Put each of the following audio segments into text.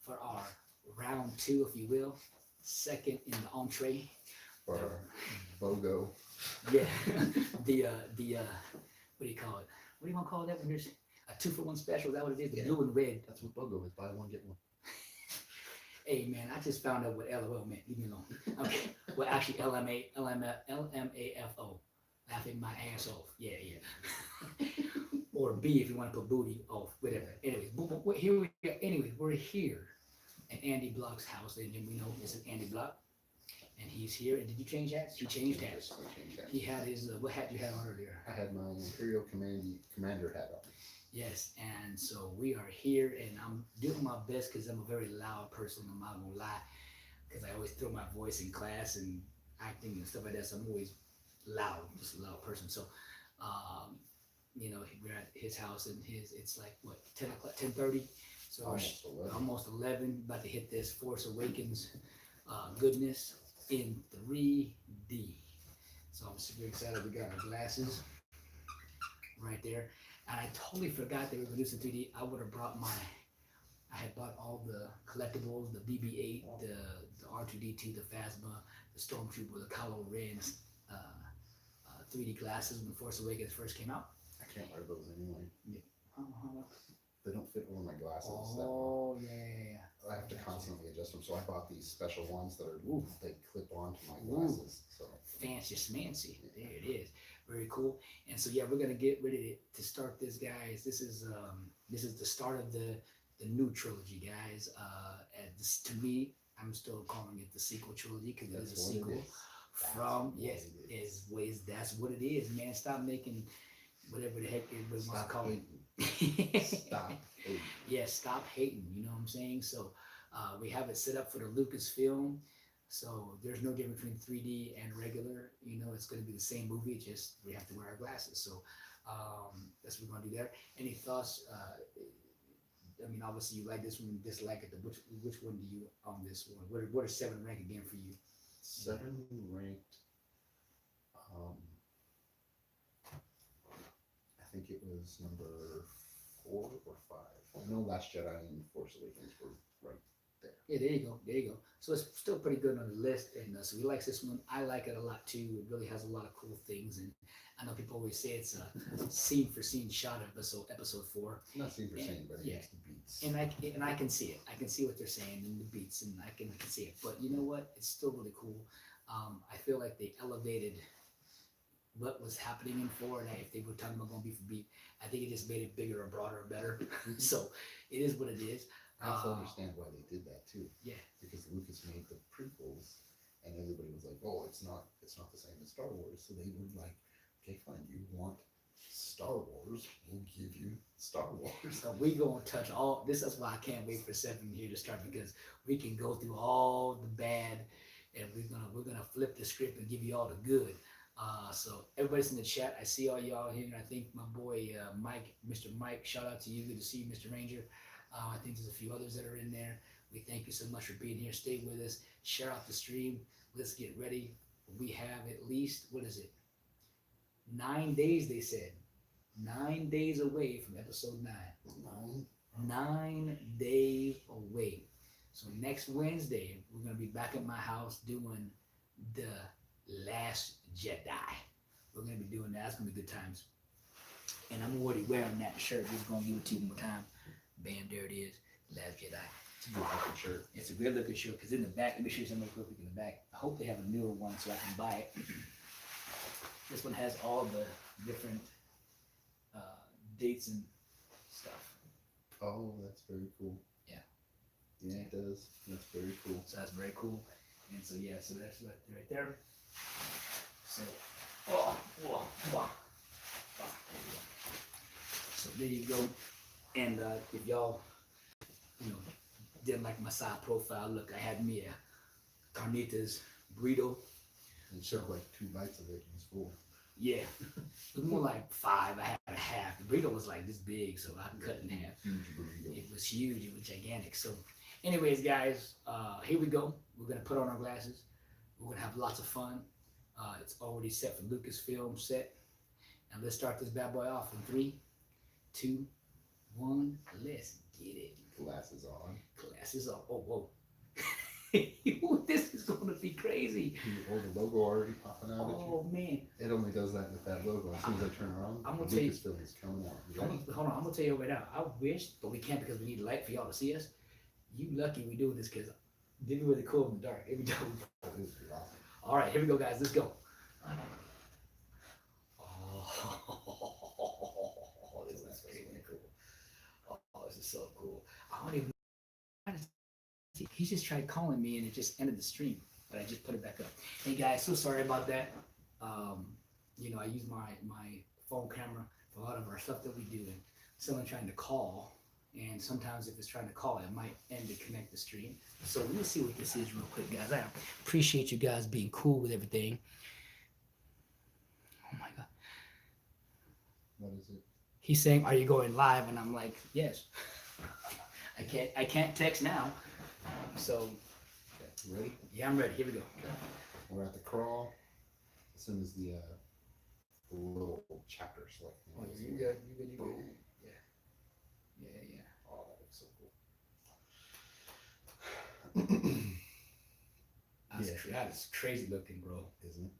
for our round two, if you will, second in the entree. Or BOGO. Yeah, what do you call it? What do you want to call that when there's a 2-for-1 special? Is that what it is? The blue and red. That's what BOGO is. Buy one, get one. Hey man, I just found out what LOL meant. Leave me alone. Okay. Well, actually, LMAFO. Laughing my ass off. Yeah, yeah. Or B if you want to put booty off, whatever. Anyways, here we go. Anyways, we're here at Andy Block's house, and we know this is Andy Block, and he's here. And did you change hats? He changed hats. He had his what hat you had on earlier? I had my Imperial Commander hat on. Yes, and so we are here, and I'm doing my best because I'm a very loud person. I'm not gonna lie, because I always throw my voice in class and acting and stuff like that. So I'm always loud, just a loud person. So, you know, we're at his house, and it's like what 10 o'clock, 10:30. So Almost 11. almost 11. About to hit this Force Awakens goodness in 3D. So I'm super excited. We got our glasses right there. And I totally forgot they were producing 3D. I would have brought I had bought all the collectibles, the BB-8, the R2-D2, the Phasma, the Stormtrooper, the Kylo Ren's 3D glasses when Force Awakens first came out. I can't wear those anyway. Yeah. They don't fit over my glasses. Oh, yeah. I have to constantly adjust them. So I bought these special ones that are Ooh. they clip onto my glasses. So Fancy schmancy. There it is. Very cool. And so yeah, we're gonna get ready to start this, guys. This is the start of the new trilogy, guys. And this, to me, I'm still calling it the sequel trilogy because it is a sequel from that's what it is, man. Stop making whatever the heck everybody wants to call it. Stop hating. Yeah, stop hating. You know what I'm saying? So we have it set up for the Lucasfilm. So there's no difference between 3D and regular. You know, it's going to be the same movie. Just we have to wear our glasses. So that's what we're going to do there. Any thoughts? I mean, obviously you like this one, dislike it. Which one do you on this one? What is 7 rank again for you? 7 ranked. I think it was number 4 or 5. I know Last Jedi and Force Awakens were right there. Yeah, there you go. There you go. So it's still pretty good on the list, and so we like this one. I like it a lot too. It really has a lot of cool things, and I know people always say it's a scene for scene shot of episode 4. Not scene for scene, but yeah. it's the beats. And I can see it. I can see what they're saying in the beats, and I can see it. But you know what? It's still really cool. I feel like they elevated what was happening in 4, and if they were talking about going beat for beat, I think it just made it bigger and broader and better. So it is what it is. I also understand why they did that too. Yeah. Because Lucas made the prequels, and everybody was like, "Oh, it's not the same as Star Wars." So they were like, "Okay, fine. You want Star Wars? We'll give you Star Wars." So we gonna touch all this. Is why I can't wait for 7 here to start, because we can go through all the bad, and we're gonna flip the script and give you all the good. So everybody's in the chat. I see all y'all here, and I think my boy Mike, Mr. Mike, shout out to you. Good to see you, Mr. Ranger. I think there's a few others that are in there. We thank you so much for being here. Stay with us. Share out the stream. Let's get ready. We have at least, what is it? 9 days, they said. 9 days away from episode 9. 9 days away. So next Wednesday, we're going to be back at my house doing the Last Jedi. We're going to be doing that. It's going to be good times. And I'm already wearing that shirt. Just going to give it to you one more time. Bam, there it is. Last Jedi. It's a good looking shirt. It's a great looking shirt, because in the back, let me show you something real quick in the back. I hope they have a newer one so I can buy it. This one has all the different dates and stuff. Oh, that's very cool. Yeah. Yeah, it does. That's very cool. So that's very cool. And so yeah, so that's right there. So, so there you go. And if y'all, didn't like my side profile, look, I had me a carnitas burrito. And took like 2 bites of it and it's full. Yeah, it was more like 5. I had a half. The burrito was like this big, so I cut it in half. Huge burrito. It was huge. It was gigantic. So, anyways, guys, here we go. We're gonna put on our glasses. We're gonna have lots of fun. It's already set for Lucasfilm set, and let's start this bad boy off in 3, 2, 1. Let's get it. Glasses on. Glasses on. Oh, whoa. This is going to be crazy. The logo already popping out at you. Oh, man. It only does that with that logo. As soon as I turn around, I'm gonna tell you- Lucasfilm is coming out. You ready? Hold on. I'm going to tell you right now. I wish, but we can't because we need light for y'all to see us. You lucky we doing this because it'd be really cool in the dark. Every time. That is pretty awesome. All right, here we go, guys. Let's go. Oh, this is crazy. Cool. Oh, this is so cool. I don't even. He just tried calling me and it just ended the stream, but I just put it back up. Hey guys, so sorry about that. You know, I use my phone camera for a lot of our stuff that we do, and someone trying to call, and sometimes if it's trying to call, it might end to connect the stream. So let's see what this is real quick, guys. I appreciate you guys being cool with everything. Oh my God. What is it? He's saying, "Are you going live?" And I'm like, "Yes." I can't text now. So Okay, you ready? yeah, I'm ready. Here we go. Okay. We're at the crawl. As soon as the little chapter select. Oh, you good? You good? You good? Boom. Yeah. Oh, that looks so cool. That is crazy looking, bro. Isn't it?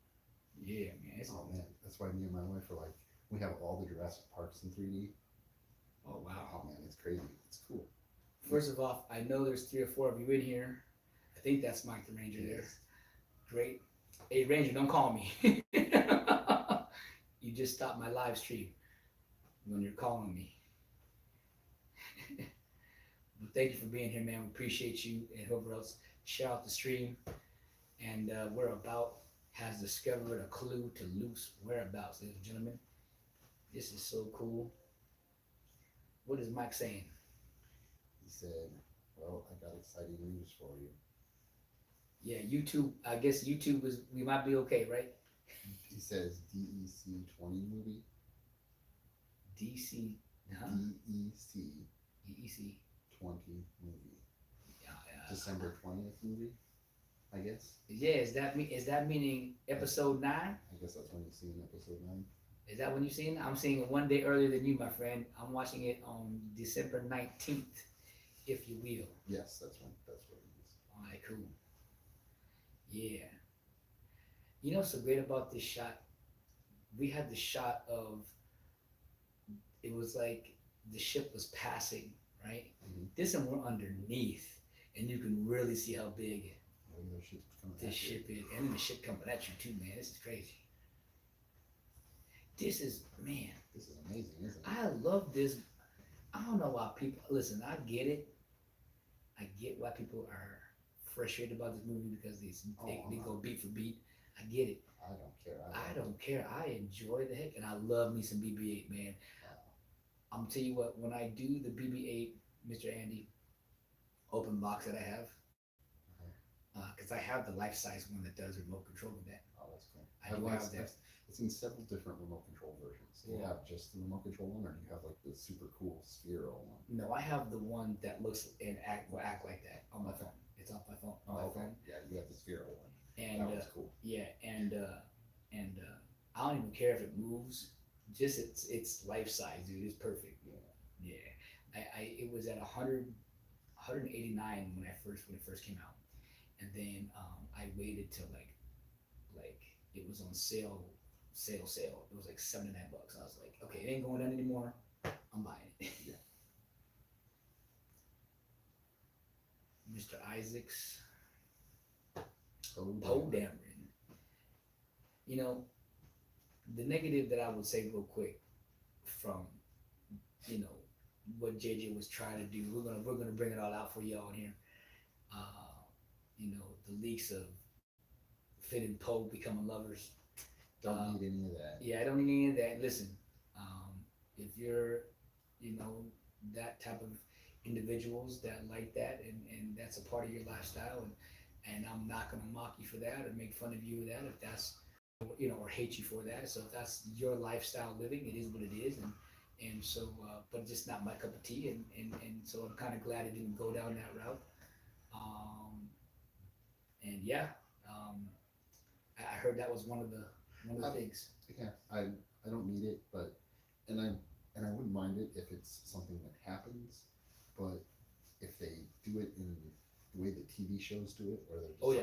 Yeah, man. Oh man, that's why me and my wife are like, we have all the Jurassic Parks in 3D. Oh wow. Oh man, it's crazy. It's cool. First of all, I know there's 3 or 4 of you in here. I think that's Mike the Ranger there. Yes. Great. Hey Ranger, don't call me. You just stopped my live stream when you're calling me. But thank you for being here, man. We appreciate you and whoever else. Share out the stream. And we're about has discovered a clue to Luke's whereabouts, ladies and gentlemen. This is so cool. What is Mike saying? He said, well, I got exciting news for you. Yeah, YouTube. I guess YouTube is. We might be okay, right? He says DEC 20 movie. DC. Huh? DEC EEC. 20 movie. Yeah. December 20th movie, I guess. Yeah. Is that meaning episode 9? I guess that's when you see in episode 9. Is that when you're seeing it? I'm seeing it one day earlier than you, my friend. I'm watching it on December 19th, if you will. Yes, that's what it is. All right, cool. Yeah. You know what's so great about this shot? We had the shot of, it was like the ship was passing, right? Mhm. This one we're underneath, and you can really see how big Maybe their ship's coming this at you. ship is. And then the ship coming at you too, man. This is crazy. This is, man, This is amazing, isn't it? I love this. I don't know why people, listen, I get it. I get why people are frustrated about this movie because they go beat for beat. I get it. I don't care. I don't care. I enjoy the heck, and I love me some BB-8, man. I'm gonna tell you what. When I do the BB-8, Mr. Andy, open box that I have, because I have the life-size one that does remote control with that. Oh, that's cool. I do have that. It's in several different remote control versions. Do you Yeah. have just the remote control one, or do you have like the super cool spheral one? No, I have the one that looks and act like that on my phone. It's on my phone. On my phone. Yeah, you have the spheral one. And That was cool. yeah, and I don't even care if it moves. Just it's life size, dude. It's perfect. Yeah. Yeah. It was at 189 when it first came out, and then I waited till like it was on sale. It was like $79. I was like, okay, it ain't going down anymore. I'm buying it. Yeah. Mr. Isaacs. Oh, Poe Dameron. You know, the negative that I would say real quick from, you know, what JJ was trying to do. We're gonna bring it all out for y'all in here. You know, the leaks of Finn and Poe becoming lovers. Don't need any of that. Yeah, I don't need any of that. Listen, if you're, you know, that type of individuals that like that and that's a part of your lifestyle and I'm not gonna mock you for that or make fun of you for that if that's, you know, or hate you for that. So if that's your lifestyle living, it is what it is, and so but it's just not my cup of tea, and so I'm kind of glad it didn't go down that route. And yeah, I heard that was one of the things. Yeah, I don't need it, but and I wouldn't mind it if it's something that happens, but if they do it in the way the TV shows do it, where they're just Oh yeah,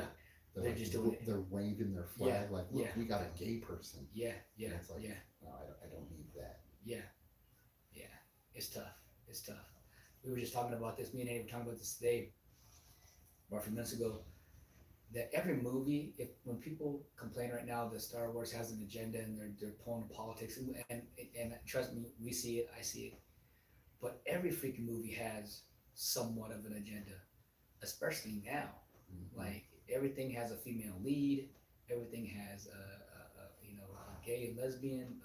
they're they're like just doing it. they're waving their Yeah, flag like, look, yeah, we got a gay person. yeah, yeah, And it's like, yeah, no, I don't need that. yeah, yeah. It's tough. It's tough. We were just talking about this. Me and Andy were talking about this today, or a few minutes ago. That every movie, if when people complain right now that Star Wars has an agenda and they're pulling politics, and trust me, we see it. I see it. But every freaking movie has somewhat of an agenda, especially now. Mm-hmm. Like everything has a female lead, everything has a gay and lesbian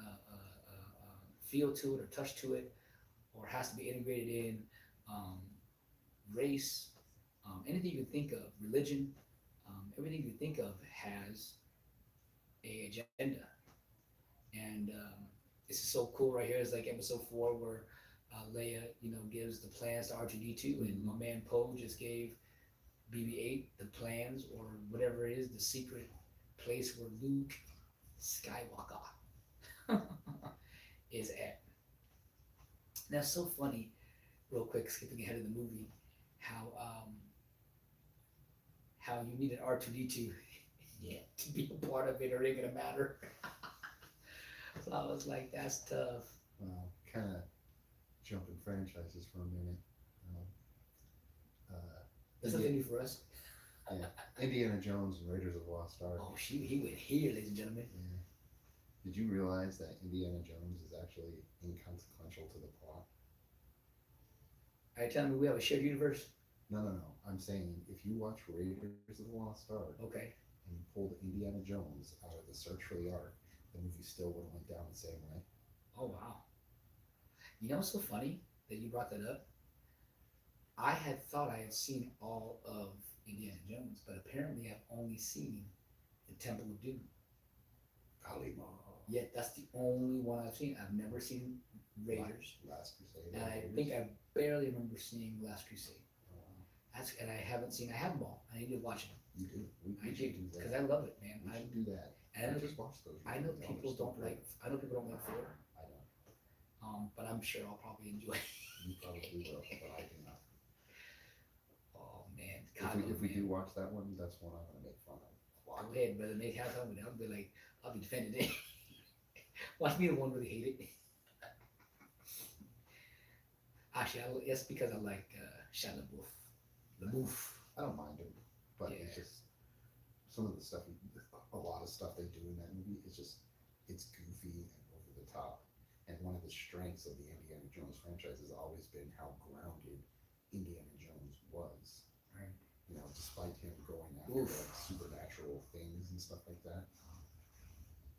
feel to it or touch to it, or has to be integrated in um, race, anything you can think of, religion, everything you think of has a agenda. And this is so cool right here. It's like episode 4 where Leia, gives the plans to R2D2, and my man Poe just gave BB-8 the plans or whatever it is, the secret place where Luke Skywalker is at. That's so funny. Real quick, skipping ahead of the movie, how how you need an R2D2 Yeah. to be a part of it, or it ain't gonna matter. So I was like, that's tough. Well, kind of jumping franchises for a minute. Um, That's Indi- something new for us. yeah, Indiana Jones and Raiders of the Lost Ark. Oh, he went here, ladies and gentlemen. Yeah. Did you realize that Indiana Jones is actually inconsequential to the plot? Are you telling me we have a shared universe? No, no, no. I'm saying if you watch Raiders of the Lost Ark Okay. and you pulled Indiana Jones out of the search for the Ark, the movie still would have went down the same way. Oh wow. You know what's so funny that you brought that up? I had thought I had seen all of Indiana Jones, but apparently I've only seen the Temple of Doom. Kalima. Yet that's the only one I've seen. I've never seen Raiders, Last Crusade. and I Raiders. think I barely remember seeing Last Crusade. Oh, wow. And I haven't seen. I have them all. I need to watch them. You do. I should do do because that. I love it, man. We I should do that. and I know, just watch those. I know movies. people They're so don't like. great. I know people don't like 4, I don't. but I'm sure I'll probably enjoy it. You probably will, but I do not. Oh man, If we do watch that one, that's one I'm gonna make fun of. Go ahead, brother. Make half of it. I'll be like, I'll be defending it. Watch me the one really hate it. Actually, it's because I like Shia LaBeouf. LaBeouf. I don't mind him, but Yeah. it's just some of the stuff. A lot of stuff they do in that movie is just it's goofy and over the top. And one of the strengths of the Indiana Jones franchise has always been how grounded Indiana Jones was. Right. You know, despite him going after Oof. like supernatural things and stuff like that,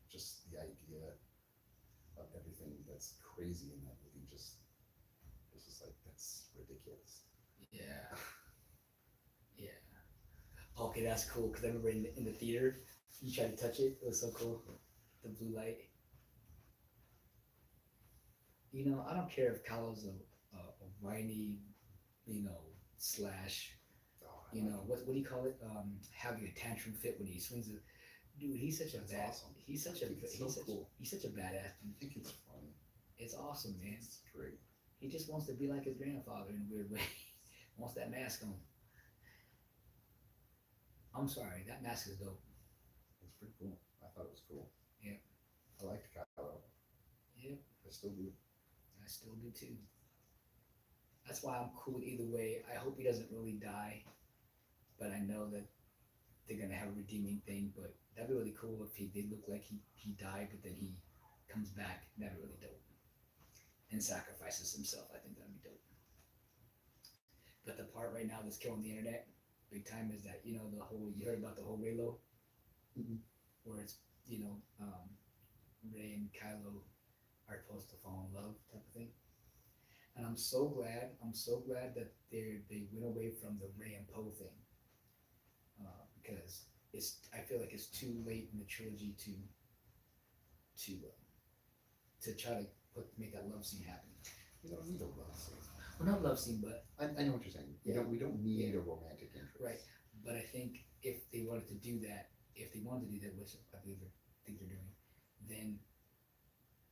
just the idea of everything that's crazy in that movie it's just like that's ridiculous. Yeah. Yeah. Okay, that's cool. Cause I remember in the theater, you tried to touch it. It was so cool. The blue light. I don't care if Kylo's a whiny, slash. Oh, I like What do you call it? Having a tantrum fit when he swings it. Dude, he's such a That's bad. awesome. He's such a. I think it's He's so such. cool. He's such a badass. I think it's funny. It's awesome, man. It's great. He just wants to be like his grandfather in a weird way. Wants that mask on. I'm sorry, that mask is dope. It's pretty cool. I thought it was cool. Yeah. I liked Kylo. Yeah, I still do. I still do too. That's why I'm cool either way. I hope he doesn't really die, but I know that they're gonna have a redeeming thing. But that'd be really cool if he did look like he died, but then he comes back. That'd be really dope. And sacrifices himself. I think that'd be dope. But the part right now that's killing the internet big time is that you heard about the whole Raylo, Mhm. where it's Ray and Kylo are supposed to fall in love type of thing. And I'm so glad that they went away from the Ray and Poe thing, because I feel like it's too late in the trilogy to try to make that love scene happen. You don't need a love scene. Well, not love scene, but I know what you're saying. Yeah. We don't need a romantic interest. right. But I think if they wanted to do that, which I think they're doing, then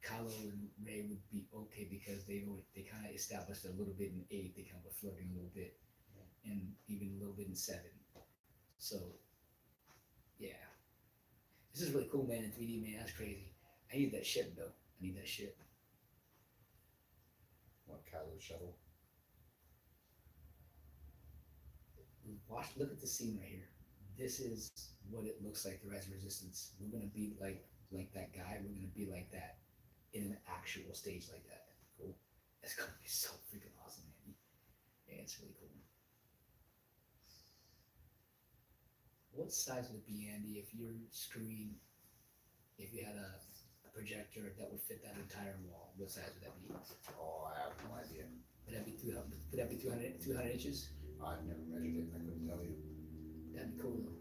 Kylo and Ray would be okay because they kind of established a little bit in eight. They kind of were flirting a little bit, and even a little bit in seven. So yeah, this is really cool, man. In 3D, man, that's crazy. I need that ship though. I need that ship. What Kylo's shuttle? Watch, look at the scene right here. This is what it looks like. The Rise of Resistance. We're gonna be like that guy. We're gonna be like that in an actual stage like that. Cool. That's gonna be so freaking awesome, man. Yeah, it's really cool. What size would it be, Andy, if your screen, if you had a projector that would fit that entire wall? What size would that be? Oh, I have no idea. Would that be 300? Would that be 200 inches? I've never measured it. I couldn't tell you. That'd be cool though.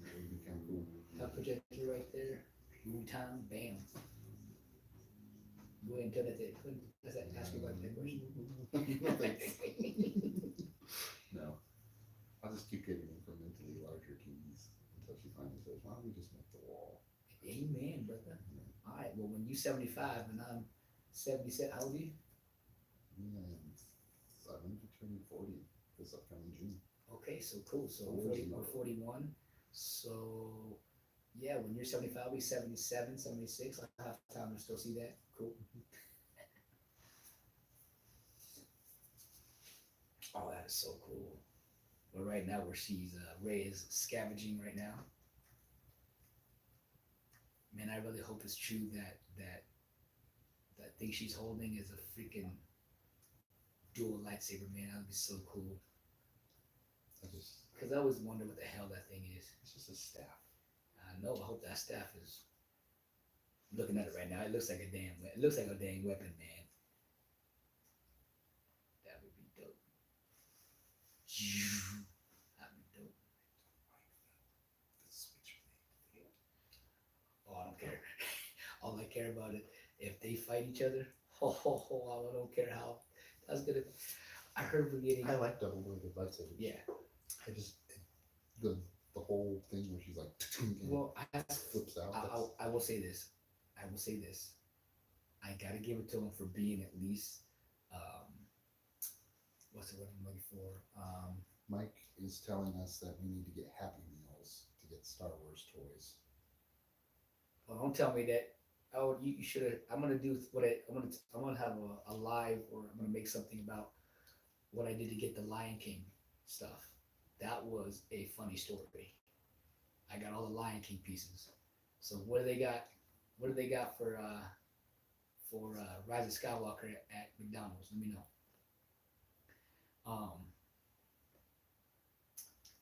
It would be kind of cool. A projector right there. Movie time, bam. Go ahead and tell that to does that ask you about that question? No. I'll just keep getting incrementally larger TVs until she finally says, why don't we just make the wall? Amen, brother. All right. Well, when you 75 and I'm 77, how old are you? Yeah, I'm turning 40 this upcoming June. Okay, so cool. So 40 or 41. So yeah, when you're 75, I'll be 77, 76. I'll have time to still see that. Cool. Oh, that is so cool. But right now, where Ray is scavenging right now. Man, I really hope it's true that thing she's holding is a freaking dual lightsaber, man. That would be so cool. Because I always wonder what the hell that thing is. It's just a staff. I know. I hope that staff is. Looking at it right now, it looks like a damn. It looks like a dang weapon, man. That would be dope. That'd be dope. The switch blade. Oh, I don't care. All I care about it if they fight each other. I don't care how. That's gonna. I heard we're getting. I like double-bladed lightsabers. Yeah. I just the whole thing where she's like Well, flips out. I will say this. I will say this. I gotta give it to him for being at least. What's the word I'm looking for? Mike is telling us that we need to get Happy Meals to get Star Wars toys. Well, don't tell me that. Oh, you should have. I'm gonna do what I'm gonna have a live, or I'm gonna make something about what I did to get the Lion King stuff. That was a funny story. I got all the Lion King pieces. So what do they got? What do they got for Rise of Skywalker at McDonald's? Let me know.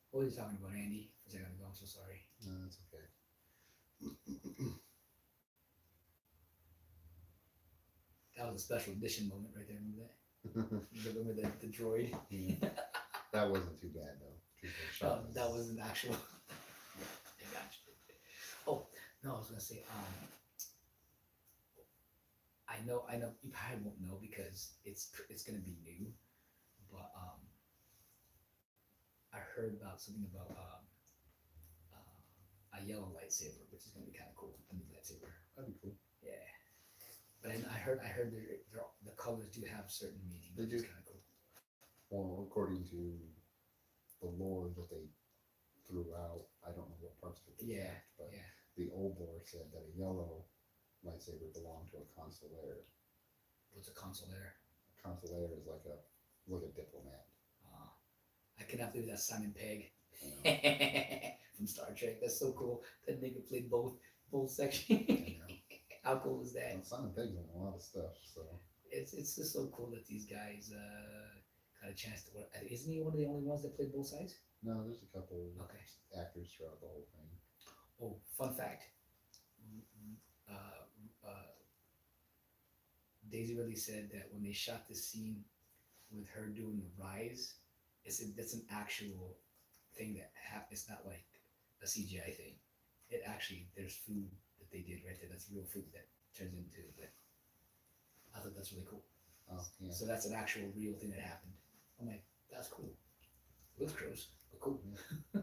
What was he talking about, Andy? For a second ago, I'm so sorry. No, that's okay. That was a special edition moment right there. Remember that? Remember the droid? Yeah. That wasn't too bad though. That was an actual. I got you. Oh no, I was gonna say. I know. You probably won't know because it's gonna be new, but I heard about something about a yellow lightsaber, which is gonna be kind of cool. A new lightsaber. That'd be cool. Yeah. But I heard the colors do have certain meaning. They do. Kind of cool. Well, according to the lore that they threw out, I don't know what parts of it. Yeah. But Yeah. the old lore said that a yellow lightsaber belonged to a consular. What's a consular? A consular is like a diplomat. I cannot believe that's Simon Pegg You know? from Star Trek. That's so cool. That nigga played both sections. You know? How cool is that? And Simon Pegg's in a lot of stuff, so It's just so cool that these guys got a chance to work. Isn't he one of the only ones that played both sides? no, there's a couple of Okay. actors throughout the whole thing. Oh, fun fact. Daisy really said that when they shot this scene with her doing the rise, that's an actual thing that it's not like a CGI thing. It actually, there's food that they did right there. That's real food that turns into that. I thought that's really cool. Oh, yeah. So that's an actual real thing that happened. I'm like, that's cool. It looks gross, but cool. Yeah.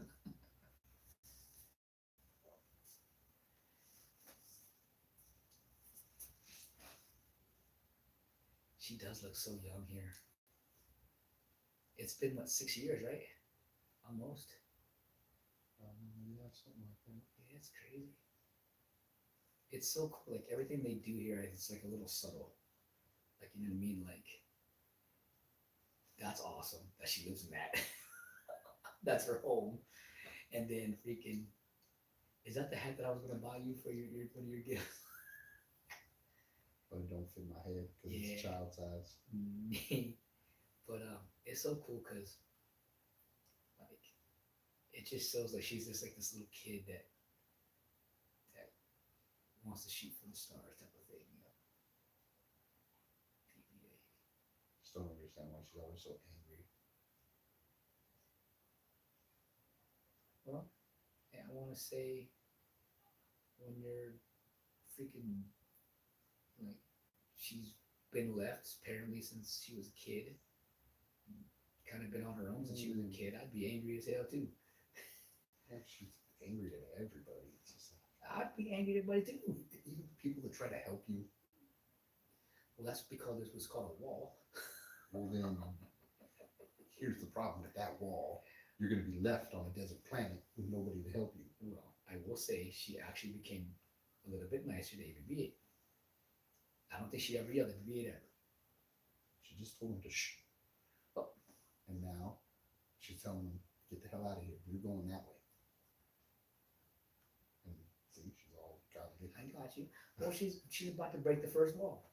looks so young here. It's been what, 6 years, right? Almost. Yeah, something like that. Yeah, it's crazy. It's so cool. Like everything they do here, it's like a little subtle. Like you know what I mean? Like that's awesome that she lives in that. That's her home. And then freaking, is that the hat that I was gonna buy you for your one of your gifts? But it don't fit my head because Yeah. it's child size. But it's so cool because like it just shows like she's just like this little kid that wants to shoot for the stars type of thing, you know. PBA. Just don't understand why she's always so angry. Well, and I want to say when you're freaking like she's been left apparently since she was a kid, kind of been on her own since she was a kid. I'd be angry as hell too. Yeah, she's angry at everybody. It's just like, I'd be angry at everybody too. even people that try to help you. Well, that's because this was called a wall. Well, then here's the problem with that wall. You're going to be left on a desert planet with nobody to help you. Well, I will say she actually became a little bit nicer to even VII. I don't think she ever yelled at VII ever. She just told him to shh. Oh. And now she's telling him, get the hell out of here. You're going that way. And see, she's all got it. I got you. Well, she's about to break the first wall.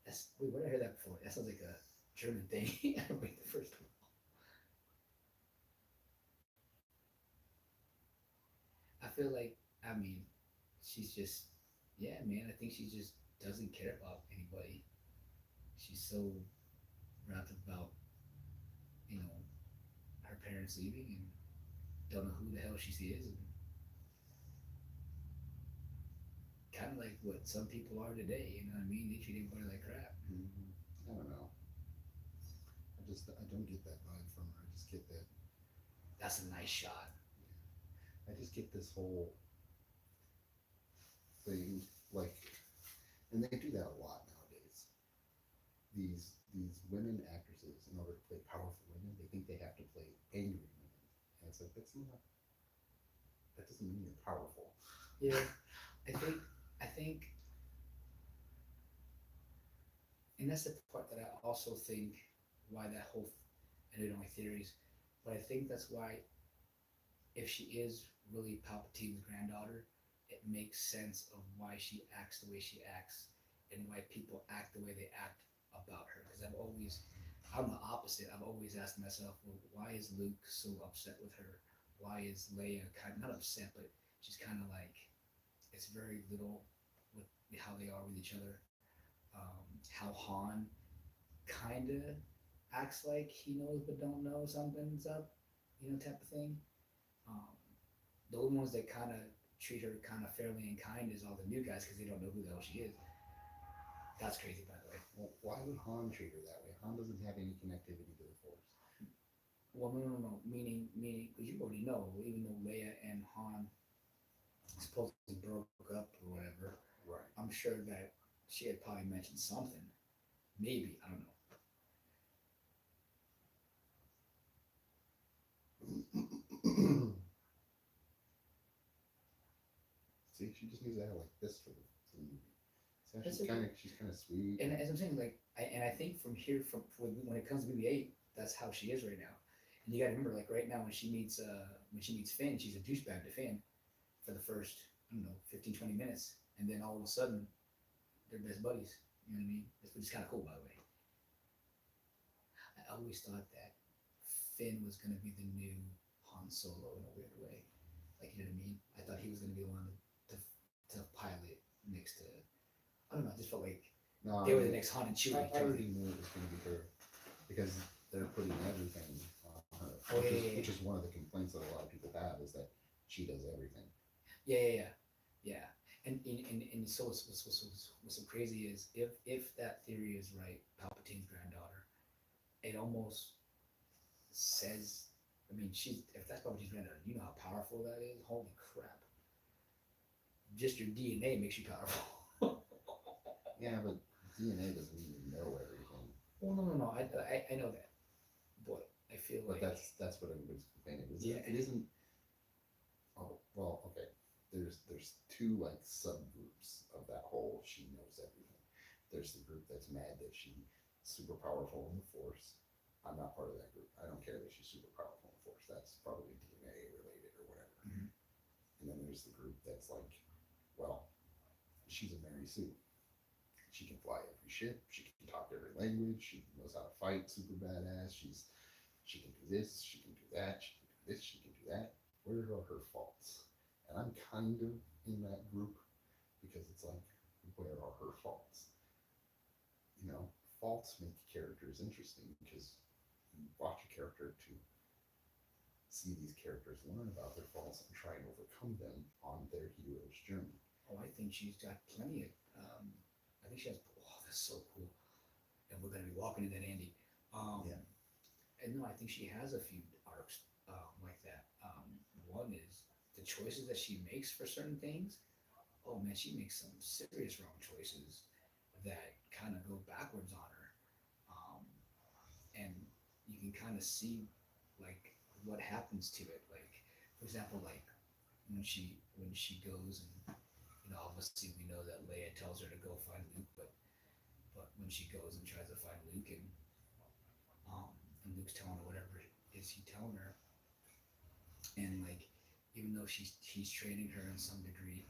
That's wait, where did I hear that before? That sounds like a German thing. Break the first wall. I feel like I mean, she's just yeah, man. I think she just doesn't care about anybody. She's so wrapped about you know her parents leaving and don't know who the hell she is and kind of like what some people are today. You know what I mean? They treat everybody like crap. Mm-hmm. I don't know. I don't get that vibe from her. I just get that. That's a nice shot. I just get this whole thing like, and they do that a lot nowadays. These women actresses, in order to play powerful women, they think they have to play angry women, and it's like that's not. That doesn't mean you're powerful. Yeah, I think, and that's the part that I also think why that whole I don't know my theories, but I think that's why if she is really Palpatine's granddaughter, it makes sense of why she acts the way she acts and why people act the way they act about her. Because I'm the opposite. I've always asked myself, well, why is Luke so upset with her? Why is Leia kind of not upset, but she's kind of like it's very little with how they are with each other. How Han kind of acts like he knows but don't know something's up, type of thing. Um, the only ones that kind of treat her kind of fairly and kind is all the new guys because they don't know who the hell she is. That's crazy, by the way. Well, why would Han treat her that way? Han doesn't have any connectivity to the Force. Well, no. Meaning, because you already know, even though Leia and Han supposedly broke up or whatever, Right. I'm sure that she had probably mentioned something. Maybe, I don't know. See, she just needs to act like this for the movie. So That's she's kind of sweet. And as I'm saying, like, I think from here, from when it comes to BB-8, that's how she is right now. And you got to remember, like, right now when she meets Finn, she's a douchebag to Finn for the first, I don't know, 15, 20 minutes, and then all of a sudden, they're best buddies. You know what I mean? Which is kind of cool, by the way. I always thought that Finn was going to be the new Han Solo in a weird way. Like, you know what I mean? I thought he was going to be the one to pilot next to. I don't know. I just felt like No, they were the next Han and Chewie. I already knew it was going to be her because they're putting everything on her, Oh, which is one of the complaints that a lot of people have is that she does everything. Yeah. And so what's so crazy is if that theory is right, Palpatine's granddaughter, it almost says, I mean, if that's Palpatine's granddaughter, you know how powerful that is. Holy crap! Just your DNA makes you powerful. Yeah, but DNA doesn't even know everything. Well, no. I know that, but I feel But like that's what everybody's complaining. yeah. It isn't. Oh well, okay. There's two like subgroups of that whole she knows everything. There's the group that's mad that she's super powerful in the Force. I'm not part of that group. I don't care that she's super powerful in the Force. That's probably DNA related or whatever. Mhm. And then there's the group that's like, well, she's a Mary Sue. She can fly every ship. She can talk every language. She knows how to fight. Super badass. She can do this. She can do that. She can do this. She can do that. Where are her faults? And I'm kind of in that group because it's like, where are her faults? You know, faults make characters interesting because you watch a character to see these characters learn about their faults and try and overcome them on their hero's journey. Oh, I think she's got plenty of. I think she has. Oh, that's so cool. And we're gonna be walking in that Andy. Yeah. And no, I think she has a few arcs like that. One is the choices that she makes for certain things. Oh man, she makes some serious wrong choices that kind of go backwards on her. Um, and you can kind of see like what happens to it. Like, for example, like when she goes and obviously we know that Leia tells her to go find Luke, but when she goes and tries to find Luke um, and Luke's telling her whatever is he telling her, and like even though he's training her in some degree,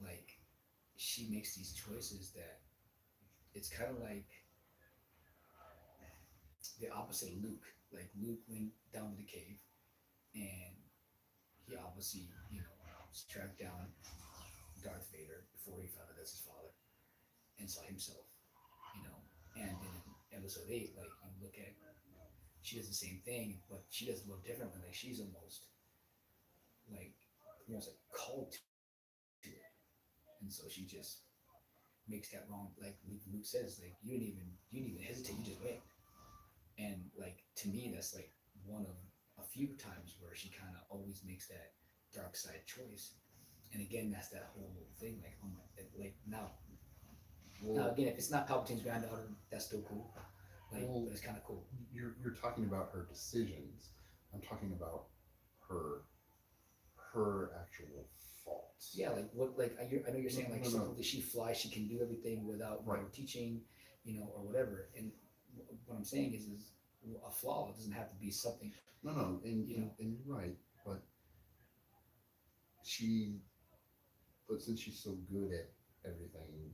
like she makes these choices that it's kind of like the opposite of Luke. Like Luke went down to the cave and he obviously tracked down Darth Vader before he found out that's his father and saw himself. you know. And then in episode 8, like you look at, she does the same thing, but she does it a little differently. Like she's like almost like called to it, and so she just makes that wrong. Like Luke says, like you didn't even hesitate, you just went. And like to me, that's like one of a few times where she kind of always makes that dark side choice. And again, that's that whole thing. Like, oh my, like now Well, again, if it's not Palpatine's granddaughter, that's still cool. Like, well, but it's kind of cool. you're talking about her decisions. I'm talking about her her actual faults. Yeah, like what, like I know you're No, saying like no, no. she flies, she can do everything without Right. teaching, or whatever. And what I'm saying is a flaw doesn't have to be something, No, no, and you're right, but she, but since she's so good at everything,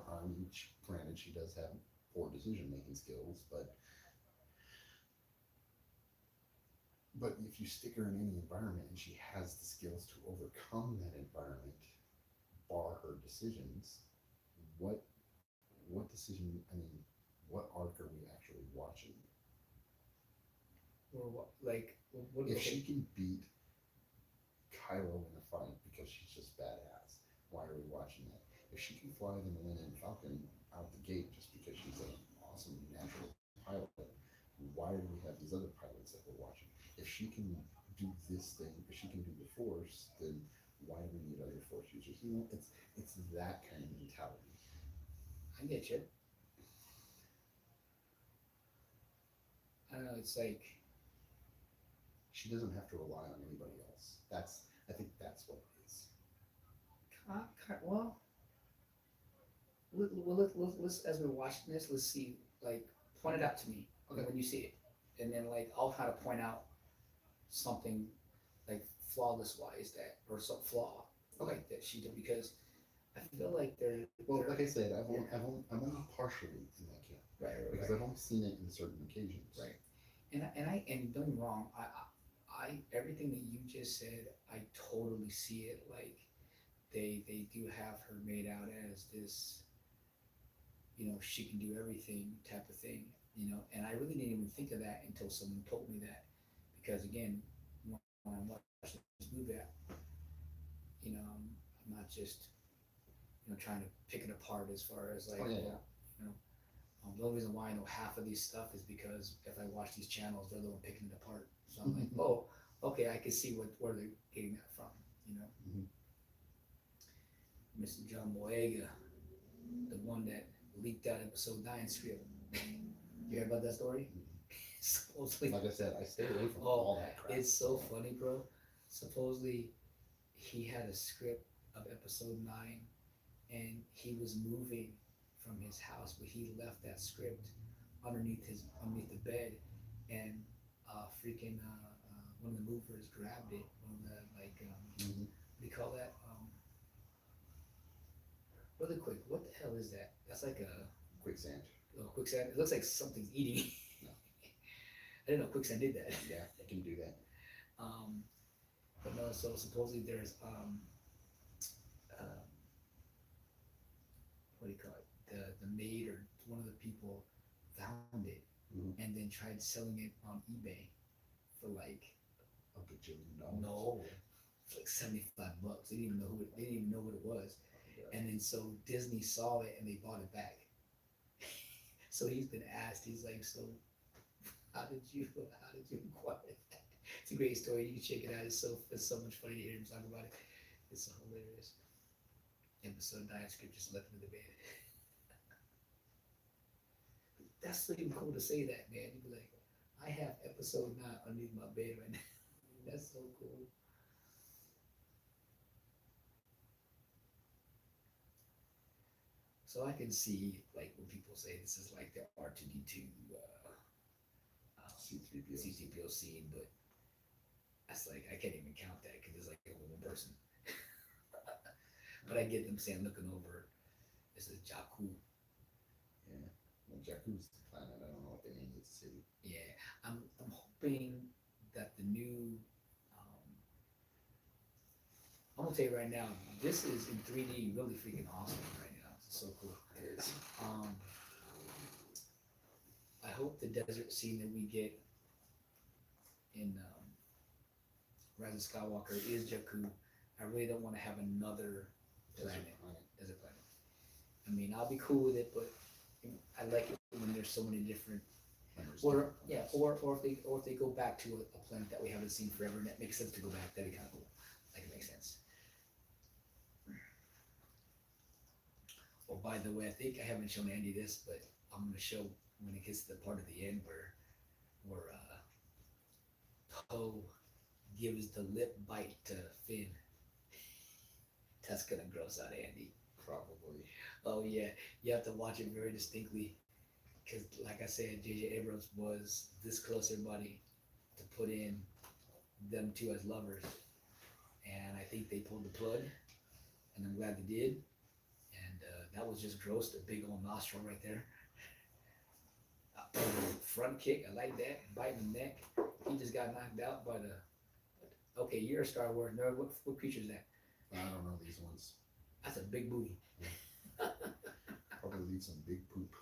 on each granted she does have poor decision making skills, but if you stick her in any environment and she has the skills to overcome that environment, bar her decisions, what what decision? I mean, what arc are we actually watching? or what, like what If okay, she can beat Kylo in a fight because she's just badass, why are we watching that? If she can fly the Millennium Falcon out the gate just because she's an awesome natural pilot, why do we have these other pilots that we're watching? If she can do this thing, if she can do the Force, then why do we need other Force users? It's that kind of mentality. I get you. I don't know, it's like She doesn't have to rely on anybody else. I think that's what it is. well, let's as we're watching this, let's see, like point it out to me Okay. when you see it, and then like I'll try to point out something like flawless wise that or some flaw Okay. like that she did, because I feel like Well, they're like I said, yeah, I'm only partially in that camp because right, I've only seen it in certain occasions. right. And don't get me wrong, I everything that you just said, I totally see it. Like they do have her made out as this, she can do everything type of thing, and I really didn't even think of that until someone told me that, because again, when I'm watching this movie, I'm not just trying to pick it apart as far as like, Oh yeah, yeah. well, you know, the only reason why I know half of these stuff is because if I watch these channels, they're the one picking it apart. So I'm like, oh, okay, I can see where they're getting that from. You know, Mhm. Mr. John Boyega, the one that leaked out episode 9 script. You heard about that story? Mhm. Supposedly, Like I said, I stay away from oh, all that crap. it's so funny, bro. Supposedly, he had a script of episode 9, and he was moving from his house, but he left that script underneath the bed, and freaking one of the movers grabbed it. One of the like Mhm. what do you call that? Really quick, what the hell is that? That's like Quicksand. a quicksand. It looks like something's eating. No. I didn't know quicksand did that. Yeah, it can do that. Um, but no, so supposedly there's um, what do you call it? The maid or one of the people found it Mhm. and then tried selling it on eBay for like A bajillion dollars. no, for like $75. They didn't even know they didn't even know what it was. And then so Disney saw it and they bought it back. So he's been asked. He's like, so how did you acquire that? It's a great story. You can check it out. It's so much funny to hear him talk about it. It's so hilarious. Episode 9 script just left into the bed. That's so even cool to say that, man. You'd be like, I have episode 9 underneath my bed right now. That's so cool. So I can see like when people say this is like the R2D2 C3PO. C3PO scene, but that's like I can't even count that because it's like only one person. But I get them saying looking over. This is Jakku. Yeah. Well, Jakku's the planet. I don't know what they named the city. Yeah, I'm hoping that the new. I'm gonna tell you right now, this is in 3D, really freaking awesome right now. It's so cool. It is. I hope the desert scene that we get in Rise of Skywalker is Jakku. I really don't want to have another planet, desert planet. I mean, I'll be cool with it, but I like it when there's so many different. Or yeah, or if they go back to a planet that we haven't seen forever, and that makes sense to go back. That'd be kind of cool. Like it makes sense. Oh, by the way, I think I haven't shown Andy this, but I'm gonna show when it gets to the part of the end where Poe gives the lip bite to Finn. That's gonna gross out Andy. Probably. Oh yeah, you have to watch it very distinctly, because like I said, J.J. Abrams was this close, everybody, to put in them two as lovers, and I think they pulled the plug, and I'm glad they did. And that was just gross, the big old nostril right there. Front kick, I like that. Biting the neck. He just got knocked out by the. Okay, you're a Star Wars nerd. What creature is that? I don't know these ones. That's a big booty. Probably need some big poop.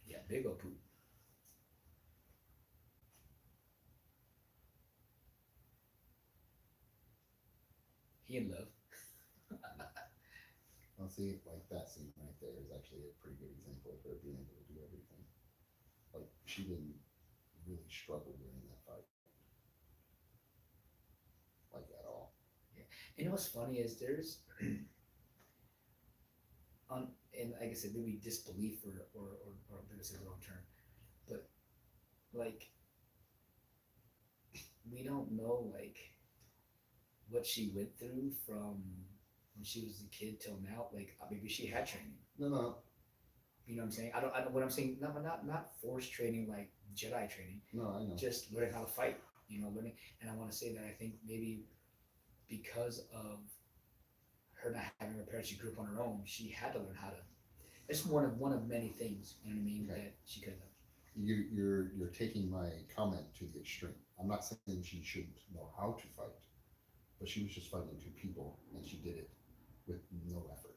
Yeah, big old poop. He in love. I'll see, like that scene right there is actually a pretty good example of her being able to do everything. Like she didn't really struggle during that fight, like at all. Yeah. You know what's funny is there's on and like I said, maybe disbelief or maybe it's the wrong term, but like we don't know like what she went through from when she was a kid till now. Like maybe she had training. No, You know what I'm saying? I don't. What I'm saying, not forced training like Jedi training. no, I know. Just learning how to fight. You know, learning. And I want to say that I think maybe because of her not having her parents, she grew up on her own. She had to learn how to. It's one of many things. You know what I mean? Okay. That she could have done. You're taking my comment to the extreme. I'm not saying she shouldn't know how to fight, but she was just fighting two people, and she did it with no effort.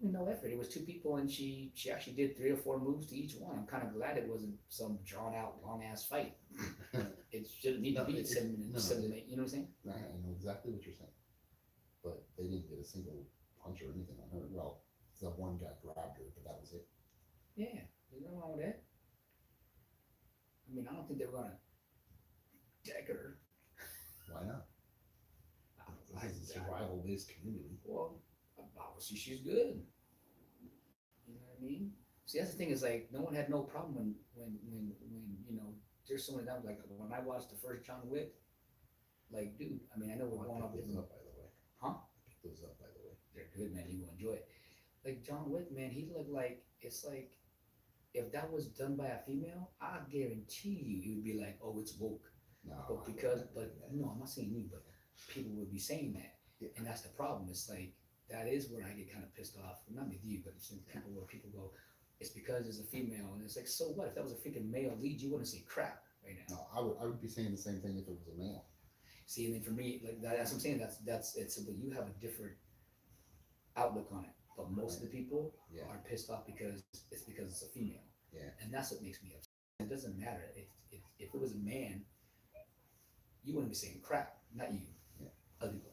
No effort. It was two people, and she actually did 3 or 4 moves to each one. I'm kind of glad it wasn't some drawn out long ass fight. It shouldn't need to be 7 minutes, 7 8. You know what I'm saying? I know exactly what you're saying, but they didn't get a single punch or anything on her. Well, the one guy grabbed her, but that was it. Yeah, there's nothing wrong with that. I mean, I don't think they were gonna deck her. Why not? This is a survival-based community. Well, obviously she's good. You know what I mean? See, that's the thing is like no one had no problem when you know there's so many times like when I watched the first John Wick, like dude, I mean I know we're I going off picked those different, up, by the way. huh? I picked those up, by the way. They're good, man. You will enjoy it. Like John Wick, man, he looked like it's like if that was done by a female, I guarantee you it would be like, oh, it's woke. No, But because, but no, I'm not saying you, but people would be saying that, yeah. and that's the problem. It's like that is where I get kind of pissed off. Not with you, but it's in people where people go, it's because it's a female, and it's like, so what? If that was a freaking male lead, you wouldn't say crap right now. No, I would be saying the same thing if it was a male. See, and then for me, like that's what I'm saying. That's it's. But you have a different outlook on it. But most of the people Yeah. are pissed off because it's a female, Yeah. and that's what makes me upset. It doesn't matter if it was a man, you wouldn't be saying crap, not you, Yeah. other people.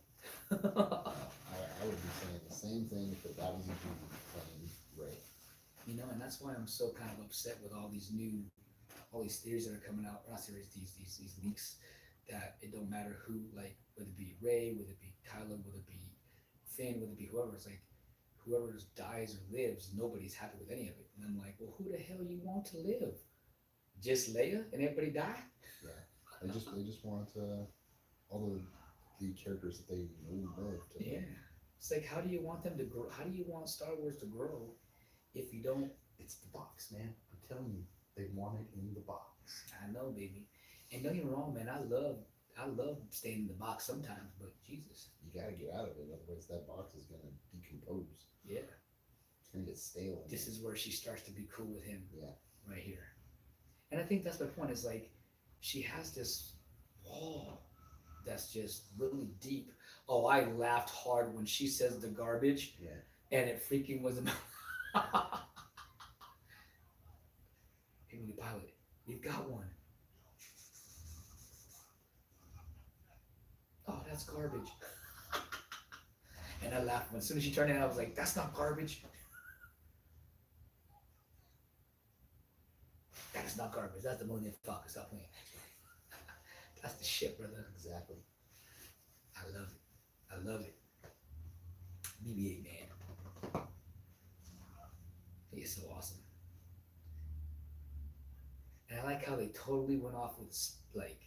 I would be saying the same thing if that was a dude playing Ray. You know, and that's why I'm so kind of upset with all these theories that are coming out, not theories, these leaks, that it don't matter who, like, whether it be Ray, whether it be Kylo, whether it be Finn, whether it be whoever, it's like, whoever dies or lives, nobody's happy with any of it. And I'm like, well, who the hell you want to live? Just Leia and everybody die? Yeah. They just want all the characters that they know live to. Yeah. It's like, how do you want them to grow? How do you want Star Wars to grow if you don't? It's the box, man. I'm telling you, they want it in the box. I know, baby. And don't get me wrong, man. I love staying in the box sometimes, but Jesus. You gotta get out of it, otherwise that box is gonna decompose. Yeah. It's gonna get stale. This is where she starts to be cool with him. Yeah. Right here. And I think that's my point, is like she has this wall that's just really deep. Oh, I laughed hard when she says the garbage. Yeah. And it freaking was about hey, when you pilot, you've got one. Oh, that's garbage. And I laughed. As soon as she turned it, I was like, that's not garbage. That is not garbage. That's the Millennium Falcon. Stop playing. That's the shit, brother. Exactly. I love it. I love it. BB-8, man. He is so awesome. And I like how they totally went off with, like,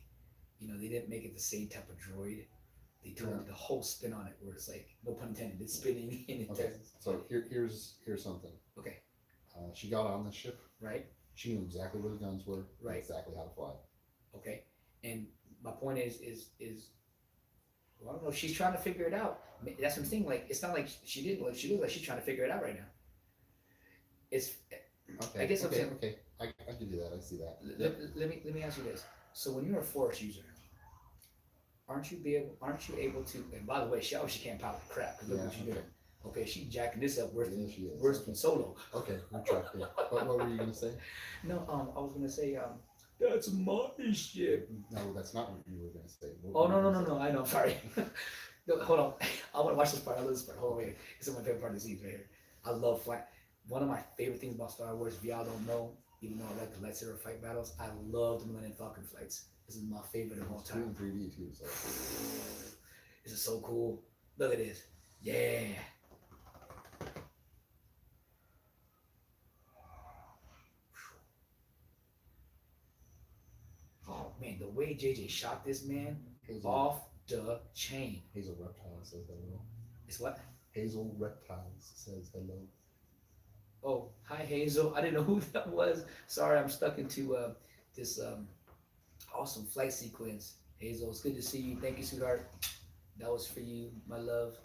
you know, they didn't make it the same type of droid. They totally did a whole spin on it where it's like, no pun intended, it's spinning and it Okay. does. So here's something. Okay. She got on the ship. Right? She knew exactly where the guns were. Right. Exactly how to fly. Okay. And my point is well, I don't know. She's trying to figure it out. That's what I'm saying. Like, it's not like she didn't. Like, she looks like she's trying to figure it out right now. It's. Okay. I guess I'm saying. Okay. I can do that. I see that. Let me ask you this. So when you're a Force user, aren't you able to? And by the way, she obviously can't pilot crap. Cause look what she's doing. Okay, she's jacking this up worse than she is. worse than Solo. Okay, we're tracked here. What were you gonna say? No, I was gonna say that's my ship. No, that's not what you were gonna say. Oh no! I know. Sorry. No, hold on. I want to watch this part. I love this part. Hold on, wait. This is my favorite part of the season right here. I love flight. One of my favorite things about Star Wars, if y'all don't know, even though I like the lightsaber fight battles, I love the Millennium Falcon flights. This is my favorite of all It's time. 3D too. So. This is so cool. Look at this. Yeah. Oh man, the way JJ shot this man off the chain. Hazel Reptile says hello. It's what? Hazel Reptiles says hello. Oh, hi Hazel. I didn't know who that was. Sorry, I'm stuck into this awesome flight sequence. Hazel, it's good to see you. Thank you, sweetheart. That was for you, my love.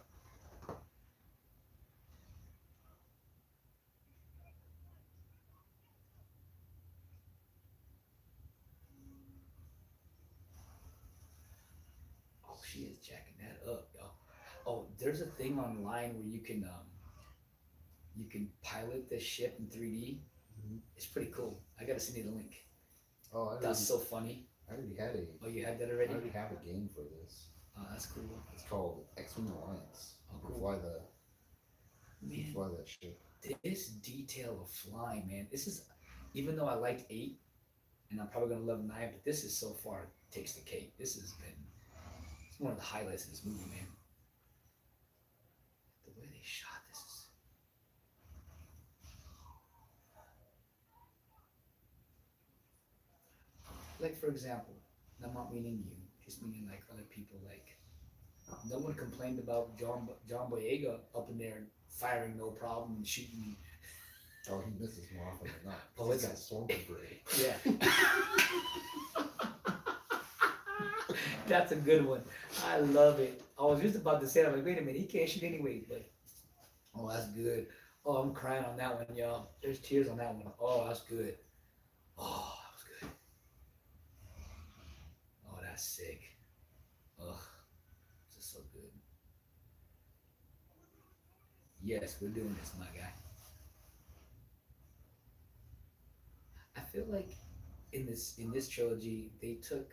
Oh, she is jacking that up, y'all. Oh, there's a thing online where you can pilot the ship in 3D. Mm-hmm. It's pretty cool. I gotta send you the link. Oh, That's so funny. I already had a. Oh, you had that already? I already have a game for this. Oh, that's cool. It's called X-Wing Alliance. Oh, You cool. can fly the. You Man, can fly that ship. this detail of flying, man. This is, even though I liked 8, and I'm probably gonna love 9, but this is so far takes the cake. This has been, it's one of the highlights of this movie, man. The way they shot this is, like for example, I'm not meaning you, just meaning like other people. Like no one complained about John Boyega up in there firing no problem and shooting. Oh, he misses more often than not. Oh, He's it's got Stormtrooper brain. yeah. That's a good one. I love it. I was just about to say, I'm like, wait a minute, he can't shoot anyways, but oh, that's good. Oh, I'm crying on that one, y'all. There's tears on that one. Oh, that's good. Oh, that was good. Oh, that's sick. Ugh, this is so good. Yes, we're doing this, my guy. I feel like in this trilogy, they took.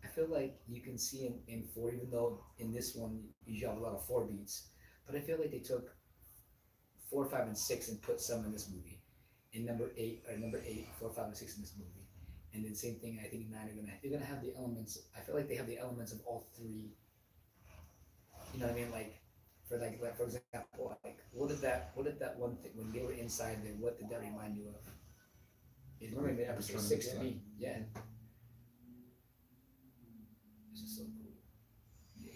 I feel like you can see in four, even though in this one you have a lot of four beats, but I feel like they took four, five, and six and put some in this movie. In number eight, four, five, and six in this movie. And then same thing, I think nine are they're gonna have the elements. I feel like they have the elements of all three. You know what I mean? Like for example, like what did that one thing when they were inside there? What did that remind you of? It reminded me of episode Return of six the to Jedi. me. Yeah, this is so cool. Yeah,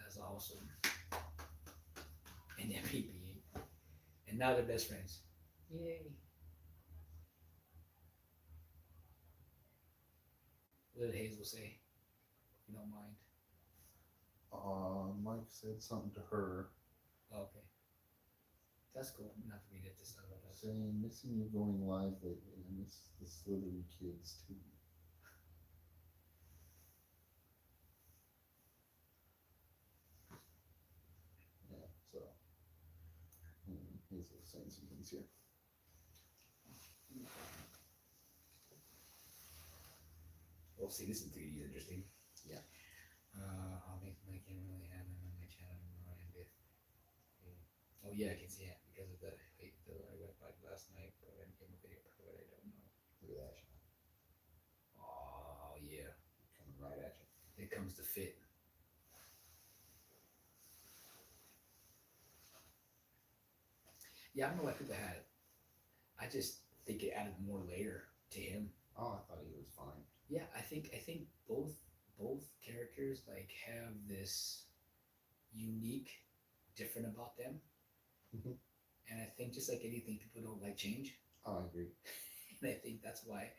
that's awesome. And then BB-8, and now they're best friends. Yay! What did Hazel say? If you don't mind. Mike said something to her Oh, okay, that's cool. Not to read it this out loud. saying, "Missing you going live lately. I miss the Slithery kids too." Yeah. So Hazel saying some things here. We'll see. This in 3D is interesting. Yeah. I'll make my camera really have them on my channel tomorrow and with. Oh yeah, I can see it because of the wait. I went by last night, but I didn't get a video for what I don't know. Look at that shot. Oh yeah, Coming right at you. it comes to fit. Yeah, I don't know why people had it. I just think it added more layer to him. Oh, I thought he was fine. Yeah, I think both characters like have this unique, different about them, Mhm. and I think just like anything, people don't like change, Oh, I agree. and I think that's why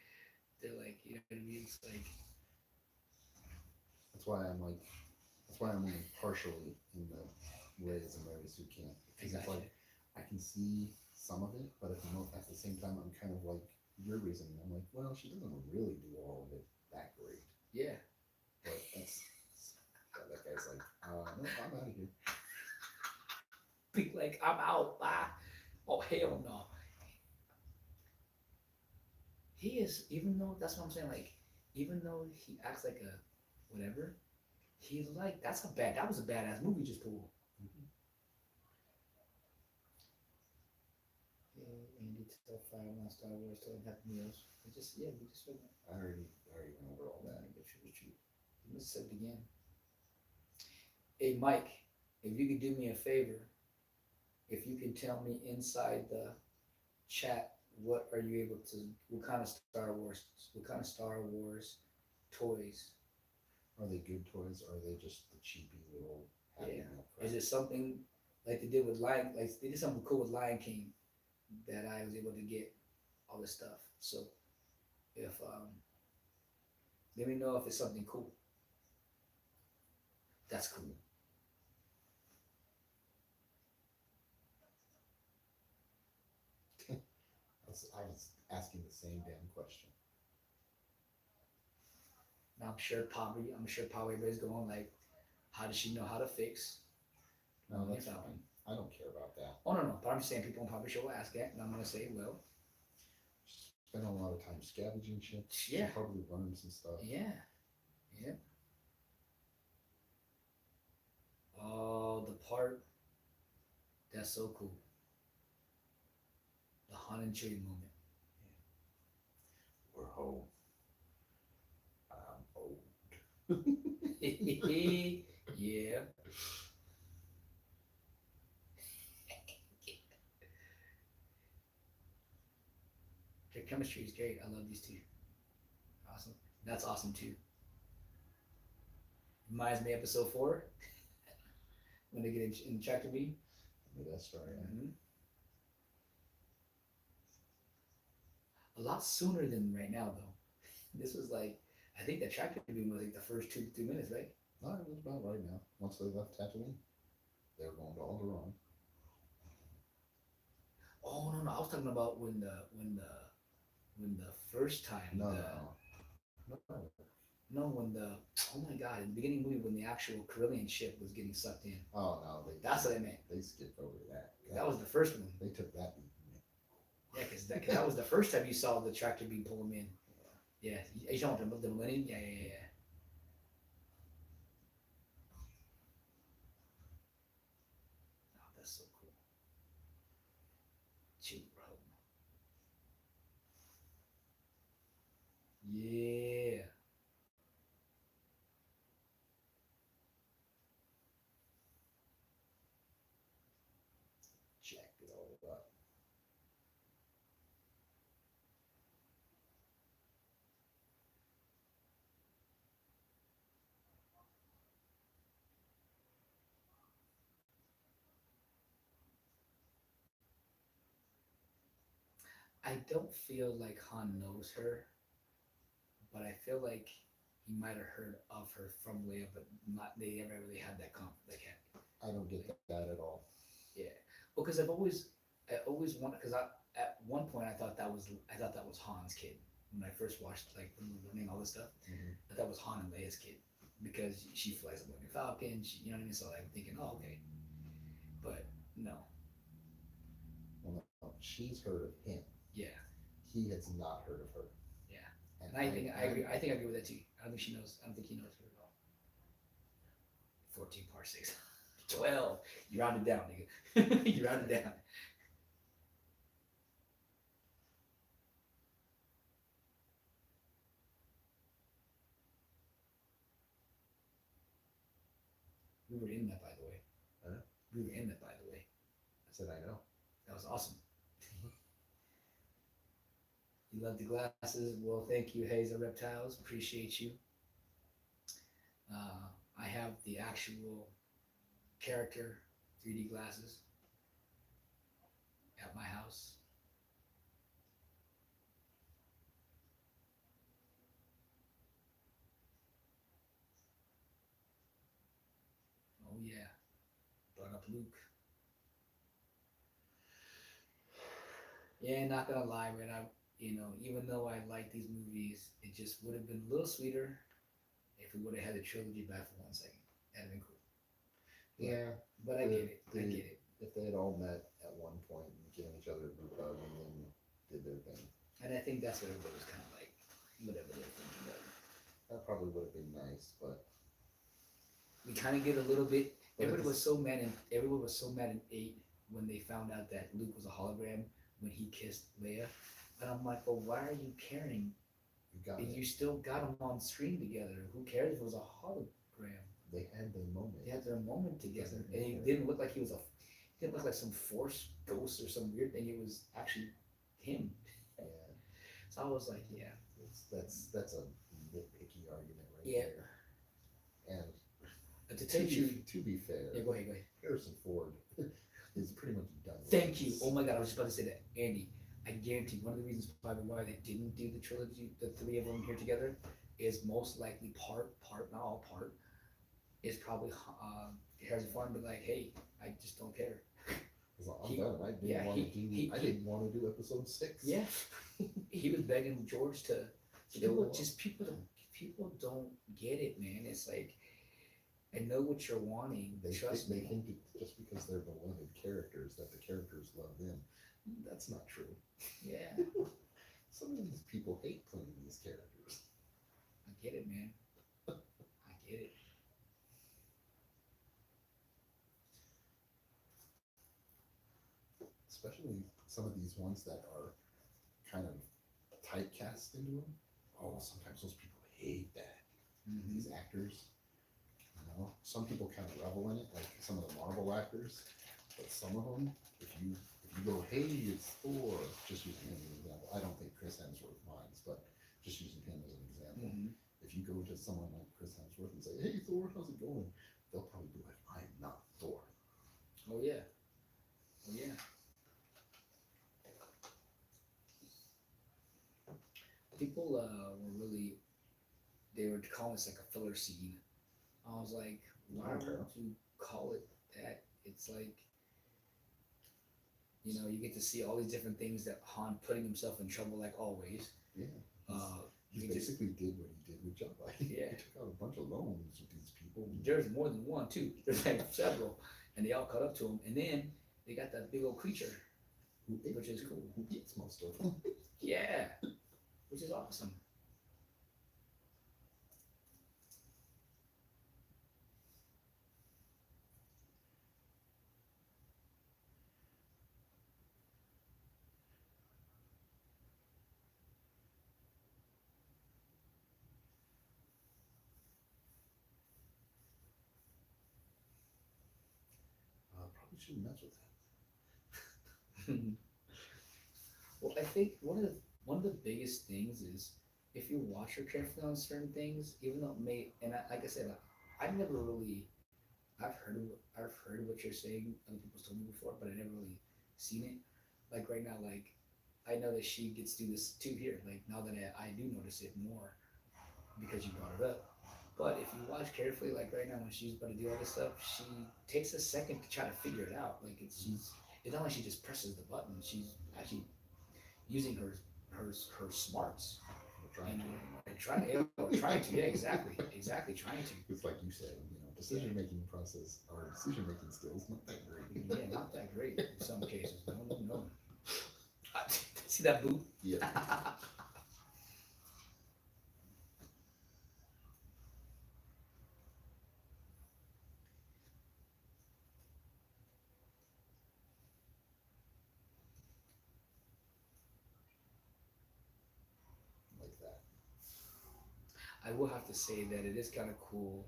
they're like, you know what I mean? It's like, That's why I'm like, that's why I'm only partially in the Reyes and Mary Sue camp. Because it's exactly. like, I can see some of it, but at the same time, I'm kind of like your reasoning. I'm like, well, she doesn't really do all of it that great. Yeah, But that's, yeah, that guy's like, no, I'm out of here. be like, I'm out. Bye. Oh hell no. He is, even though that's what I'm saying. Like, even though he acts like a whatever, he's like that was a badass movie just pulled. Mhm. Hey, Andy, tell five on Star Wars, tell him Happy Meals. We just went. I already went over all that. You must have said it again. Hey, Mike, if you could do me a favor, if you can tell me inside the chat, what kind of Star Wars toys? Are they good toys or are they just the cheapy little Happy Yeah. Meal crap? Is it something like they did with like they did something cool with Lion King that I was able to get all this stuff. So if let me know if it's something cool. That's cool. I was asking the same damn question. Now I'm sure probably everybody's going like, how does she know how to fix? No, that's It's not- fine. I don't care about that. Oh no, but I'm just saying people on probably sure will ask that, and I'm gonna say, well, Spent a lot of time scavenging shit. Yeah. She probably learned some stuff. yeah, yeah. Oh, the part that's so cool. The Han and Chewie moment. We're home. I'm old. Yeah. Their chemistry chemistry is great. I love these two. Awesome. That's awesome too. Reminds me episode 4 when they get in tractor beam. I mean, that's right. Mm-hmm. A lot sooner than right now though. This was like I think the tractor beam was like the first 2 3 minutes, right? No, it was about right now. Once they left Tatooine, they were going to Alderaan. Oh no, I was talking about when the first time No, the no. no when the oh my god in the beginning movie when the actual Carillion ship was getting sucked in. Oh no, That's what I meant. They skipped over that. That was the first one. They took that. Yeah, because that was the first time you saw the tractor beam pull them in. Yeah, you talking about the Millennium? Yeah. Oh, that's so cool. Chew, bro. Yeah. Jacked it all up. I don't feel like Han knows her, but I feel like he might have heard of her from Leia, but not they never really had that I don't get that at all. Yeah, because I always wanted because I at one point I thought that was Han's kid when I first watched like when we were learning all this stuff. Mm-hmm. I thought it was Han and Leia's kid because she flies the Millennium Falcon. You know what I mean? So I'm thinking, oh okay, but no, Well, no, she's heard of him. yeah, He has not heard of her. yeah, and I think I agree. I think I agree with that too. I don't think she knows. I don't think he knows her at all. 14 parsecs. 12. You round it down, nigga. You round it down. We were in that, by the way. Huh? We were in that, by the way. I said, I know. That was awesome. You love the glasses. Well, thank you, Hazel Reptiles. Appreciate you. I have the actual character 3D glasses at my house. Oh yeah, brought up Luke. Yeah, not gonna lie, man. Even though I like these movies, it just would have been a little sweeter if we would have had the trilogy back for 1 second. That'd been cool. Yeah, but I get it. I get it. If they had all met at one point and given each other a group hug and then did their thing, and I think that's what everybody was kind of like, whatever they're thinking of. That probably would have been nice, but we kind of get a little bit. Everyone was so mad, in 8 when they found out that Luke was a hologram when he kissed Leia. And I'm like, well, why are you caring? You still got them on screen together. Who cares if it was a hologram? They had their moment. They had their moment together, and it didn't look like he was he didn't look like some force ghost or some weird thing. It was actually him. Yeah. So I was like, yeah, that's a nitpicky argument right yeah. there. And To take you, to be fair, yeah, go ahead. Harrison Ford is pretty much done. Thank you. Oh my God, I was just about to say that, Andy. I guarantee one of the reasons probably why they didn't do the trilogy, the 3 of them here together, is most likely part, not all part, is probably Harrison Ford be like, hey, I just don't care. I'm done. I didn't want to do episode 6. Yeah, he was begging George to. People don't get it, man. It's like, I know what you're wanting. Trust me. They think just because they're beloved characters that the characters love them. That's not true. Yeah. Some of these people hate playing these characters. I get it, man. I get it. Especially some of these ones that are kind of typecast into them. Oh, sometimes those people hate that. Mm-hmm. These actors. Some people kind of revel in it, like some of the Marvel actors. But some of them, if you you go, hey, it's Thor, just using him as an example. I don't think Chris Hemsworth minds, but just using him as an example. Mm-hmm. If you go to someone like Chris Hemsworth and say, hey, Thor, how's it going? They'll probably be like, I'm not Thor. Oh yeah. Oh yeah. People were really they were calling this like a filler scene. I was like, I why don't would care. you call it that? It's like, you know, you get to see all these different things that Han putting himself in trouble like always. Yeah. He You just basically did what he did with Jabba. Yeah. He took out a bunch of loans with these people. there's more than one too. There's like several, and they all caught up to him. And then they got that big old creature, which is cool. Who eats most of them. Yeah, which is awesome. Probably shouldn't mess with Well, I think one of the biggest things is if you watch her carefully on certain things, even though it may and like I said, I never really I've heard what you're saying. Other people's told me before, but I never really seen it. Like right now, like I know that she gets to do this too here. Like now that I do notice it more because you brought it up. But if you watch carefully, like right now when she's about to do all this stuff, she takes a second to try to figure it out. Like it's not like she just presses the button. She's actually using her smarts it. Trying to. trying to, yeah, exactly trying to. It's like you said, decision making process or decision making skills not that great. Yeah, not that great in some cases. No, no, no. See that boot? Yeah. Like that. I will have to say that it is kind of cool.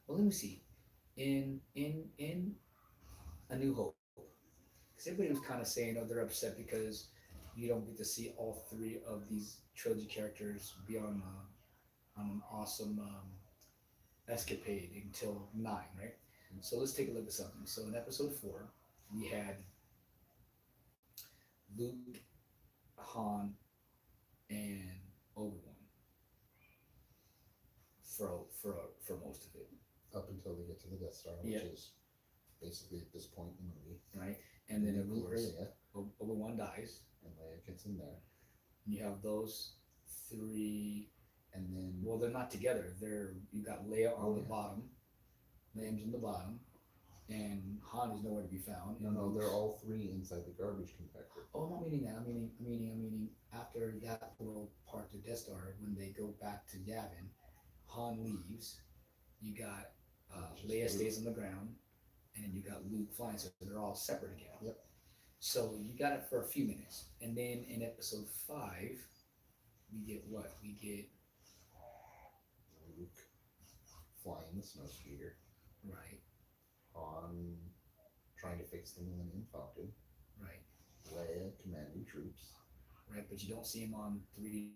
Well, let me see. In A New Hope, because everybody was kind of saying, oh, they're upset because you don't get to see all three of these trilogy characters be on an awesome escapade until 9, right? So let's take a look at something. So in episode 4, we had Luke, Han, and Obi-Wan for most of it, Up until they get to the Death Star, which Yeah. is basically at this point in the movie. right? And then of meet course Leia, Obi-Wan dies, and Leia gets in there, and you have those three. and then Well, they're not together. You got Leia on the yeah. bottom, Liam's on the bottom, and Han is nowhere to be found. no, and no, Luke's- they're all three inside the garbage compactor. Oh, I'm not meaning that. I'm meaning after that little part to Death Star, when they go back to Yavin, Han leaves. You got Just Leia Luke. stays on the ground, and then you got Luke flying. So they're all separate again. Yep. So you got it for a few minutes, and then in episode 5, we get what? We get Luke flying the snowspeeder, right, Han trying to fix the Millennium Falcon, right, Leia commanding troops. right. But you don't see them on 3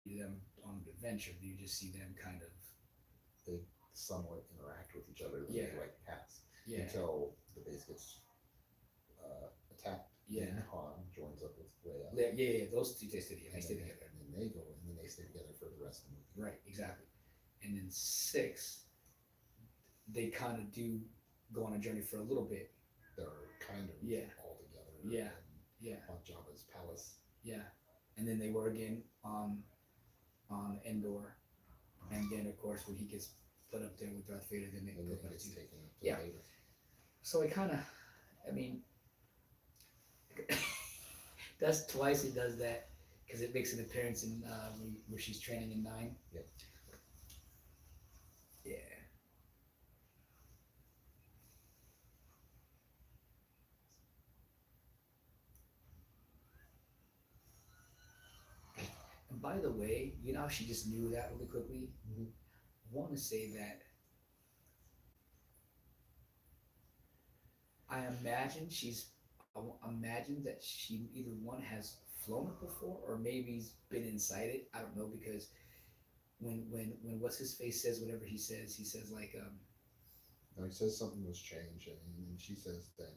them on an adventure. You just see them kind of They somewhat interact with each other. Then Yeah. they like pass yeah, until the base gets attacked. Yeah. Then Han joins up with Leia. yeah. Those two they stay together. They And stay then, together. and then they go, and then they stay together for the rest of the movie. Right, exactly. And then 6, they kind of do go on a journey for a little bit. They're kind of Yeah. all together. Yeah. and Yeah, on Jabba's palace. yeah. And then they were again on Endor, and then of course when he gets put up there with Darth Vader, then they And go then back gets to. taken up to Yeah. Vader. So it kind of, I mean, that's twice he does that because it makes an appearance in where she's training in 9. Yep. Yeah. And by the way, you know how she just knew that really quickly? Mhm. I want to say that I imagine she's imagine that she either one has flown it before or maybe's been inside it. I don't know because when what's his face says whatever he says like Now he says something was changed, and she says that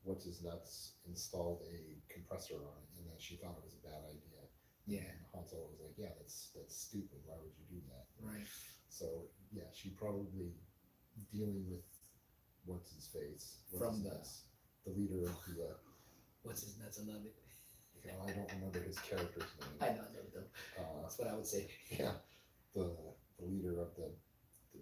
what's his nuts installed a compressor on it, and that she thought it was a bad idea. yeah, And Han Solo was like, "Yeah, that's stupid. Why would you do that?" right. So yeah, she probably dealing with what's his face, what's From his the nuts, the leader of the. what's his nuts? I love it. I don't remember his character's I name. know, I love it though. Uh, That's what I would say. yeah, the the leader of the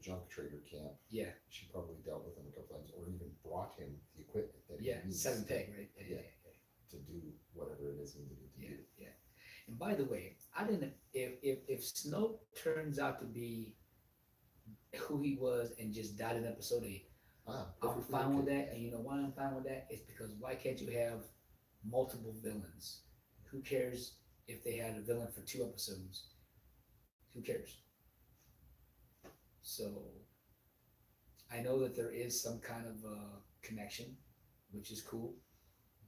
junk trader camp. Yeah, She probably dealt with him a couple times, or even brought him the equipment that yeah, he needs seven peg, right? Yeah, yeah, to do whatever it is he needed to yeah, do. yeah. And by the way, I didn't. If Snoke turns out to be who he was and just died in episode 8, I'm Perfectly fine with okay that. And you know why I'm fine with that? It's because why can't you have multiple villains? Who cares if they had a villain for 2 episodes? Who cares? So I know that there is some kind of connection, which is cool,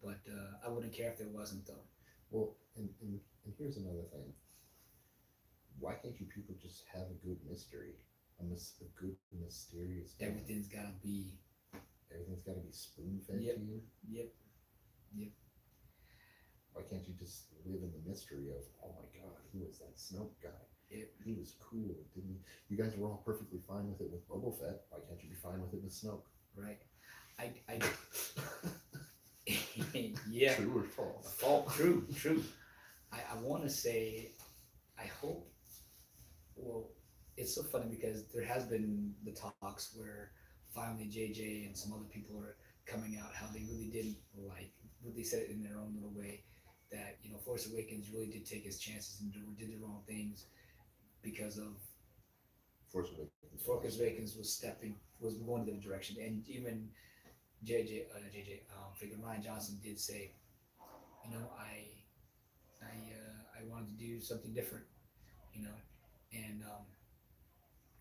but I wouldn't care if there wasn't though. Well, and here's another thing. Why can't you people just have a good mystery? A good mysterious villain? Everything's gotta be. Everything's got to be spoon fed Yep. to you. Yep. Yep. Why can't you just live in the mystery of, oh my god, who was that Snoke guy? Yep. He was cool, didn't he? You guys were all perfectly fine with it with Boba Fett. Why can't you be fine with it with Snoke? Right. I yeah. True or false? True. True. I want to say, I hope. Well, it's so funny because there has been the talks where finally JJ and some other people are coming out how they really didn't like. They said it in their own little way that Force Awakens really did take his chances and did the wrong things because of Force Awakens. Force Awakens was going to the direction, and even figure Ryan Johnson did say, I wanted to do something different, and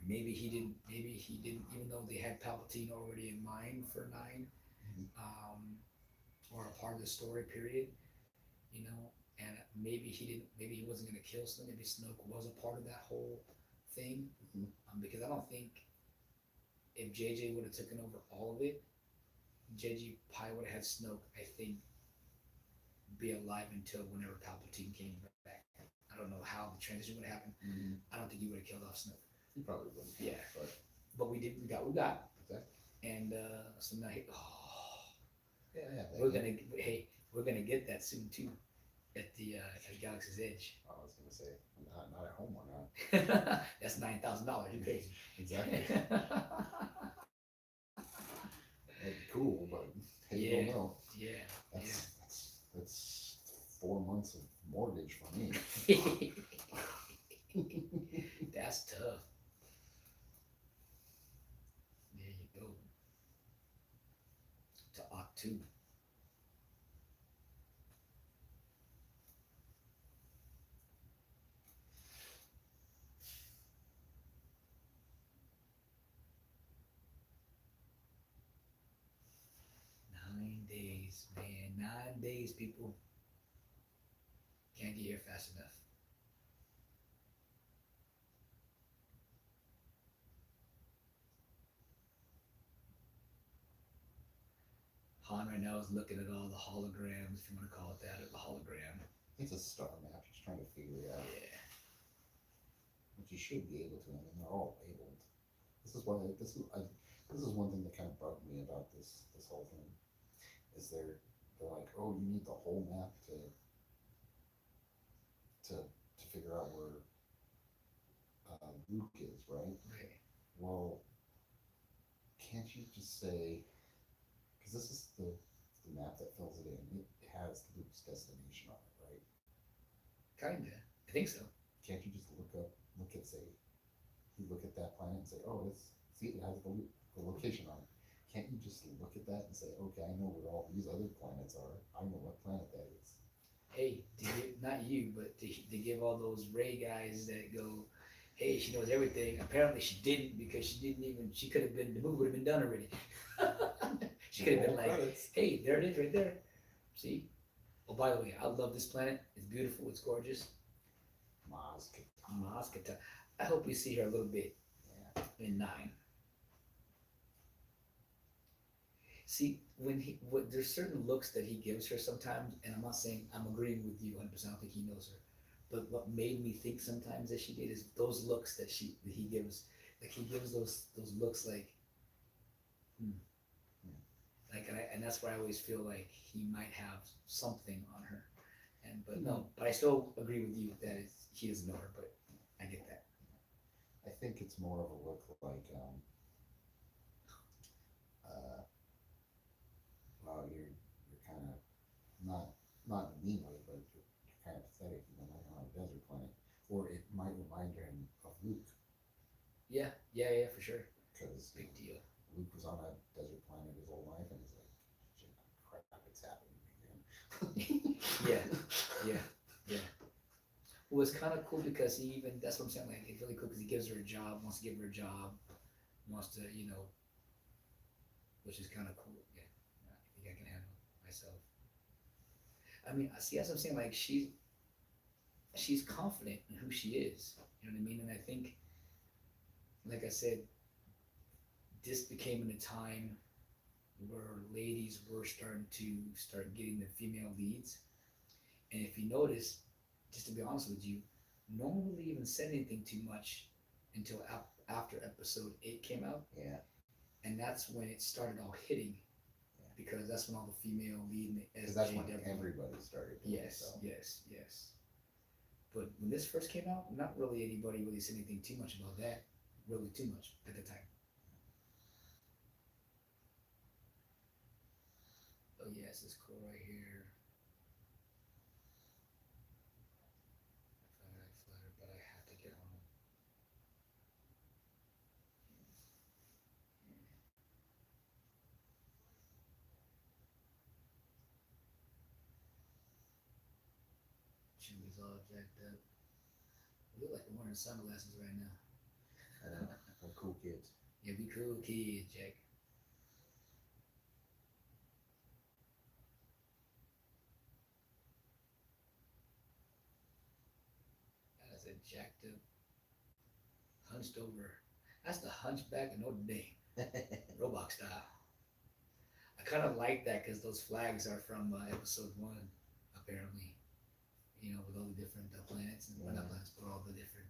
maybe he didn't, even though they had Palpatine already in mind for 9, Mhm. or a part of the story period, and maybe he wasn't going to kill Snoke. Maybe Snoke was a part of that whole thing, Mhm. because I don't think if JJ would have taken over all of it, JJ probably would have had Snoke, I think, be alive until whenever Palpatine came back. I don't know how the transition would happen. Mhm. I don't think he would have killed off Snoke. He probably wouldn't. Yeah. But But we did. We got. We got. exactly. And so now, Yeah. we're gonna get that soon too, at Galaxy's Edge. I was gonna say, not at home or not. That's $9,000. You crazy? Exactly. That'd be cool, but hey, you don't know. Yeah. That's 4 months of mortgage for me. That's tough. There you go. To Oct 2. Man. 9 days, people. Can't get here fast enough. Han right now is looking at all the holograms, if you want to call it that, or the hologram. It's a star map. He's trying to figure it out. Yeah. Which you should be able to. I mean, they're all labeled. This is one thing that kind of bugged me about this whole thing. Is they're like, oh, you need the whole map to figure out where Luke is, right? Right. Well, can't you just say, because this is the map that fills it in. It has Luke's destination on it, right? Kinda. I think so. Can't you just say, you look at that planet and say, oh, it has the location on it. Can't you just look at that and say, okay, I know where all these other planets are. I know what planet that is. Hey, not you, but to give all those Ray guys that go, hey, she knows everything. Apparently she didn't because she could have been, the movie would have been done already. She could have been like, hey, there it is right there. See? Oh, by the way, I love this planet. It's beautiful. It's gorgeous. Maz Katan. Maskata. I hope we see her a little bit Yeah. in nine. See, what there's certain looks that he gives her sometimes, and I'm not saying I'm agreeing with you 100%. I don't think he knows her, but what made me think sometimes that she did is those looks that he gives, like he gives those looks like, hmm, Yeah. like, and that's why I always feel like he might have something on her, and but Hmm. no, but I still agree with you that he doesn't know her, but I get that. I think it's more of a look like, uh, well, you're kind of not in a mean way, but you're kind of pathetic, like on a desert planet. Or it might remind him of Luke, Yeah, yeah, yeah, for sure. because Big deal. Luke was on a desert planet his whole life, and he's like, shit, crap, it's happening Yeah, again. yeah, yeah. Well, it's kind of cool because he even that's what I'm saying. Like it's really cool because he gives her a job, wants to give her a job, wants to which is kind of cool. Yeah, I think I can handle myself. I mean, I see. That's what I'm saying. Like she's confident in who she is. You know what I mean? And I think, like I said, this became in a time where ladies were starting to start getting the female leads. And if you notice, just to be honest with you, no one really even said anything too much until after episode 8 came out. Yeah, And that's when it started all hitting yeah. because that's when all the female lead in the Because that's when SJW. everybody started doing it. Yes, So yes, yes. But when this first came out, not really anybody really said anything too much about that. Really too much at the time. Oh yes, it's cool right here. If I flutter, but I have to get home. Chewy's all jacked up. We look like we're wearing sunglasses right now. I know, we're cool kids. Yeah, be cool, kid, Jack. That's a jacked up, hunched over. That's the hunchback of Notre Dame, robot style. I kind of like that because those flags are from episode 1, apparently. With all the different planets and well, not planets, but all the different.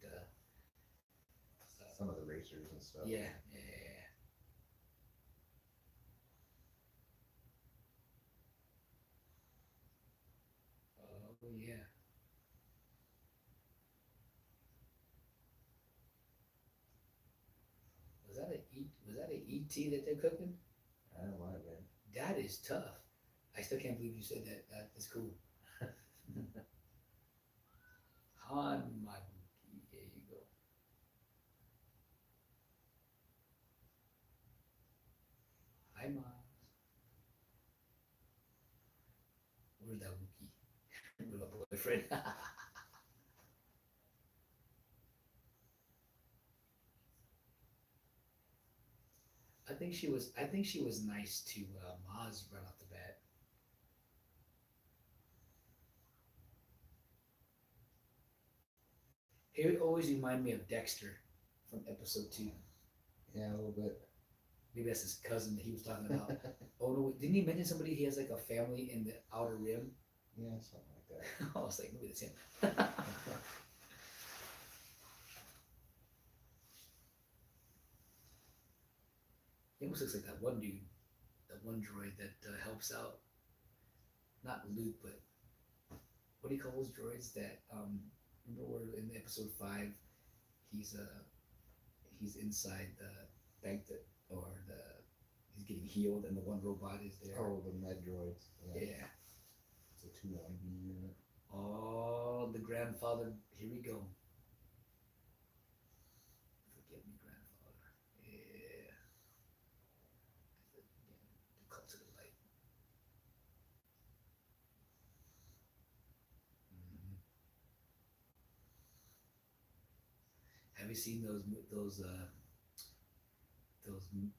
Some of the racers and stuff. Yeah, yeah, yeah. Oh yeah. Was that a ET that they're cooking? I don't know, man. That is tough. I still can't believe you said that. That's cool. Han Mabuki. There you go. Hi Miles. Where's that Wookie? With my boyfriend. I think she was nice to Maz right off the bat. He always reminded me of Dexter from episode 2. Yeah, a little bit. Maybe that's his cousin that he was talking about. Oh no, didn't he mention somebody he has like a family in the outer rim? Yeah, something like that. I was like, maybe that's him. He almost looks like that one dude, that one droid that helps out. Not Luke, but what do you call those droids that remember where in episode 5 he's he's inside the bank that or the he's getting healed and the one robot is there. Oh, the med droids. Yeah. Yeah. It's a 2IB unit. Oh, the grandfather. Here we go. Forget me, grandfather. Yeah. The cult of the light. Mhm. Have you seen those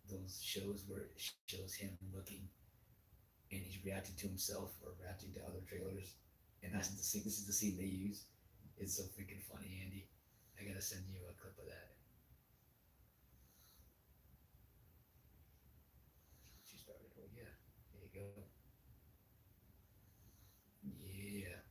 those shows where it shows him looking? and he's reacting to himself or reacting to other trailers, and that's the scene. This is the scene they use. It's so freaking funny, Andy. I gotta send you a clip of that. She started. Oh yeah, there you go. Yeah.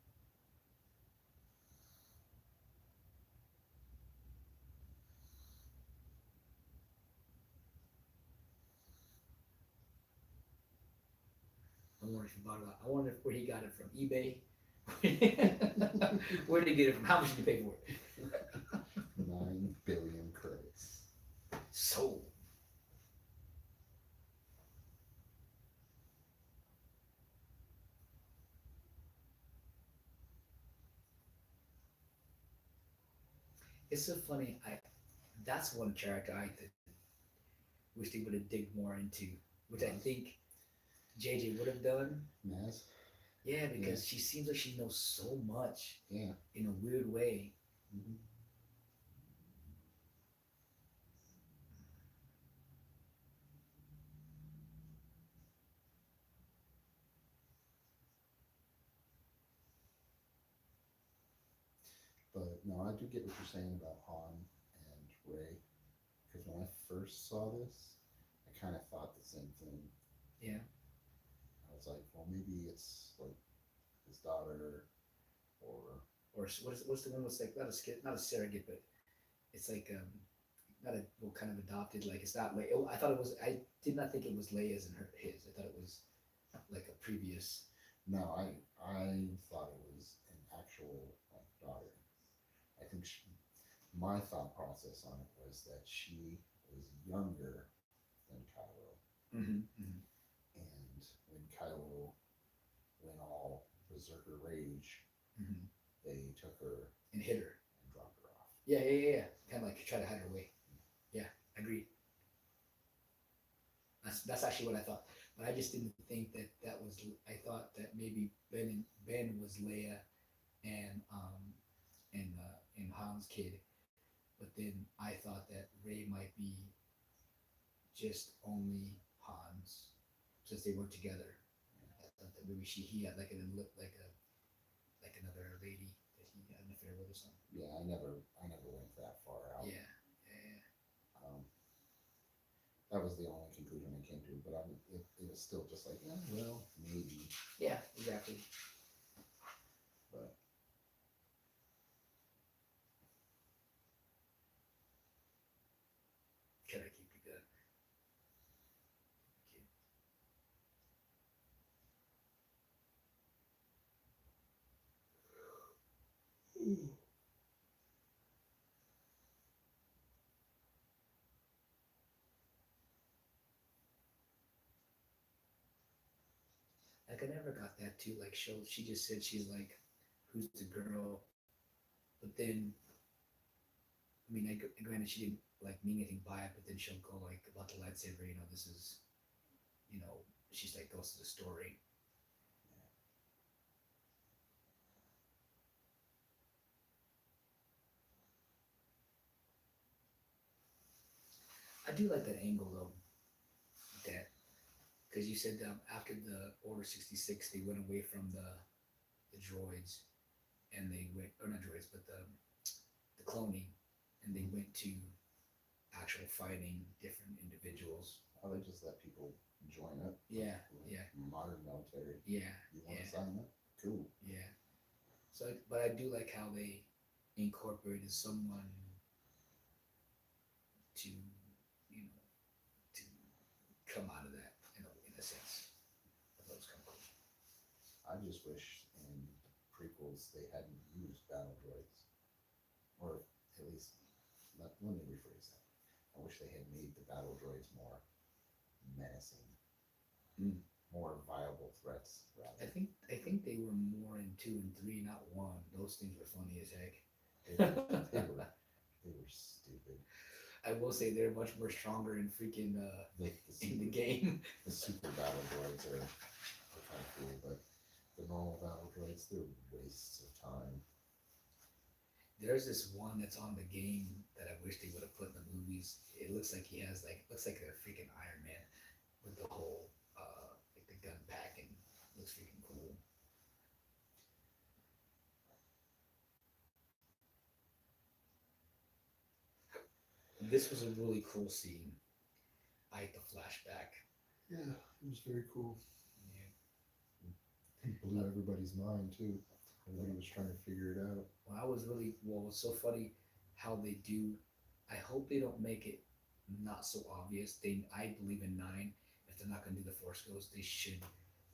I wonder if he bought it. I wonder where he got it from. eBay. Where did he get it from? How much did he pay for it? 9 billion credits. So it's so funny. I That's one character I wish they would have dig more into, which I think JJ would have done. Maz? Yeah, because Yeah. she seems like she knows so much Yeah. in a weird way. Hmm. But no, I do get what you're saying about Han and Ray. Because when I first saw this, I kind of thought the same thing. Yeah. I was like, well, maybe it's like his daughter, or Or what's the one that's like not a skit, not a surrogate, but it's like not a well, kind of adopted. Like it's not Leia. I thought it was. I did not think it was Leia's and her his. I thought it was like a previous. no, I thought it was an actual like daughter. I think my thought process on it was that she was younger than Kylo, Mm-hmm, mm-hmm, and when Kylo went all berserker rage, mm-hmm. they took her And hit her. and dropped her off. Yeah, yeah, yeah, yeah. Kind of like try to hide her away. Yeah, agreed. That's actually what I thought. But I just didn't think that that was. I thought that maybe Ben was Leia and and Han's kid. But then I thought that Ray might be just only Han's since they work together. I thought that maybe he had like like another lady that he had an affair with or something. Yeah, I never went that far out. Yeah, yeah, Um, that was the only conclusion I came to, but it was still just like, yeah, well, maybe, yeah, exactly. but Can I keep you good? Like I never got that too. Like she just said she's like, who's the girl? But then, I mean, granted she didn't like mean anything by it. But then she'll go like about the lightsaber. This is, you know, she's like goes to the story. I do like that angle though. That because you said after the Order 66, they went away from the droids and they went or not droids, but the cloning, and they went to actual fighting different individuals. how they just let people join up. Yeah, Like, yeah, modern military. yeah, You want to yeah, sign up? Cool. yeah. So, but I do like how they incorporated someone to, to come out of that, in a sense. I thought it was kind of cool. I just wish in the prequels they hadn't used battle droids, or at least let me rephrase that. I wish they had made the battle droids more menacing, Mm. more viable threats rather. I think they were more in 2 and 3, not 1. Those things were funny as heck. They were they were stupid. I will say they're much more stronger in freaking in the game. The super battle droids are kind of cool, but the normal battle droids, they're wastes of time. There's this one that's on the game that I wish they would have put in the movies. It looks like he has looks like a freaking Iron Man with the whole like the gun packing. Looks freaking cool. This was a really cool scene. I like the flashback. Yeah, it was very cool. Yeah. It blew everybody's mind too. Everybody was trying to figure it out. Well, I was really well. It's so funny how they do. I hope they don't make it not so obvious. I believe in nine. If they're not going to do the Force Ghost, they should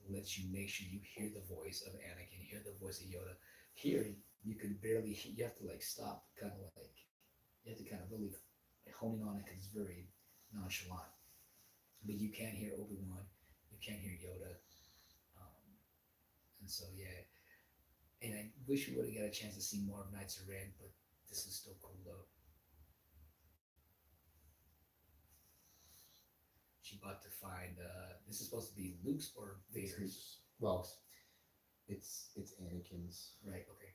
let you make sure you hear the voice of Anakin, hear the voice of Yoda. Here, you can barely. You have to like stop, kind of like you have to kind of really hone in on it because it's very nonchalant. But you can hear Obi Wan, you can hear Yoda, um, and so yeah. And I wish we would have got a chance to see more of Knights of Ren, but this is still cool though. She about to find. This is supposed to be Luke's or Vader's. Well, it's Anakin's. Right. Okay.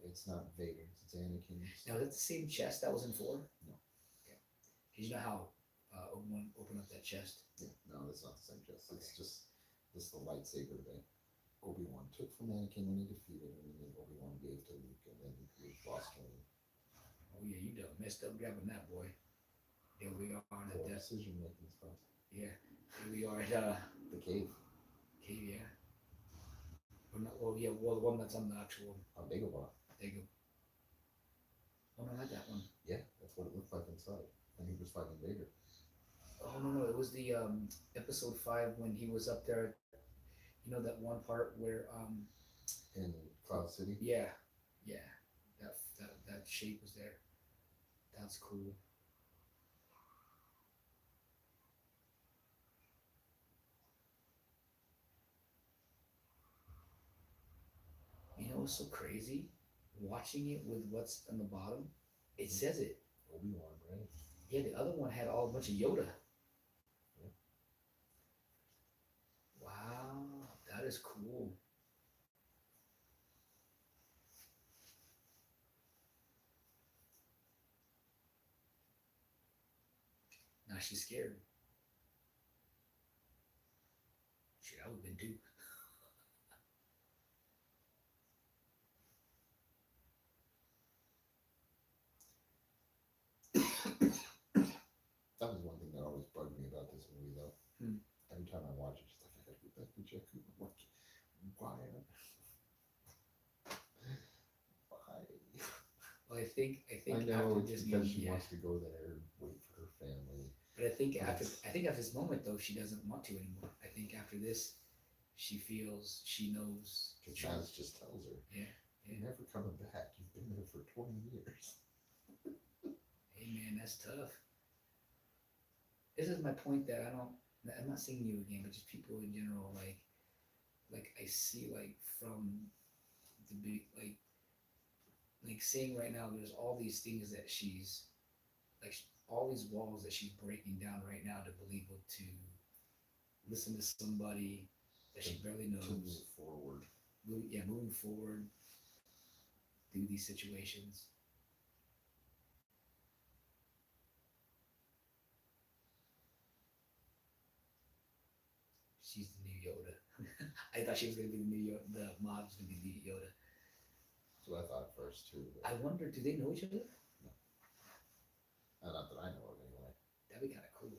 It's not Vader's. It's Anakin's. Now is that the same chest that was in four? No. Okay. Because you know how Obi-Wan opened up that chest. Yeah, no, that's not the same chest. It's just this is the lightsaber that Obi-Wan took from Anakin when he defeated him, and then Obi-Wan gave to Luke, and then Luke lost to him. Oh yeah, you done messed up grabbing that boy. Here we are at Poor that. decision making stuff. Yeah. Here we are at The cave. cave. Yeah. Or not, well, yeah. Well, the one that's on the actual. On Dagobah. There you go. Oh no, not that one. Yeah, that's what it looked like inside. And he was fighting Vader. Oh no, it was the episode 5 when he was up there. You know that one part where In Cloud City. yeah, yeah, that shape was there. That's cool. You know what's so crazy? Watching it with what's on the bottom, it says it. Obi-Wan, right? Yeah, the other one had all a bunch of Yoda. Yeah. Wow, that is cool. Now she's scared. Shit, I would have been too. That was one thing that always bugged me about this movie, though. Hmm. Every time I watch it, just like I gotta get back to Jakku. What? Why? Why? Well, I think I know after it's this because movie, she yeah. wants to go there and wait for her family. But I think Yes. after this moment though, she doesn't want to anymore. I think after this, she feels she knows the Because truth. Maz just tells her, Yeah, "You're never coming back. You've been there for 20 years." hey man, that's tough. This is my point that I'm not saying you again, but just people in general. Like I see like from the big like saying right now, there's all these things that she's like all these walls that she's breaking down right now to be able to listen to somebody that she barely To move knows. forward. Moving forward through these situations. She's the new Yoda. I thought she was gonna be the new Yoda. The mob was gonna be the Yoda. That's what I thought at first too. I wonder, do they know each other? Not that I know of, anyway. That'd be kind of cool.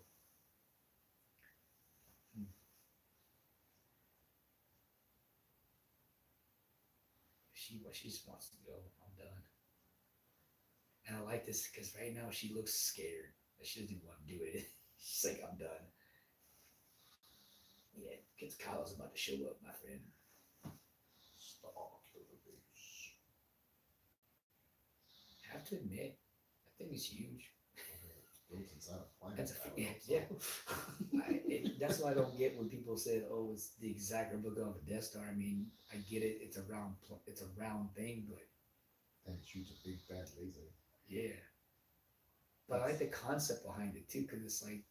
She just wants to go. I'm done. And I like this because right now she looks scared. She doesn't even want to do it. She's like, I'm done. Yeah, because Kylo's about to show up, my friend. Star Killer Base. I have to admit, that thing is huge. It's built inside a planet. That's a I yeah, don't know. that's what I don't get when people say, "Oh, it's the exact replica of a Death Star." I mean, I get it; it's a round thing, but And it shoots a big bad laser. yeah. But I like the concept behind it too, because it's like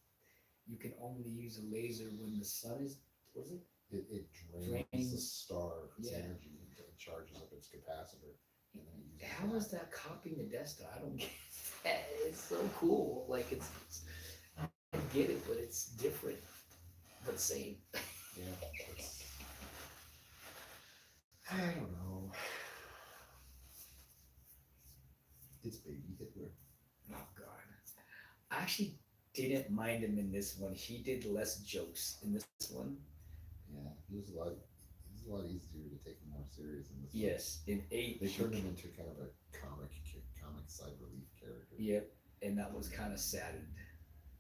you can only use a laser when the sun is. What is it? It drains the Drains. star of its Yeah. energy until it charges up its capacitor. And then it uses How is that copying the Death Star? I don't get that. It's so cool. Like I get it, but it's different, but same. Yeah, Yeah, it's, I don't know. It's baby Hitler. Oh God. I actually didn't mind him in this one. He did less jokes in this one. Yeah, he was a lot. He's a lot easier to take him more serious in this one. Yes, in eight, They turned him into kind of a comic side relief character. yep, and that was kind of saddened.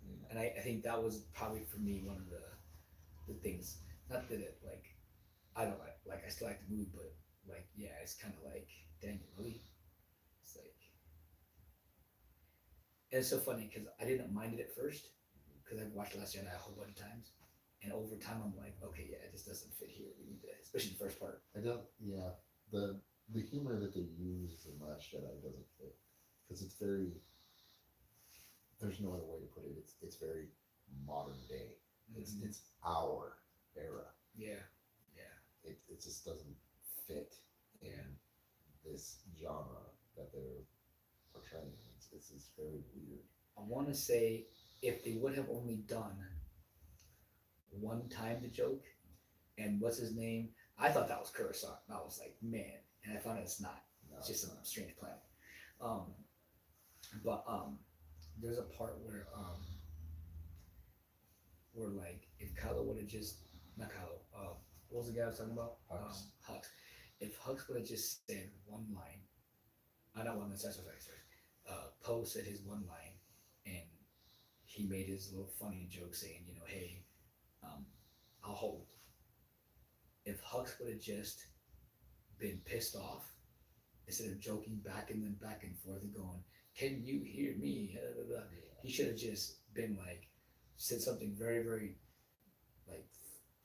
Yeah, And I think that was probably for me one of the things. Not that it like I don't like I still like the movie, but like yeah, it's kind of like dang it, really. It's like and it's so funny because I didn't mind it at first because I've watched Last Jedi a whole bunch of times, and over time I'm like, okay, yeah, it just doesn't fit here. We need to, especially the first part. I don't. Yeah, the humor that they use in Last Jedi doesn't fit because it's very. There's no other way to put it. It's very modern day. Mm-hmm. It's our era. Yeah, yeah, It just doesn't fit in yeah. this genre that they're portraying. It's very weird. I want to say if they would have only done one time the joke and what's his name, I thought that was Coruscant. And I was like, man, and I found out it's not. No, It's it's just some not. strange planet. Um, but there's a part where like if Kylo would have just not Kylo, what was the guy I was talking about? Hux. Hux. If Hux would have just said one line, I not one line, sorry. Poe said his one line, and he made his little funny joke saying, you know, hey, um, I'll hold. If Hux would have just been pissed off instead of joking back and forth and going, "Can you hear me?" Yeah. He should have just been like said something very like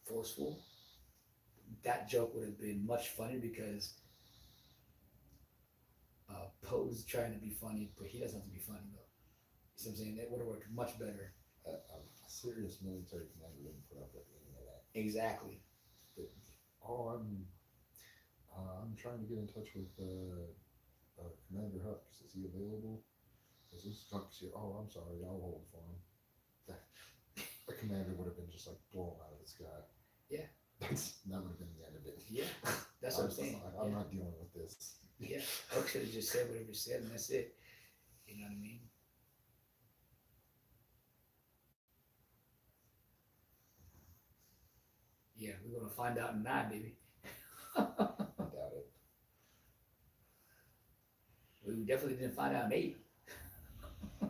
forceful. That joke would have been much funnier because Poe's trying to be funny, but he doesn't have to be funny though. You see what I'm saying? It would have worked much better. A serious military commander wouldn't put up with any of that. Exactly. It, oh, I'm trying to get in touch with Commander Hux. Is he available? Is this Hux here? Oh, I'm sorry. I'll hold for him. That, the commander would have been just like blown out of the sky. Yeah. That would have been the end of it. Yeah. That's what I'm saying. I'm Yeah. not dealing with this. Yeah. Hux should have just said whatever he said, and that's it. You know what I mean? Yeah, we're gonna find out in nine, baby. I doubt it. We definitely didn't find out in eight. Um,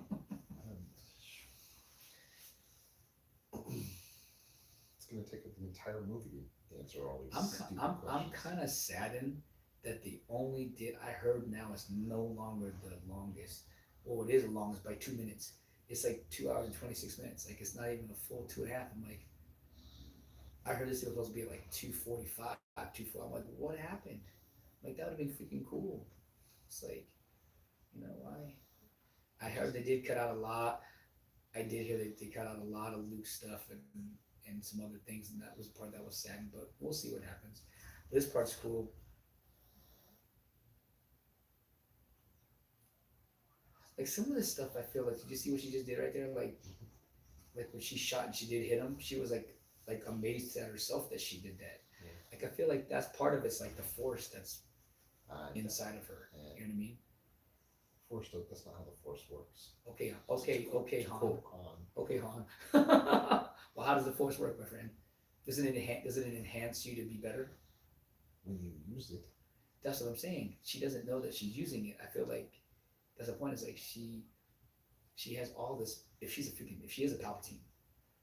it's gonna take the entire movie to answer all these stupid I'm questions. kind of saddened that the only did I heard now is no longer the longest. Well, it is the longest by 2 minutes. It's like 2 hours and 26 minutes. Like it's not even a full two and a half. I'm like, I heard this was supposed to be at like 2:45, 2:40. I'm like, what happened? Like that would have been freaking cool. It's like, you know why? I heard they did cut out a lot. I did hear they cut out a lot of Luke stuff and some other things, and that was part that was sad. But we'll see what happens. This part's cool. Like some of this stuff, I feel like. Did you see what she just did right there? Like when she shot and she did hit him, she was like amazed at herself that she did that. Yeah. Like I feel like that's part of it's like the force that's Yeah. inside of her. Yeah. You know what I mean? Force that's not how the force works. Okay, To Han. quote Han, Okay, Han. Well, how does the force work, my friend? Doesn't it enhance you to be better? when you use it, That's what I'm saying. She doesn't know that she's using it. I feel like that's the point. It's like she has all this. If she is a Palpatine,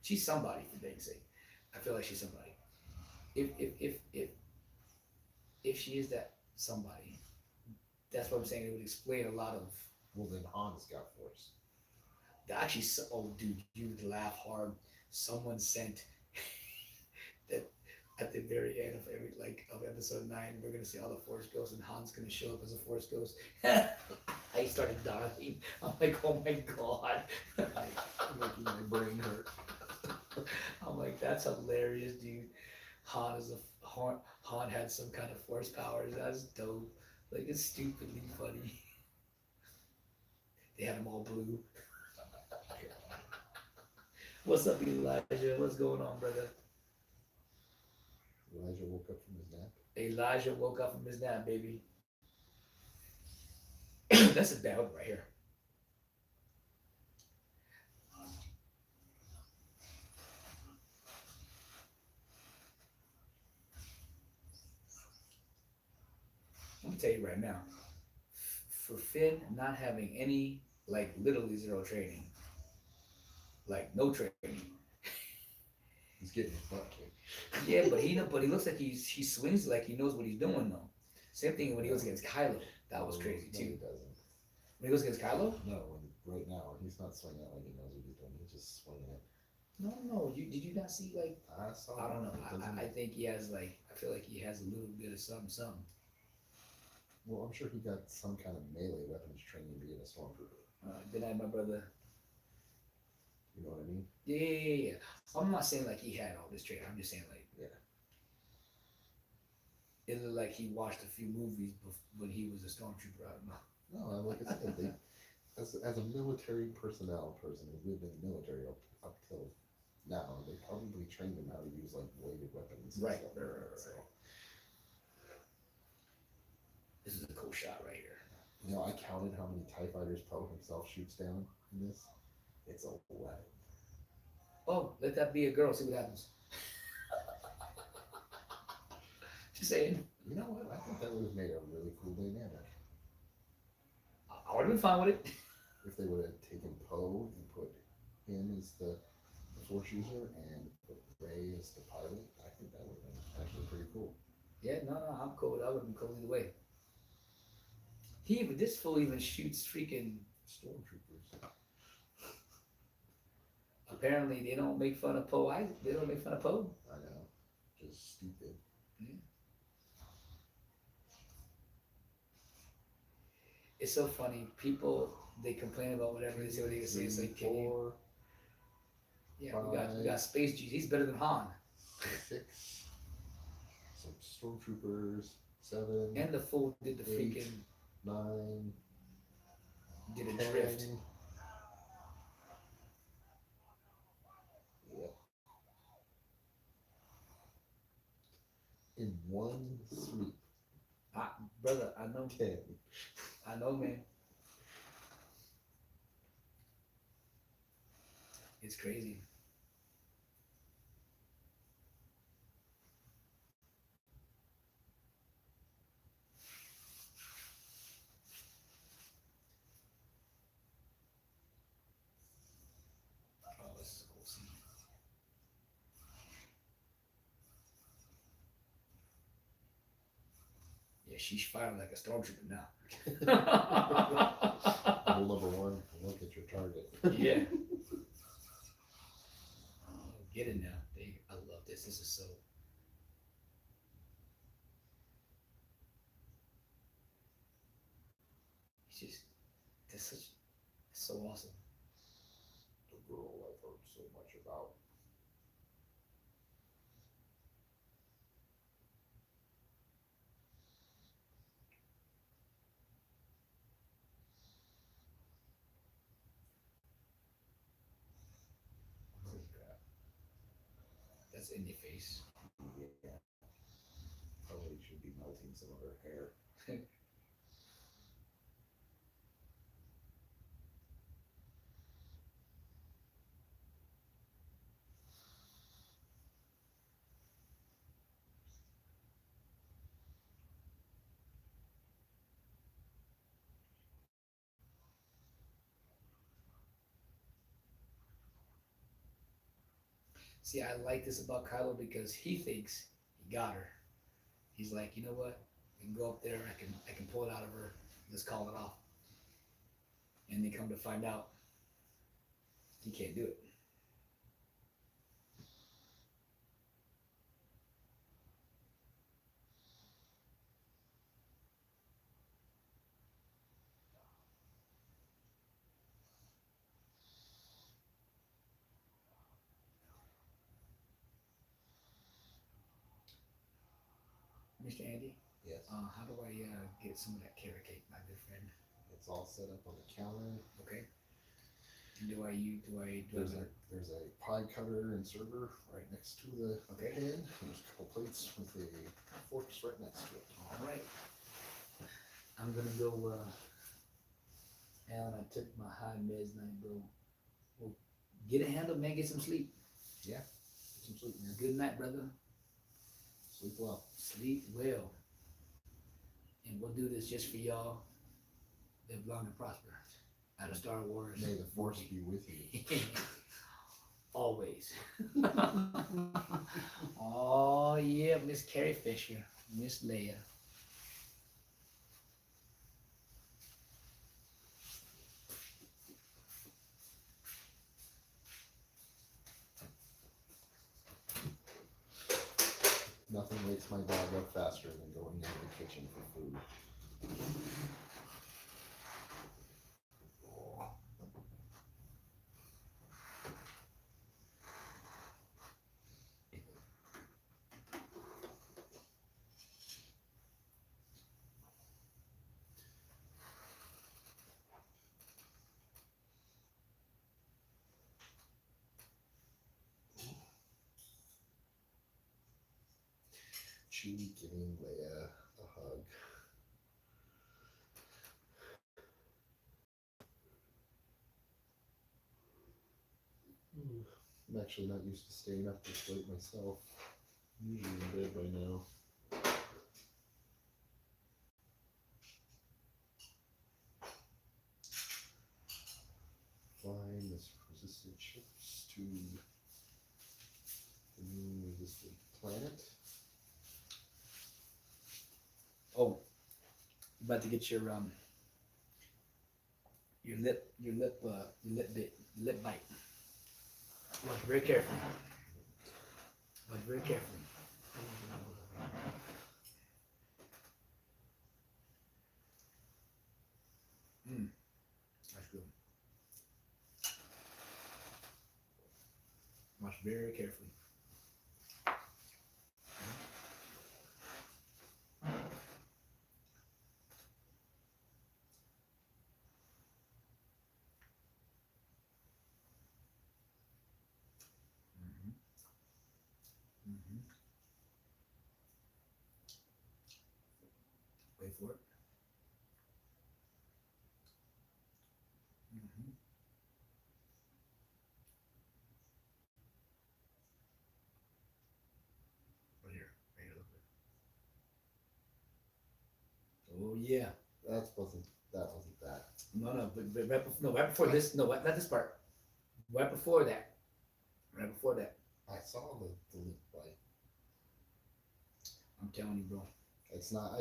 she's somebody for being sake. I feel like she's somebody. If she is that somebody, that's what I'm saying. It would explain a lot of well then Han's got force. actually. Oh, dude, you would laugh hard. Someone sent that at the very end of every like of episode 9, we're gonna see all the Force ghosts, and Han's gonna show up as a Force ghost. I started dying. I'm like, oh my god. Making my brain hurt. I'm like, that's hilarious, dude. Han had some kind of force powers. That's dope. Like it's stupidly funny. They had them all blue. What's up, Elijah? What's going on, brother? Elijah woke up from his nap. Elijah woke up from his nap, baby. That's a bad one right here. I'm gonna tell you right now, for Finn not having any, like literally zero training, like no training. He's getting his butt kicked. Yeah, but he looks like he swings like he knows what he's doing though. Same thing when he goes against Kylo. That was crazy No, too. he doesn't. When he goes against Kylo? No, when right now he's not swinging it like he knows what he's doing. He's just swinging it. No, no. You did you not see like I saw. I don't know. It doesn't. I think he has like I feel like he has a little bit of something something. Well, I'm sure he got some kind of melee weapons training being a stormtrooper. Then I had my brother. You know what I mean? Yeah. I'm not saying like he had all this training. I'm just saying like Yeah. it looked like he watched a few movies when he was a stormtrooper. I don't know. No, like I said, as a military personnel person who lived in the military up till now, they probably trained him how to use like bladed weapons. And Right, stuff right, like right, that, so. right. This is a cool shot right here. You know, I counted how many TIE fighters Poe himself shoots down in this. It's 11. Oh, let that be a girl. See what happens. Just saying. You know what? I think that would have made a really cool dynamic I would have been fine with it. if they would have taken Poe and put him as the force user and put Rey as the pilot. I think that would have been actually pretty cool. Yeah, no, no, I'm cool. I would have been cool either way. This fool even shoots freaking. Stormtroopers. Apparently, they don't make fun of Poe. They don't make fun of Poe. I know. Just stupid. Yeah. It's so funny. People they complain about whatever they say. What they can say. It's like, can you? 4, Yeah, we got Space G's. He's better than Han. 6, some stormtroopers, 7, And the fool did the 8, freaking 9, did a 10. drift. Yep. In one sweep, Brother, I know. 10. I know, man. It's crazy. Oh, this is a cool scene. Yeah, she's firing like a stormtrooper now. Rule number 1, look at your target. Yeah. Oh, get it now. I love this. This is so. It's just. That's such. It's so awesome. The girl I've heard so much about. Holy crap. That's in your face. Yeah. Probably should be melting some of her hair. See, I like this about Kylo because he thinks he got her. He's like, you know what? We can go up there. I can pull it out of her. Let's call it off. And they come to find out he can't do it. Mr. Andy, Yes. how do I get some of that carrot cake, my good friend? It's all set up on the counter. Okay. There's a pie cutter and server right next to the Okay. pan. And there's a couple plates with a forks right next to it. All right. I'm gonna go. Alan, I took my high meds night, bro. Well, get it handled, man. Get some sleep. Get some sleep, man. Good night, brother. Sleep well. Sleep well. And we'll do this just for y'all. Live long and prosper. Out of Star Wars. May the force be with you. Always. Oh yeah, Miss Carrie Fisher, Miss Leia. Nothing wakes my dog up faster than going into the kitchen for food. Chewie giving Leia a hug. I'm actually not used to staying up this late myself. I'm usually in bed by now. Flying this resistant ships to the moon resistant planet. Oh, you about to get your lip bite. Watch very carefully. Watch very carefully. That's good. Watch very carefully. Wait for it. Right here. Right here. Look at it. Oh yeah. That wasn't that. No, but right before this. No, not this part. Right before that. Right before that. I saw the lip bite. I'm telling you, bro. It's not.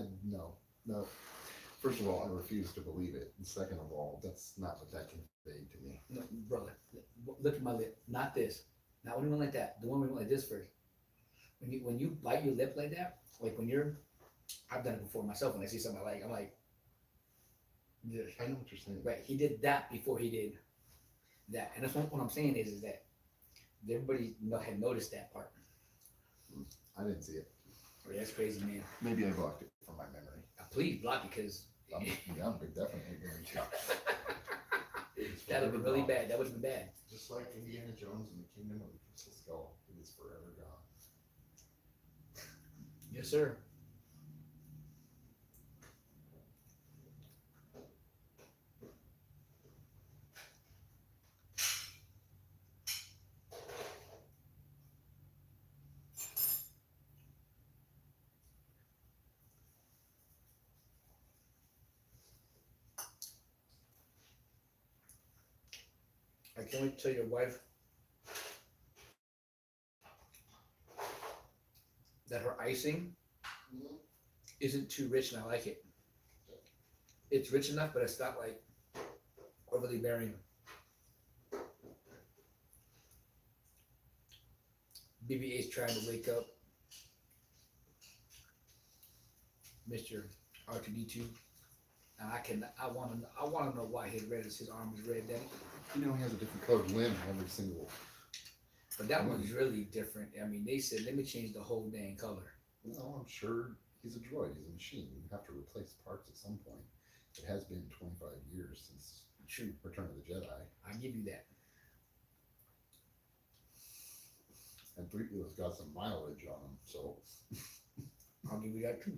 No. First of all, I refuse to believe it. And second of all, that's not what that conveyed to me. No, brother. Look at my lip. Not this. Not when you went like that. The one we went like this first. When you bite your lip like that, like when you're, I've done it before myself. When I see something I like, I'm like, yeah. I know what you're saying. Right. He did that before he did that, and that's what I'm saying is that everybody had noticed that part. I didn't see it. Oh, that's crazy, man. Maybe I blocked it from my memory. Please block it, because I'm definitely going to. that'd have been really bad. That would have been bad. Just like Indiana Jones and the Kingdom of the Crystal Skull, it is forever gone. Yes, sir. I can't wait to tell your wife that her icing isn't too rich, and I like it. It's rich enough, but it's not like overly bearing. BB-8's trying to wake up Mr. R2D2, and I want to know why his arm is red, Daddy. You know, he has a different colored limb every single. But that one's really different. I mean, they said, let me change the whole dang color. No, I'm sure he's a droid. He's a machine. You have to replace parts at some point. It has been 25 years since True. Return of the Jedi, I give you that. and 3PO's got some mileage on him, so I'll give you that too.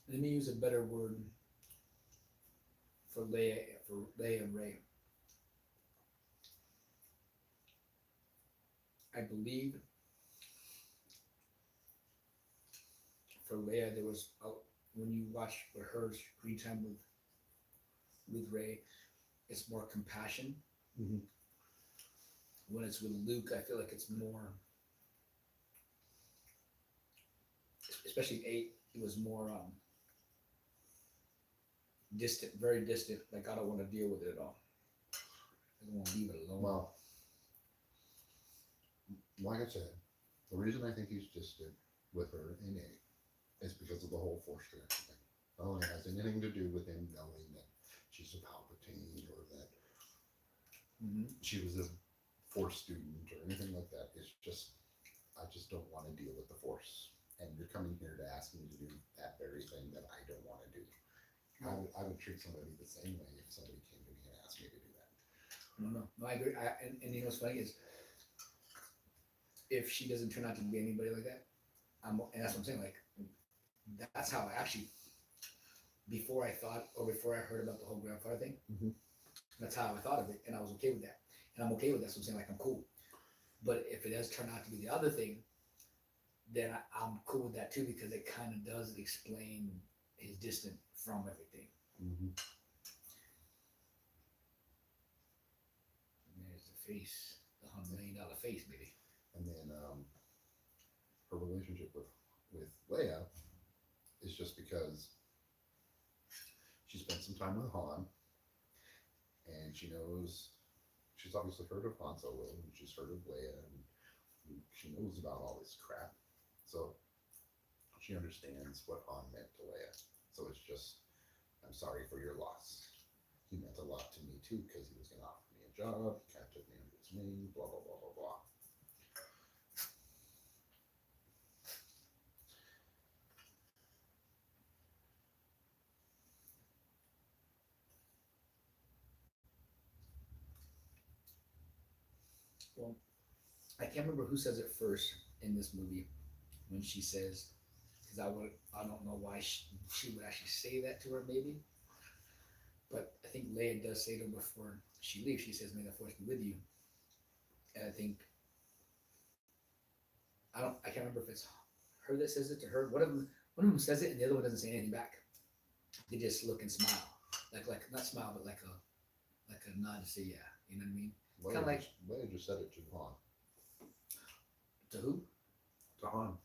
Let me use a better word for Leia and Ray. I believe for Leia there was when you watch her screen time with Ray, it's more compassion. Mhm. When it's with Luke, I feel like it's more, especially 8. It was more distant, very distant. Like I don't want to deal with it at all. I don't want to leave it alone. well, like I said, the reason I think he's distant with her in 8 is because of the whole Force connection thing. I don't think it has anything to do with him knowing that she's a Palpatine or that she was a Force student or anything like that. It's just, I just don't want to deal with the Force. And you're coming here to ask me to do that very thing that I don't want to do. I would treat somebody the same way if somebody came to me and asked me to do that. No, I agree. And you know what's funny is, if she doesn't turn out to be anybody like that, and that's what I'm saying. Like, that's how I actually, before I thought or before I heard about the whole grandfather thing, that's how I thought of it, and I was okay with that. And I'm okay with that. So I'm saying, like, I'm cool. But if it does turn out to be the other thing, then I'm cool with that too, because it kind of does explain his distance from everything. And there's the face, the $100 million face, baby. And then her relationship with Leia is just because she spent some time with Han, and she knows, she's obviously heard of Han Solo, and she's heard of Leia, and she knows about all this crap. So she understands what Han meant to Leia. So it's just, I'm sorry for your loss. He meant a lot to me too, because he was going to offer me a job, he kind of took me under his wing, blah, blah, blah, blah, blah. Well, I can't remember who says it first in this movie when she says, because I don't know why she would actually say that to her, maybe. But I think Leia does say to her before she leaves, she says, "May the Force be with you." And I think, I can't remember if it's her that says it to her. One of them says it, and the other one doesn't say anything back. They just look and smile, like not smile, but like a nod to say, "Yeah." You know what I mean? Kind of like, Leia just said it to Han. to who? To Han.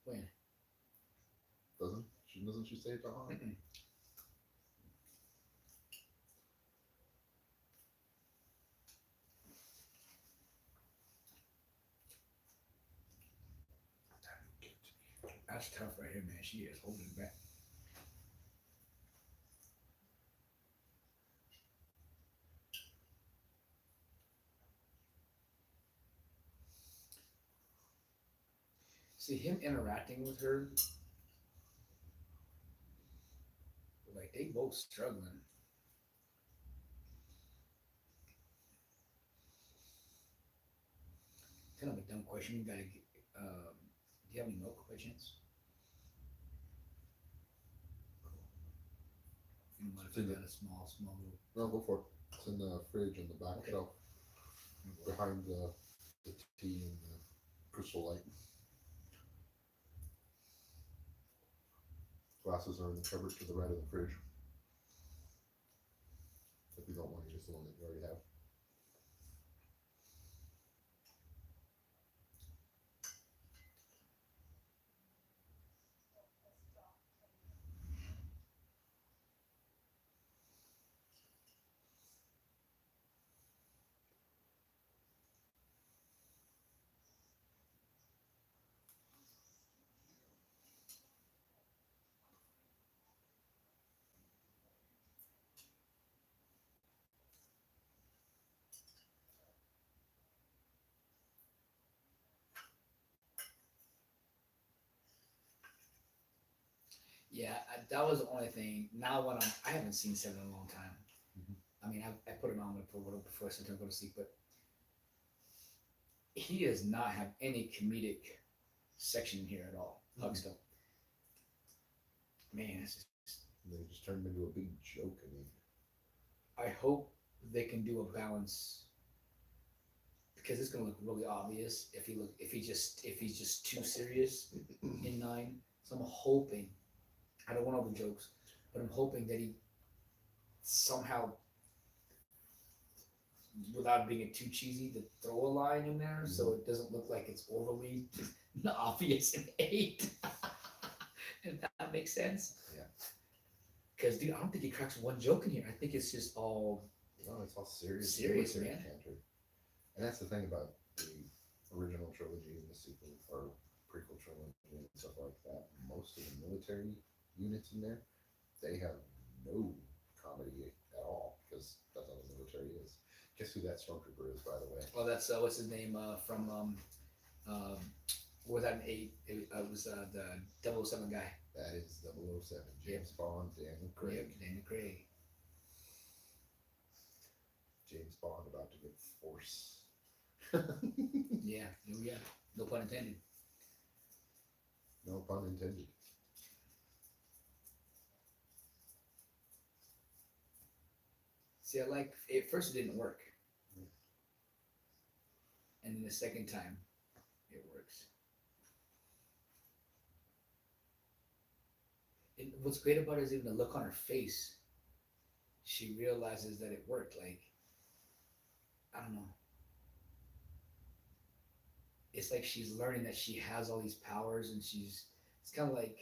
When? Doesn't she say it to Han? Mm-mm. That's tough right here, man. She is holding it back. See him interacting with her, like they both struggling. Kind of a dumb question. You gotta get. Do you have any milk by chance? If you want to put down a small little. No, go for it. It's in the fridge in the back Okay. shelf, behind the tea and the crystal light. Glasses are in the cupboard to the right of the fridge. If you don't want to use the one that you already have. Yeah, that was the only thing. Now when I haven't seen Seven in a long time. Mhm. I mean, I put it on before I sometimes go to sleep, but he does not have any comedic section here at all. Huxtable, man, it's just, They just turned him into a big joke. I mean, I hope they can do a balance because it's gonna look really obvious if he's just too serious in nine. So I'm hoping I don't want all the jokes, but I'm hoping that he somehow, without being too cheesy, to throw a line in there so it doesn't look like it's overly obvious in eight. If that makes sense. Yeah. Because dude, I don't think he cracks one joke in here. I think it's just all no, it's all serious, serious, military man. banter. And that's the thing about the original trilogy and the sequel or prequel trilogy and stuff like that. Most of the military units in there, they have no comedy at all because that's how the military is. Guess who that stormtrooper is, by the way? Oh, that's what's his name from um, what was that in eight? It was the 007 guy. That is 007, Yep. James Bond, Daniel Craig. Yep, Daniel Craig. James Bond about to get force. Yeah, yeah. No pun intended. No pun intended. See, I like at first it didn't work, and then the second time it works. And what's great about it is even the look on her face. She realizes that it worked. Like I don't know. It's like she's learning that she has all these powers, and she's. It's kind of like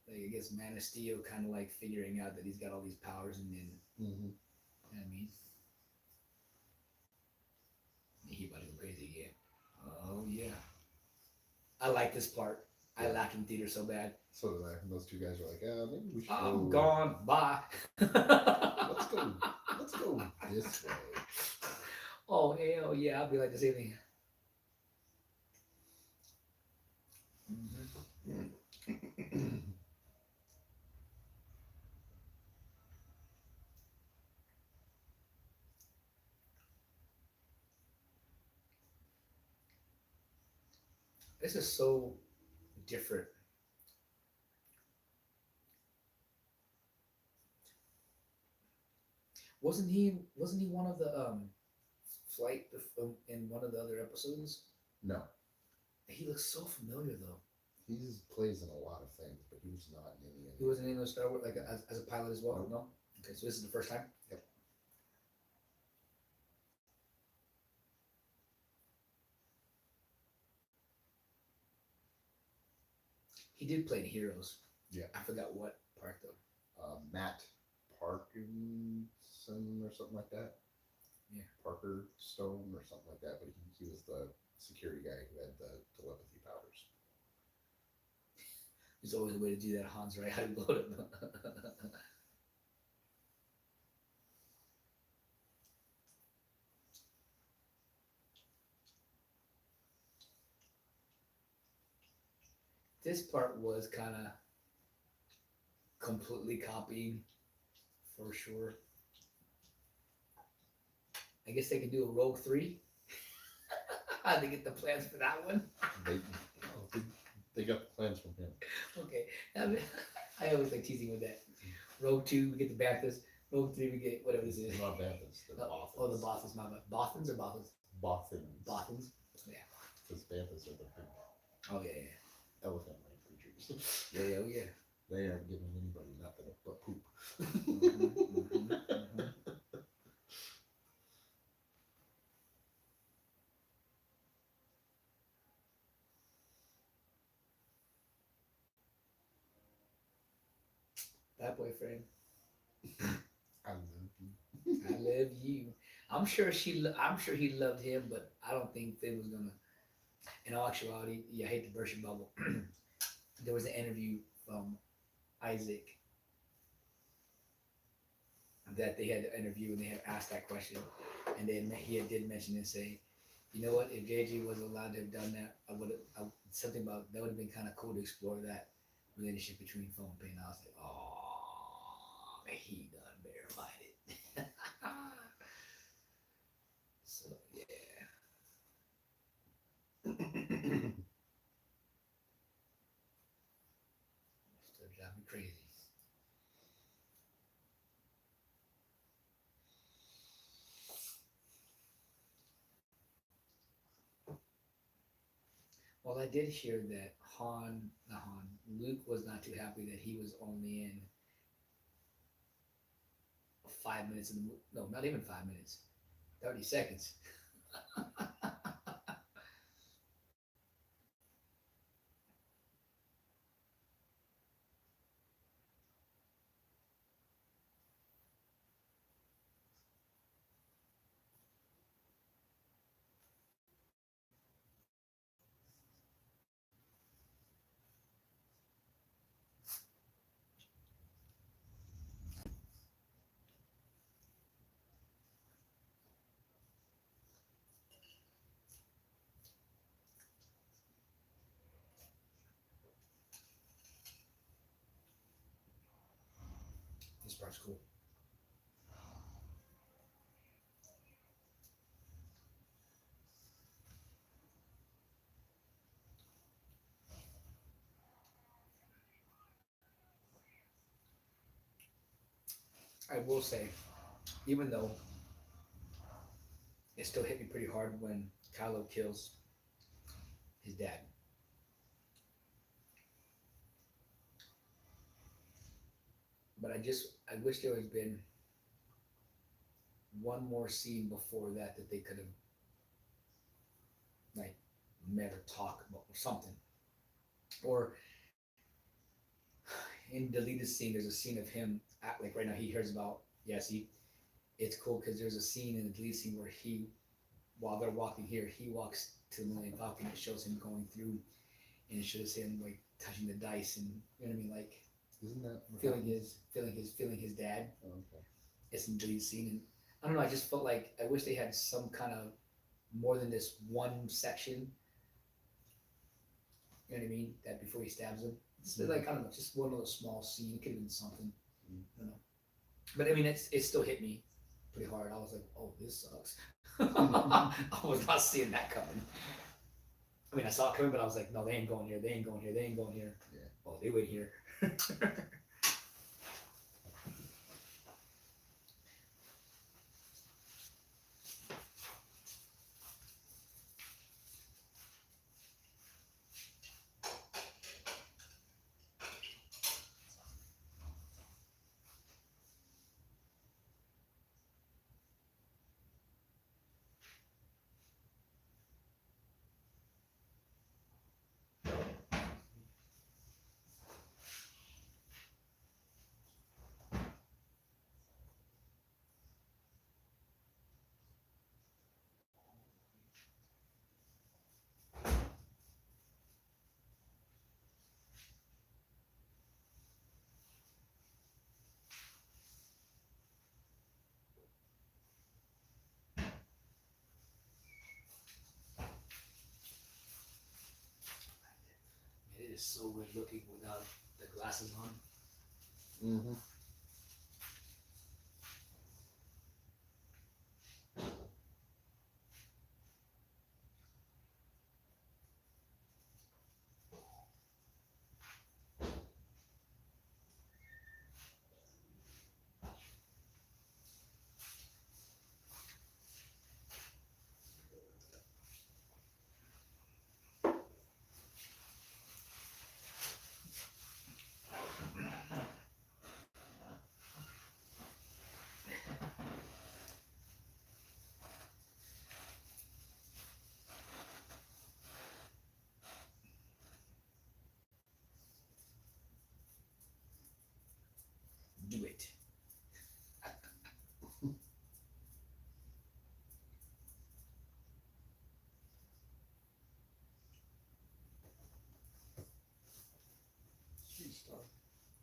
I guess Man of Steel, kind of like figuring out that he's got all these powers, and then Mm-hmm. you know what I mean, he about to go crazy again. Oh yeah, I like this part. I Yeah. laughed in theater so bad. So did I. And those two guys were like, maybe we should I'm go. gone. Bye. Let's go. Let's go this way. Oh hell yeah, I'll be like the same thing. This is so different. Wasn't he one of the in one of the other episodes? No, He looks so familiar though. he plays in a lot of things, but he was not in any. He wasn't in those Star Wars like as a pilot as well. Nope. No. Okay, so this is the first time. Yep. He did play in Heroes. Yeah. I forgot what part though. Matt Parkinson or something like that. Yeah. Parker Stone or something like that. But he was the security guy who had the telepathy powers. There's always a way to do that, Hans, right? How to load it. This part was kind of completely copying, for sure. I guess they could do a Rogue 3. How'd they get the plans for that one? They got the plans from him. Okay. I always like teasing with that. Rogue 2, we get the Banthas. Rogue 3, we get whatever this is. Not Banthas, they're Bothans. Oh, the Bothans, my bad. Bothans or Bothans? Bothans. Bothans? Yeah. Because Banthas are the big Oh, yeah, elephant-like creatures. yeah. Yeah, yeah, They aren't giving anybody nothing but poop. That boyfriend. I love you. I love you. I'm sure I'm sure he loved him, but I don't think they was gonna. In all actuality, yeah, I hate to burst your bubble. There was an interview from Isaac that they had to interview, and they had asked that question, and then he did mention and say, you know what, if JJ was allowed to have done that, I would have something about that would have been kind of cool to explore that relationship between phone pay. And I was like, oh, he done verified it. So yeah, still drive me crazy. Well, I did hear that not Luke was not too happy that he was only in 5 minutes in the movie. No, not even 5 minutes, 30 seconds. This part's cool. I will say, even though it still hit me pretty hard when Kylo kills his dad. But I wish there had been one more scene before that that they could have like met or talked about or something. Or in deleted scene, there's a scene of him like right now he hears about it's cool because there's a scene in the deleted scene where while they're walking here, he walks to the Millennium Falcon. It shows him going through, and it shows him like touching the dice, and you know what I mean, like Isn't that feeling his dad. Oh, okay. It's in the deleted scene, and I don't know. I just felt like I wish they had some kind of more than this one section. You know what I mean? That before he stabs him, it's like I don't know, just one little small scene. It could have been something. I don't know, but I mean, it still hit me pretty hard. I was like, oh, this sucks. I was not seeing that coming. I mean, I saw it coming, but I was like, no, they ain't going here. They ain't going here. They ain't going here. Yeah. Oh, they went here. It is so good looking without the glasses on. Mm-hmm. Do it. Jeez, Doc.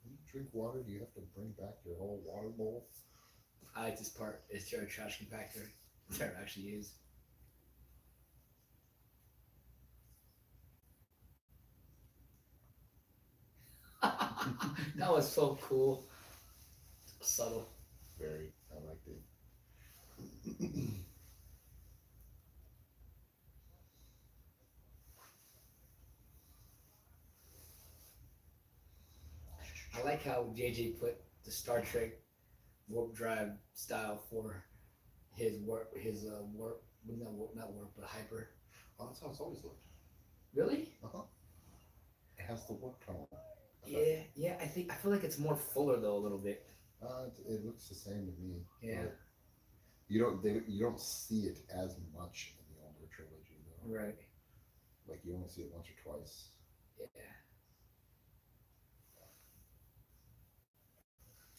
When you drink water, do you have to bring back your whole water bowl? I like this part. Is there a trash compactor? There actually is. That was so cool. Subtle. Very. I liked it. I like how JJ put the Star Trek warp drive style for his warp, not warp, but hyper. Oh, that's how it's always looked. Really? Uh huh. It has the warp tunnel effect. Yeah, yeah. I feel like it's more fuller though a little bit. It looks the same to me. Yeah. But you don't see it as much in the older trilogy though. Right. Like you only see it once or twice. Yeah.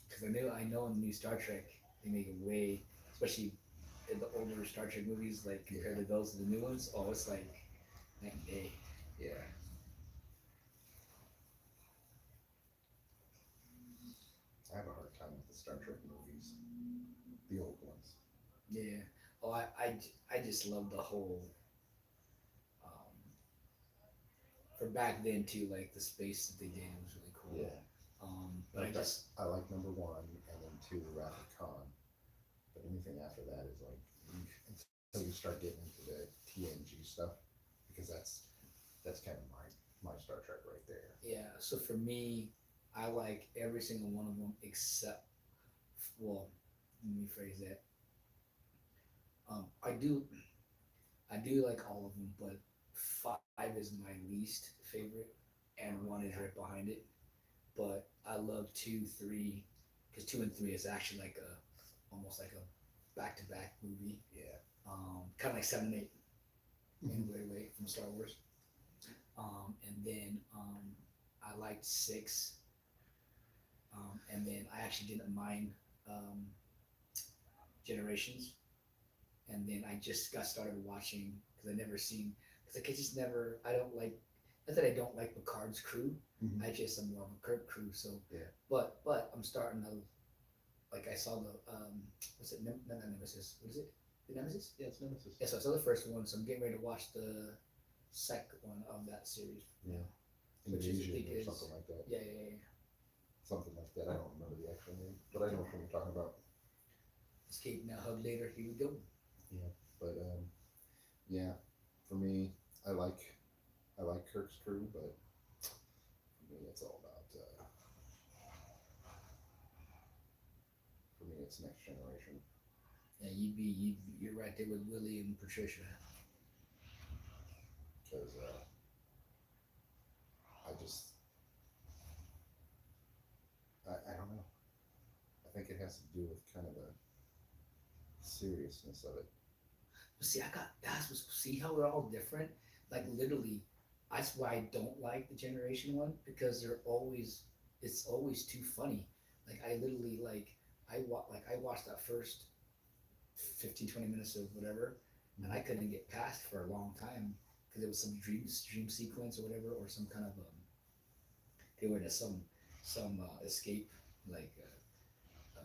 Because I know in the new Star Trek they make it way, especially in the older Star Trek movies, like compared Yeah. to those of the new ones. Oh, it's like night and day. Yeah. I have a hard time with the Star Trek movies, the old ones. Yeah. Oh, I just love the whole um, for back then too, like the space that they did was really cool. Yeah. But I Like just I like number one and then two, Wrath of Khan. But anything after that is like until you start getting into the TNG stuff, because that's kind of my Star Trek right there. yeah. So for me, I like every single one of them except well, let me phrase that. I do like all of them, but five is my least favorite, and one is right behind it. But I love two, three, because two and three is actually like a almost like a back to back movie. Yeah. Kind of like seven, and eight in Mhm. a weird way from Star Wars. And then I liked six, and then I actually didn't mind um, Generations, and then I just got started watching because I never seen because like I just never I don't like not that I don't like Picard's crew. Mhm. I just am more of a Kirk crew. So Yeah. but I'm starting to like I saw the what's it not Nemesis, what is it, the Nemesis. Yeah, it's Nemesis. Yeah, so I saw the first one, so I'm getting ready to watch the second one of that series. Yeah. Which is, I Invasion think or is something like that. yeah. Something like that. I don't remember the actual name, but I know what you're talking about. Escape now, hug later. Here we go. Yeah. But yeah, for me, I like I like Kirk's crew, but for me, it's all about for me, it's Next Generation. Yeah, you're right there with Willie and Patricia. Because I just I don't know. I think it has to do with kind of the seriousness of it. But see, I got that's what see how we're all different. Like literally, that's why I don't like the Generation one because they're always it's always too funny. Like I literally I watched that first 15 20 minutes of whatever, and I couldn't get past for a long time because it was some dream sequence or whatever or some kind of they were in some escape like. Um,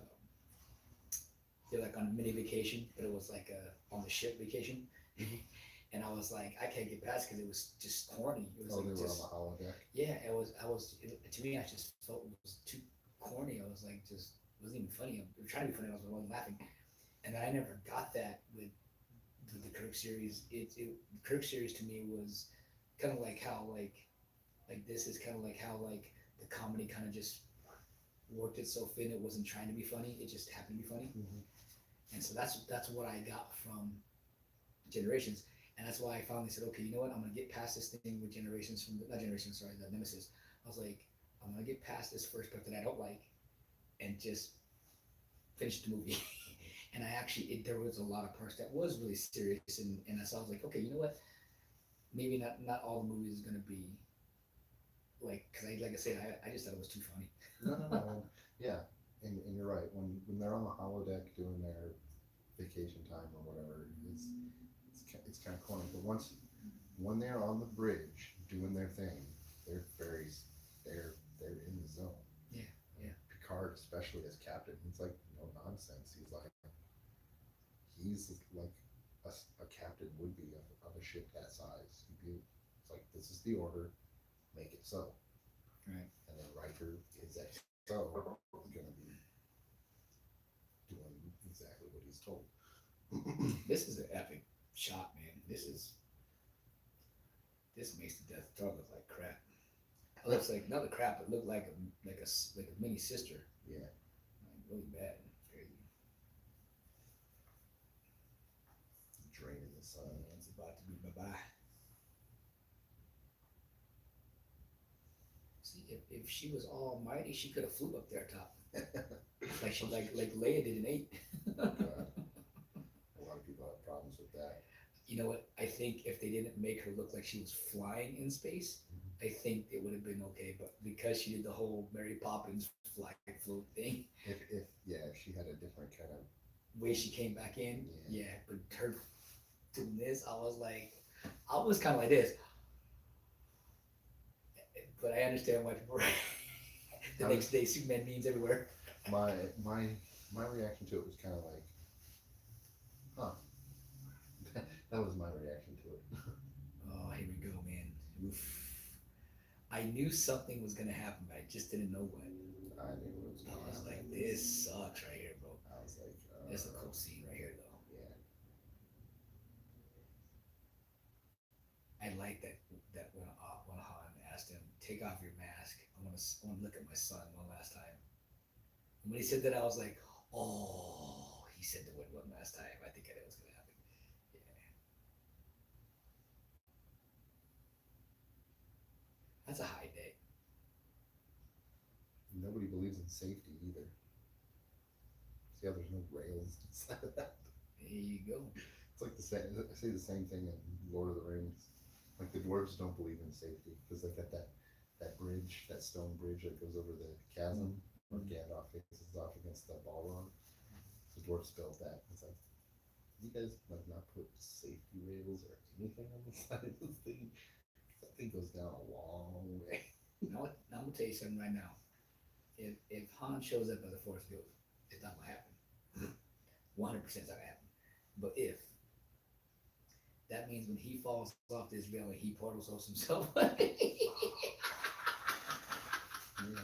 they're like on a mini vacation, but it was like on the ship vacation. And I was like, I can't get past because it was just corny. It was Oh, like they were on just the holodeck. yeah. It was to me. I just felt it was too corny. I was like, just it wasn't even funny. I was trying to be funny. I wasn't laughing, and I never got that with the Kirk series. The Kirk series to me was kind of like how like this is kind of like how like the comedy kind of just worked itself in. It wasn't trying to be funny. It just happened to be funny. Mm-hmm. And so that's what I got from Generations, and that's why I finally said, okay, you know what? I'm gonna get past this thing with Generations from not Generations, sorry, the Nemesis. I was like, I'm gonna get past this first part that I don't like, and just finish the movie. And I actually, there was a lot of parts that was really serious, and so I was like, okay, you know what? Maybe not all the movies is gonna be like, cause like I said, I just thought it was too funny. No. Yeah, and you're right. When they're on the holodeck doing their vacation time or whatever, it's kind of corny. But when they're on the bridge doing their thing, they're very they're in the zone. Yeah, yeah. Picard, especially as captain, he's like no nonsense. He's like a captain would be of a ship that size. It's like this is the order, make it so. Right. And then Riker, his XO, is going to be doing exactly what he's told. This is an epic shot, man. This makes the Death Star look like crap. It looks like not a crap, but look like a mini sister. Yeah. Like really bad. It's crazy. Draining the sun. It's about to be bye bye. See, if she was almighty, she could have flew up there top, like Leia did in 8. A lot of people have problems with that. You know what? I think if they didn't make her look like she was flying in space, I think it would have been okay. But because she did the whole Mary Poppins fly float thing, If she had a different kind of way she came back in, Yeah. yeah. But her doing this, I was kind of like this. But I understand why people. The next day, Superman memes everywhere. my my my reaction to it was kind of like, huh. That was my reaction to it. Oh, here we go, man. Oof. I knew something was gonna happen, but I just didn't know what. I knew it was I going to was happen. like, this sucks right here, bro. I was like, This is a cool scene right here, though. yeah. I like that when Han asked him, "Take off your mask. I want to look at my son one last time." And when he said that, I was like, "Oh, he said the word one last time." I think I knew it was gonna happen. Yeah, that's a high day. Nobody believes in safety either. See how there's no rails inside of that? There you go. It's like the same. I say the same thing in Lord of the Rings. Like the dwarves don't believe in safety because they got that bridge, that stone bridge that goes over the chasm where Gandalf faces off against the Balrog. The dwarves built that. It's like, you guys like not put safety rails or anything on the side of this thing. That thing goes down a long way. Now I'm gonna tell you something right now. If Han shows up as a Force ghost, it's not gonna happen. 100% not gonna happen. But if that means when he falls off this railing, he portals himself. Yeah.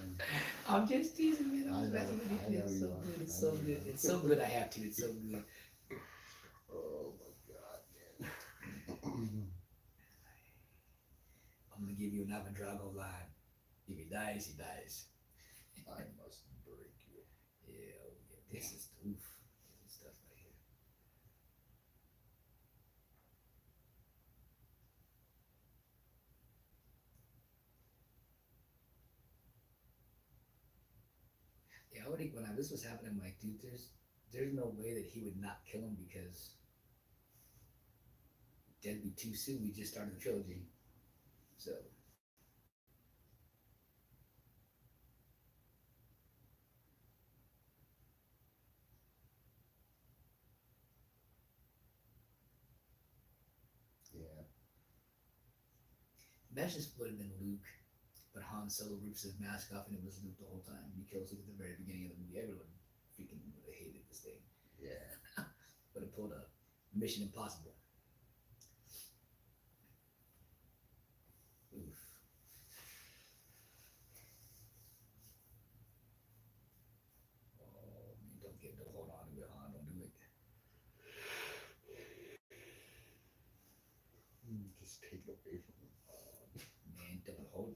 I'm just teasing, man. I I'm know, messing with you. I know It's you so are. good. It's I so know you good. are. It's so good. I have to. It's so good. Oh my god, man. I'm gonna give you an Drago line. If he dies, he dies. I must break you. Yeah, oh, yeah. This is oof. This is stuff right here. Yeah, I would when this was happening, I'm like, dude, there's no way that he would not kill him because that'd be too soon. We just started the trilogy, so Yeah. imagine this would have been Luke, but Han Solo rips his mask off and it was Luke the whole time. He kills Luke at the very beginning of the movie. Everyone freaking would have hated this thing. Yeah. Would have pulled up Mission Impossible. Oof. Oh man, don't hold on to it, Han. Don't do it. Just take it away from him. Man, don't. Oh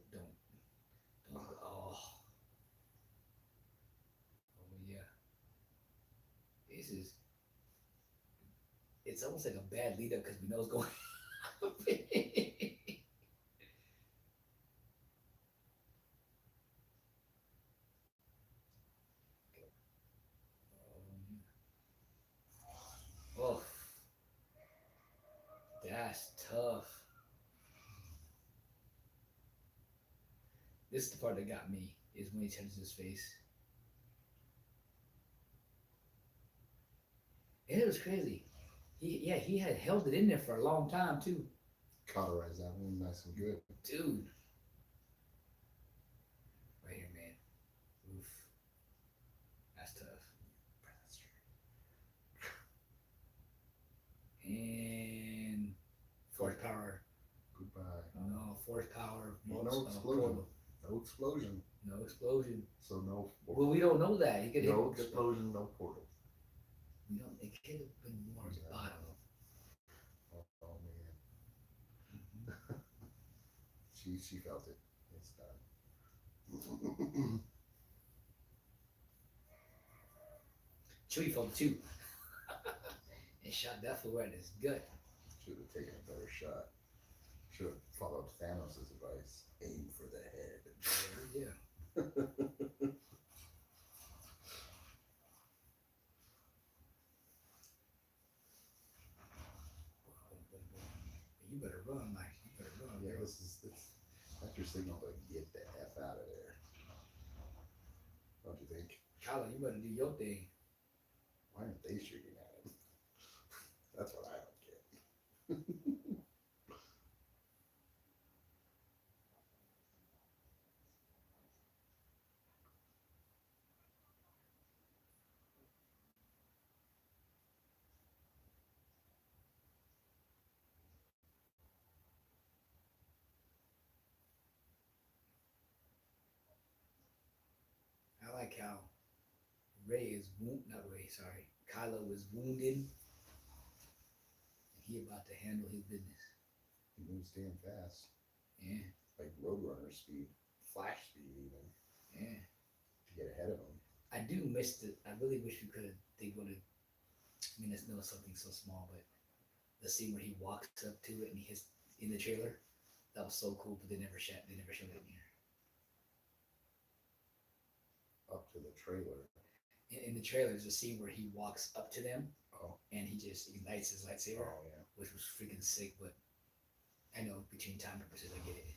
yeah. This is. It's almost like a bad lead up because we know what's going. On. Oh, that's tough. This is the part that got me is when he touches his face. And it was crazy. He had held it in there for a long time too. Cauterize that one nice and good. Dude. Right here, man. Oof. That's tough. And force power. Goodbye. No, force power. No explosion. No No explosion. No explosion. So no. Well, we don't know that. He could No hit. explosion. No portal. We don't. It could have been more at the bottom. Oh man. Mhm. She felt it. It's done. Chewie felt it too, and shot that fool right in his gut. Should have taken a better shot. Should have followed Thanos' advice. Aim for the head. Yeah. You better run, Mike. You better run. Yeah, Girl. that's your signal to get the F out of there. Don't you think? Kylo, you better do your thing. Why aren't they shooting at him? That's what I don't get. I like how not Ray, sorry. Kylo was wounded, and he about to handle his business. He moves damn fast. Yeah, Like Roadrunner speed. Flash speed even. yeah. To get ahead of him. I do miss it. I really wish we could have. They would have. I mean, it's no something so small, but the scene where he walks up to it and he hits in the trailer, that was so cool. But they never shot. They never showed it in here. Up to the trailer. In the trailer, there's a scene where he walks up to them Oh. and he just ignites his lightsaber, Oh yeah. which was freaking sick. But I know between time purposes, I get it.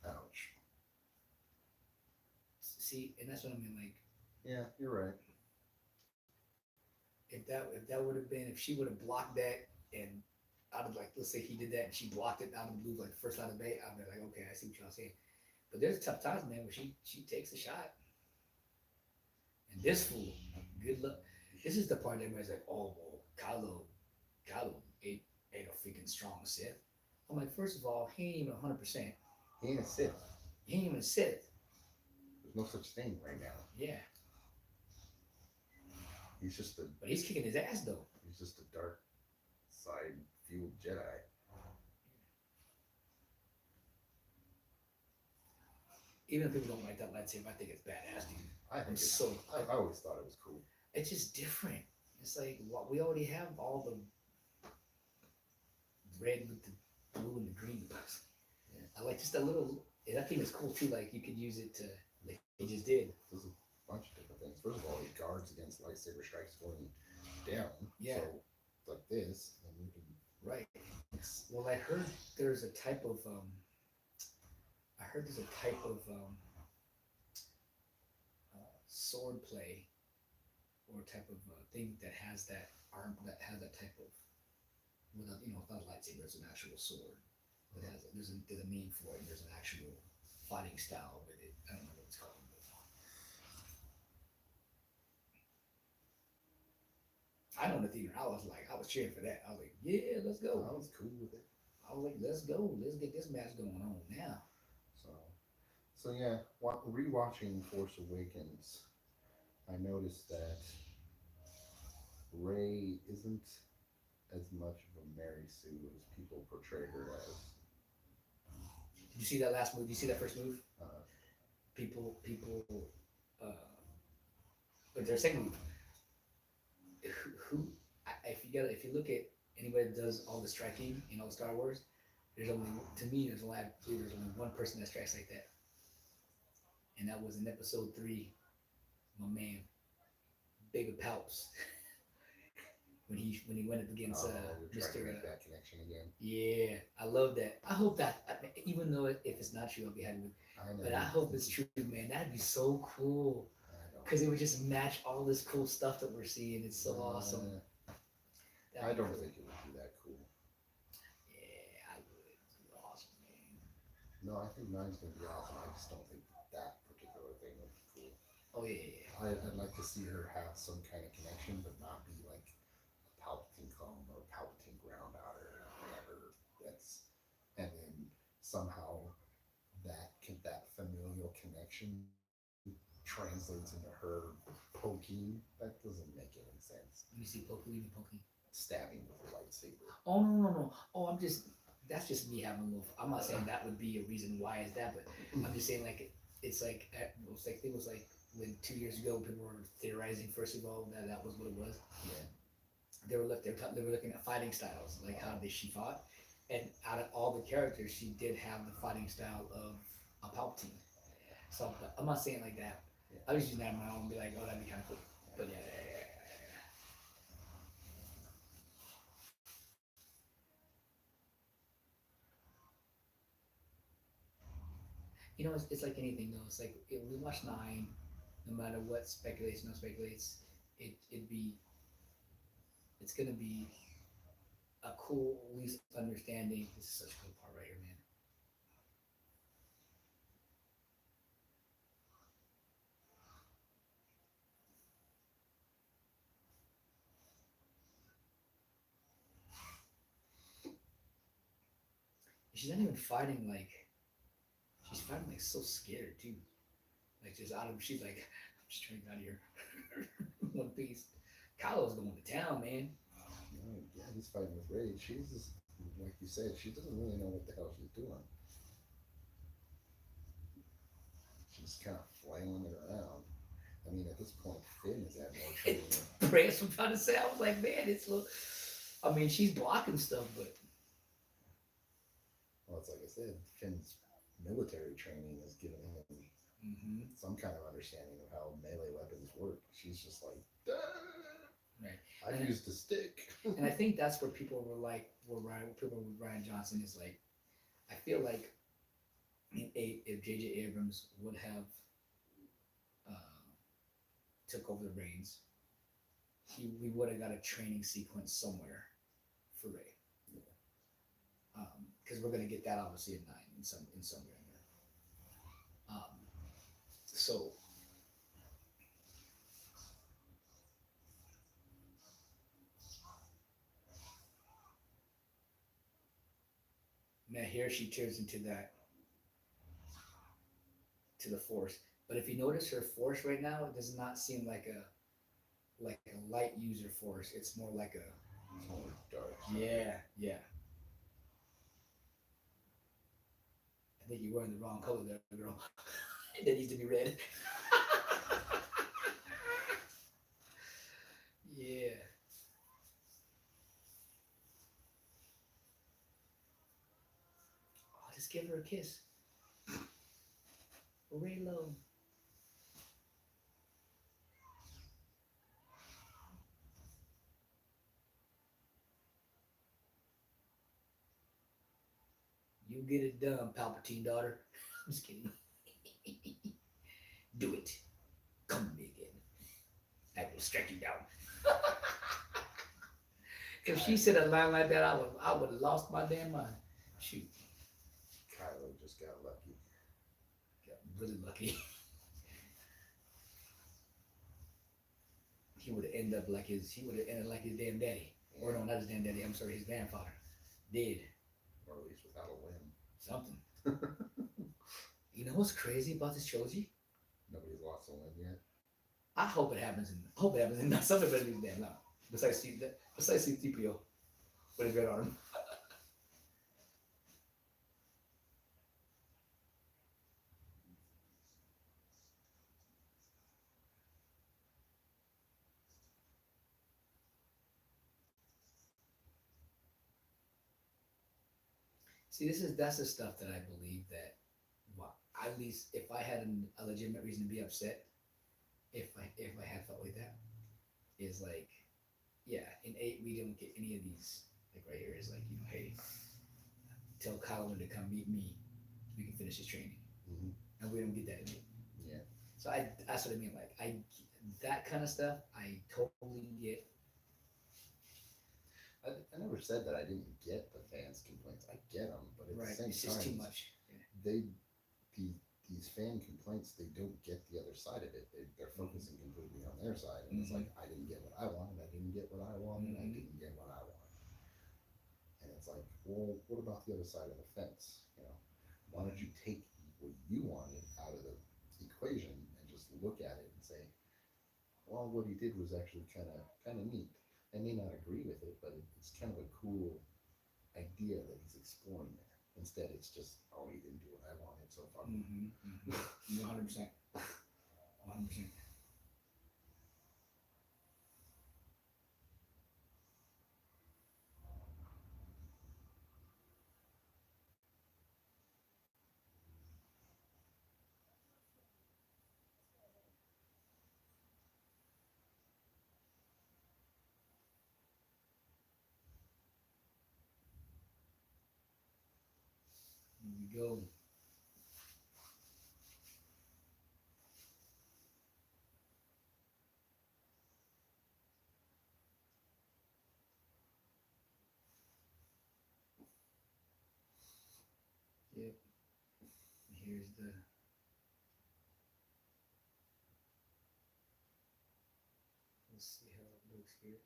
Ouch. See, and that's what I mean. Like, Yeah, you're right. if that would have been if she would have blocked that and out of like let's say he did that and she blocked it out of the blue like the first line of the bay, I'd be like, okay, I see what y'all saying. But there's tough times, man, where she takes a shot. And this fool, good luck. This is the part that everybody's like, oh well, Kylo ain't a freaking strong Sith. I'm like, first of all, he ain't even 100%. He ain't a Sith. He ain't even a Sith. There's no such thing right now. Yeah. He's just a But he's kicking his ass though. he's just a dark side fueled Jedi. Even if people don't like that lightsaber, I think it's badass, dude. I think it's so I always thought it was cool. it's just different. It's like what we already have all the red with the blue and the green. Yeah. I like just a little. And I think it's cool too. Like you could use it to like he just did. There's a bunch of different things. First of all, it guards against lightsaber strikes going down. Yeah. So like this, and you can Right. Well, I heard there's a type of sword play or type of thing that has that type of without without a lightsaber, it's an actual sword. It has there's a name for it. And there's an actual fighting style with it. I don't know what it's called. But I know the theater. I was cheering for that. I was like, yeah, let's go. I was cool with it. I was like, let's go. Let's get this match going on now. So yeah, rewatching Force Awakens, I noticed that Rey isn't as much of a Mary Sue as people portray her as. Did you see that last move? Did you see that first move? Uh, People, uh, but their second move. If you look at anybody that does all the striking in all the Star Wars, there's only to me there's only I believe there's only one person that strikes like that, and that was in Episode 3. My man, Big Palps, when he went up against you're trying to Mr. make that connection again. Yeah, I love that. I hope that even though if it's not true, I'll be happy with. But I hope it's true, man. That'd be so cool. Because it would just match all this cool stuff that we're seeing. It's so awesome. I don't think it would be that cool. Yeah, I would. It's awesome, man. No, I think mine's gonna be awesome. I just don't think that particular thing would be cool. Oh yeah. I'd like to see her have some kind of connection, but not be like a Palpatine clone or Palpatine ground out or whatever. And then somehow that familial connection translates into her poking. That doesn't make any sense. Let me see, poking, poking. Stabbing with a lightsaber. Oh no, no, no. Oh, I'm just. That's just me having a little. I'm not saying that would be a reason why is that, but I'm just saying like it's like it was like I think it was like when 2 years ago people were theorizing first of all that that was what it was. Yeah. They were looking at fighting styles, like how they she fought, and out of all the characters, she did have the fighting style of a Palpatine. So but I'm not saying like that. Yeah. I was using that in my own and be like, oh, that'd be kind of cool. But yeah. You know, it's like anything though. It's like we watch Nine, no matter what speculates, no speculates, it'd be it's gonna be a cool at least understanding. This is such a cool part right here, man. She's not even fighting like she's fighting like so scared too. Like just out of she's like I'm just trying to get out of here. One piece. Kylo's going to town, man. Yeah, he's fighting with rage. She's just, like you said, she doesn't really know what the hell she's doing. She's kind of flailing it around. I mean, at this point, Finn has had more training. Brand's from trying to say, I was like, man, it's little. I mean, she's blocking stuff, but Well, it's like I said, Finn's military training has given him some kind of understanding of how melee weapons work. She's just like, right. I've used a stick. And I think that's where people were like, were Ryan, people with Ryan Johnson is like, I feel like if J.J. Abrams would have took over the reins, we would have got a training sequence somewhere for Ray. Because we're gonna get that obviously at 9 in somewhere in there. So now here she turns into that to the Force. But if you notice her Force right now, it does not seem like a light user Force. It's more like a It's more dark. yeah. I think you're wearing the wrong color there, girl. That needs to be red. Yeah. Oh, just give her a kiss. Raylo. You get it done, Palpatine daughter. I'm just kidding. Do it. Come to me again. I will strike you down. If she said a line like that, I would have lost my damn mind. Shoot, Kylo just got lucky. got really lucky. He would have ended up like his. He would have ended like his damn daddy. Or no, not his damn daddy. I'm sorry, his grandfather. Did Or at least without a limb. something. You know what's crazy about this trilogy? Nobody's lost a limb yet. I hope it happens in. Hope it happens in. Something better than damn now. Besides C-3PO with his red arm. See, that's the stuff that I believe that. Well, at least if I had a legitimate reason to be upset, if I had felt like that, is like, yeah, in 8 we didn't get any of these. Like right here is like, hey, tell Kylo to come meet me, so we can finish his training, Mm-hmm. and we don't get that in 8. Yeah. So that's what I mean. Like that kind of stuff, I totally get. I never said that I didn't get the fans' complaints. I get them, but at Right, the same it's just time, too much. Yeah. they these fan complaints, they don't get the other side of it. They're focusing completely on their side, and it's like, I didn't get what I wanted. I didn't get what I wanted. I didn't get what I wanted. And it's like, well, what about the other side of the fence? You know, Why don't you take what you wanted out of the equation and just look at it and say, well, what he did was actually kind of neat. I may not agree with it, but it's kind of a cool idea that he's exploring there. Instead, it's just, oh, he didn't do what I wanted, so far. Mm-hmm. 100%. 100%. Here we go. Yep. Here's the. Let's see how it looks here.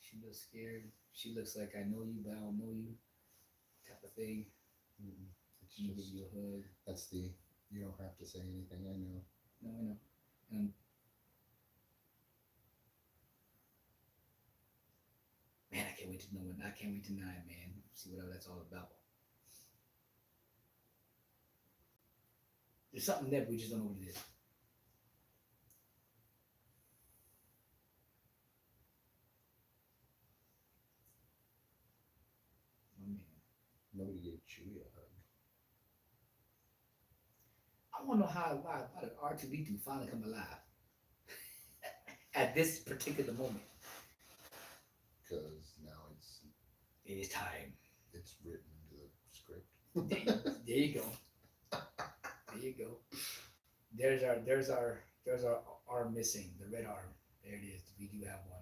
She looks scared. She looks like I know you, but I don't know you, type of thing. Mm-mm. It's She give just, you a hug. that's the, you don't have to say anything, I know. No, I know. And man, I can't wait to know it. I can't wait to know it, man. See what that's all about. There's something there, but we just don't know what it is. Oh man. Nobody gave Chewie a hug. I want to know why did R2D2 finally come alive at this particular moment. Because now It is time. it's written into the script. There you go. There you go. There's our arm missing, the red arm. There it is. We do have one.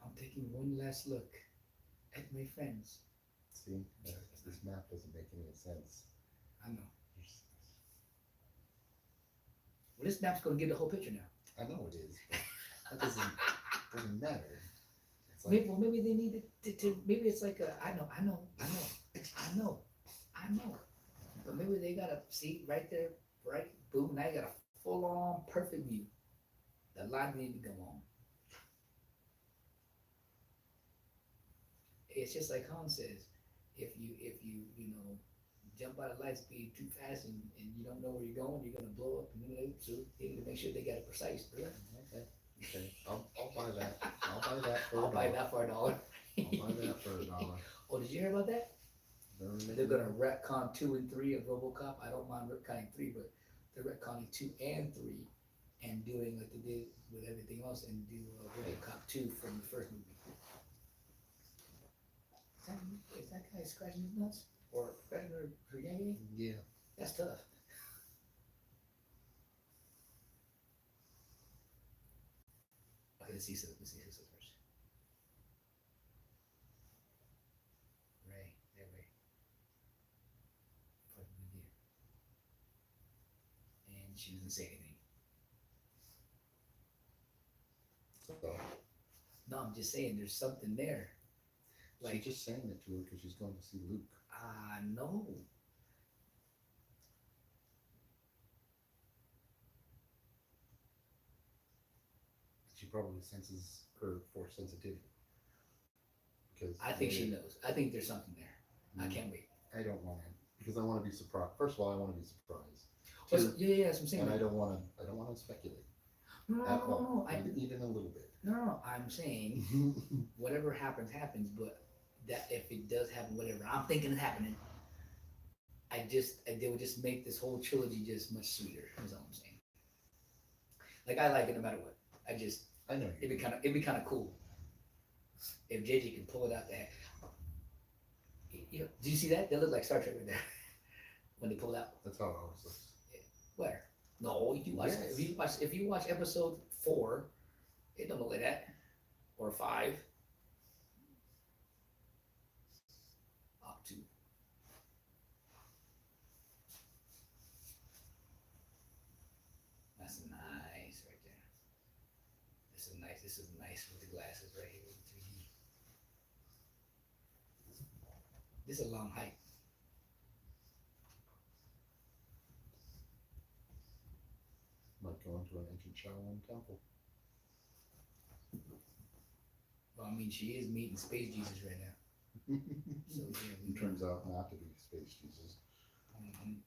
I'm taking one last look at my friends. See, this map doesn't make any sense. I know. Well, this map's gonna give the whole picture now. I know it is, but that doesn't matter. It's like, Maybe they need to maybe it's like a I know. But maybe they gotta see right there, right? Boom! Now you got a full on perfect view. The line need to go on. It's just like Han says, if you jump out of light speed too fast and you don't know where you're going, you're gonna blow up. And so they need to make sure they got it precise. Right? okay, I'll buy that. I'll buy that for I'll a buy dollar. that for $1. I'll buy that for $1. Oh, did you hear about that? They're gonna retcon 2 and 3 of RoboCop. I don't mind retconning 3, but they're retconning 2 and 3, and doing like they did with everything else, and do RoboCop 2 from the first movie. Is that guy scratching his nuts or scratching her yay? Yeah. That's tough. Okay, let's see who says first. Ray, there, Ray. Put it in here. And she doesn't say anything. So No, I'm just saying there's something there. Like, she's just saying it to her because she's going to see Luke. no. She probably senses her force sensitivity. Because I think she knows. I think there's something there. I can't wait. I don't want to, because I want to be surprised. First of all, I want to be surprised. Yeah, that's what I'm saying. And I don't want to speculate. No, at all, no, even a little bit. no. I'm saying whatever happens, but that if it does happen, whatever I'm thinking is happening, they would just make this whole trilogy just much sweeter. Is all I'm saying. Like I like it no matter what. I know you. It'd be kind of cool if JJ can pull it out there. Do you see that? They look like Star Trek right there when they pull it out. That's how it always looks. Where? No, you watch Yes. if you watch episode 4, it don't look like that. or 5. Up to. That's nice right there. This is nice. This is nice with the glasses right here with the 3D. This is a long hike. Like going to an ancient Shaolin temple. Well, I mean, she is meeting Space Jesus right now. So yeah, It turns out not to be Space Jesus. Mhm.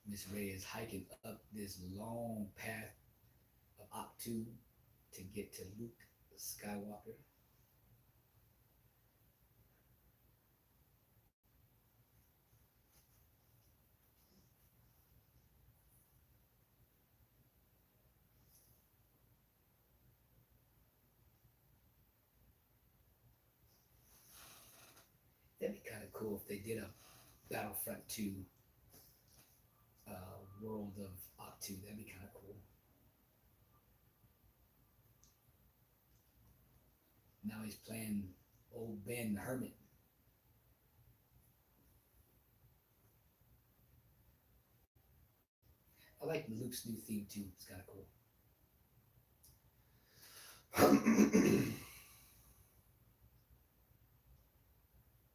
Miss Ray is hiking up this long path of Octu to get to Luke Skywalker. That'd be kind of cool if they did a Battlefront 2 World of Octu. That'd be kind of cool. Now he's playing old Ben the Hermit. I like Luke's new theme too. It's kind of cool.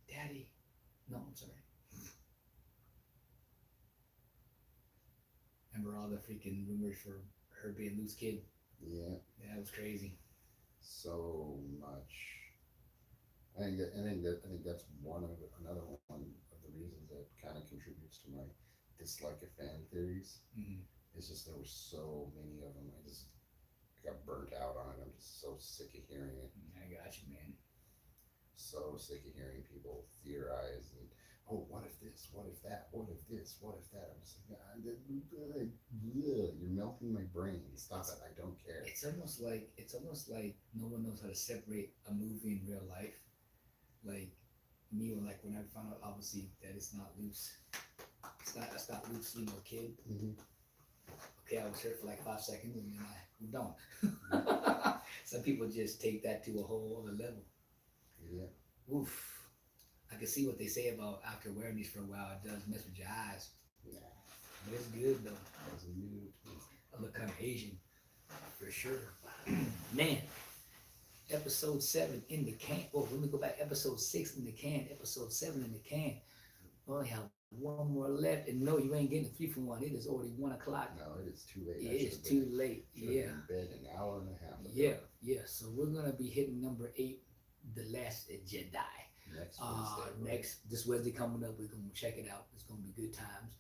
Daddy. No, I'm sorry. Remember all the freaking rumors for her being Luke's kid? Yeah, Yeah, that was crazy. so much. I think that's another one of the reasons that kind of contributes to my dislike of fan theories. Mm-hmm. It's just there were so many of them. I got burnt out on it. I'm just so sick of hearing it. I got you, man. So sick of hearing people theorize and, oh, what if this? What if that? What if this? What if that? I'm just like, you're melting my brain. Stop it. I don't care. It's almost like no one knows how to separate a movie in real life. Like me, when I found out obviously that it's not Luke's, that's not Luke's kid. Mm-hmm. Okay, I was hurt for like 5 seconds and then I moved on. Some people just take that to a whole other level. Yeah. Oof. I can see what they say about after wearing these for a while, it does mess with your eyes. Nah. But it's good though. That's a new. I look kind of Asian, for sure. Man, episode 7 in the can. Oh, let me go back. Episode 6 in the can. Episode 7 in the can. We only have one more left, and no, you ain't getting a 3 for 1. It is already 1 o'clock. No, it is too late. It is too late. Yeah. In bed an hour and a half ago. Yeah. So we're gonna be hitting number 8, The Last Jedi. Next Wednesday. This Wednesday coming up, we're gonna check it out. It's gonna be good times.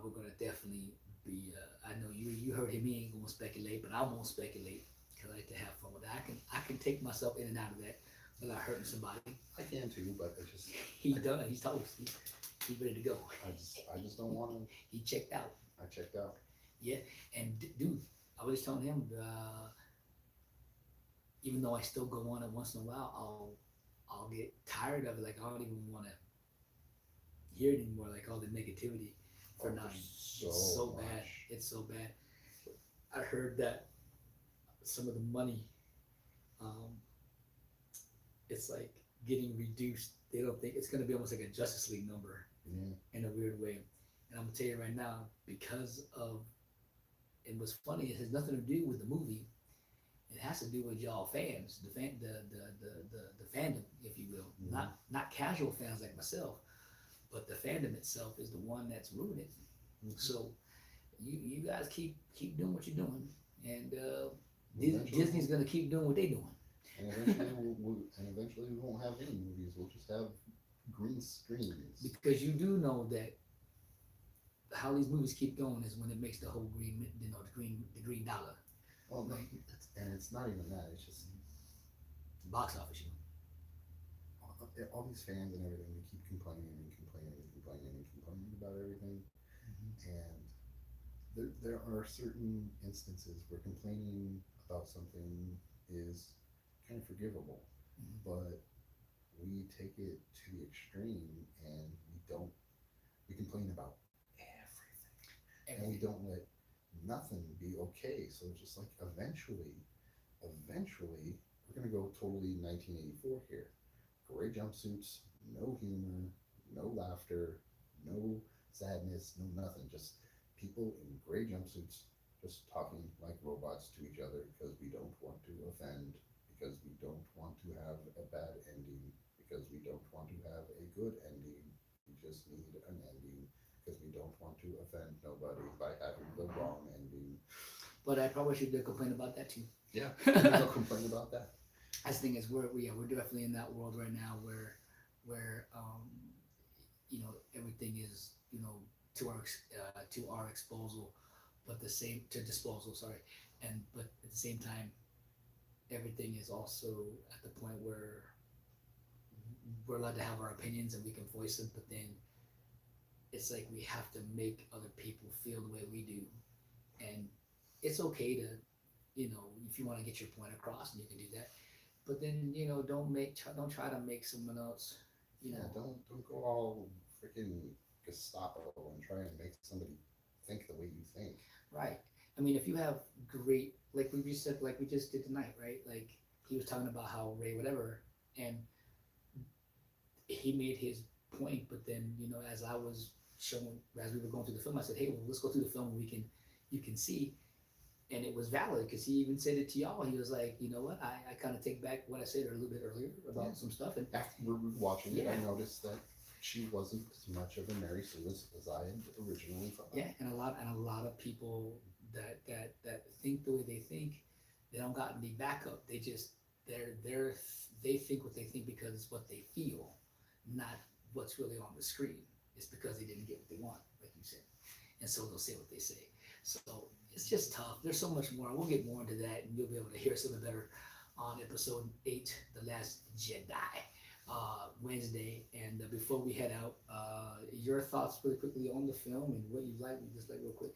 We're gonna definitely be. I know you heard him. He ain't gonna speculate, but I won't speculate because I like to have fun with that. I can take myself in and out of that without hurting somebody. I can too, but I just. He done. He's toast. He's ready to go. I just don't want to. He checked out. I checked out. Yeah, and dude, I was telling him, even though I still go on it once in a while, I'll get tired of it. Like I don't even want to hear it anymore. Like all the negativity for Oh, not. so It's so much. bad. It's so bad. I heard that some of the money, it's like getting reduced. They don't think it's going to be almost like a Justice League number Yeah. in a weird way. And I'm gonna tell you right now, because of, and what's funny, it has nothing to do with the movie. It has to do with y'all fans, the fandom, if you will. Mhm. Not casual fans like myself, but the fandom itself is the one that's ruining it. Mhm. So you guys keep doing what you're doing, and Eventually- Disney's gonna keep doing what they're doing. And eventually we won't have any movies. We'll just have green screens. Because you do know that how these movies keep going is when it makes the whole green, the green dollar. Well, no, Right. and it's not even that. It's just Box office, all these fans and everything. They keep complaining and complaining and complaining and complaining about everything. And there are certain instances where complaining about something is kind of forgivable, Mhm. but we take it to the extreme and we complain about everything and we Everything. don't let nothing be okay. So it's just like eventually, we're gonna go totally 1984 here. Gray jumpsuits, no humor, no laughter, no sadness, no nothing. Just people in gray jumpsuits just talking like robots to each other because we don't want to offend, because we don't want to have a bad ending, because we don't want to have a good ending. We just need an ending because we don't want to offend nobody by having the wrong ending. But I probably should complain about that too. Yeah, no complain about that. As thing is, we're definitely in that world right now where everything is to our disposal, but the same to disposal. Sorry, and but at the same time, everything is also at the point where we're allowed to have our opinions and we can voice them, but then it's like we have to make other people feel the way we do, and it's okay to if you want to get your point across and you can do that, but then don't try to make someone else you Yeah, know don't go all freaking Gestapo and try and make somebody think the way you think. right. I mean, if you have great, like we just said, like we just did tonight, right? Like he was talking about how Ray whatever, and he made his point, but then as I was showing, as we were going through the film, I said, hey, well, let's go through the film and you can see, and it was valid because he even said it to y'all. He was like, you know what, I kind of take back what I said a little bit earlier about Yeah. some stuff, and After we were watching it, yeah, I noticed that she wasn't as much of a Mary Sue as I had originally thought. yeah, and a lot of people that think the way they think, they don't got any backup. They just they're they think what they think because it's what they feel, not what's really on the screen. It's because they didn't get what they want, like you said, and so they'll say what they say. So it's just tough. There's so much more. We'll get more into that, and you'll be able to hear something better on episode 8, The Last Jedi, Wednesday. And before we head out, your thoughts really quickly on the film and what you like and dislike real quick.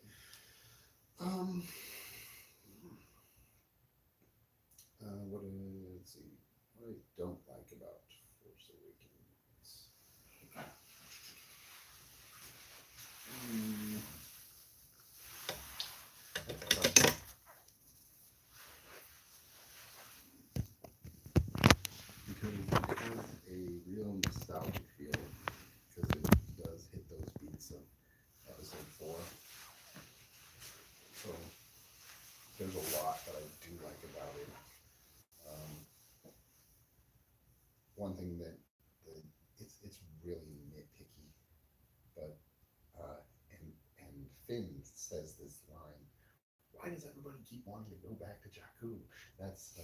Um, let's see, what I don't like about Force Awakens. Hmm, because it has a real nostalgic feel because it does hit those beats of episode 4. So there's a lot that I do like about it. One thing that it's really nitpicky, but and Finn says this line: "Why does everybody keep wanting to go back to Jakku?" That's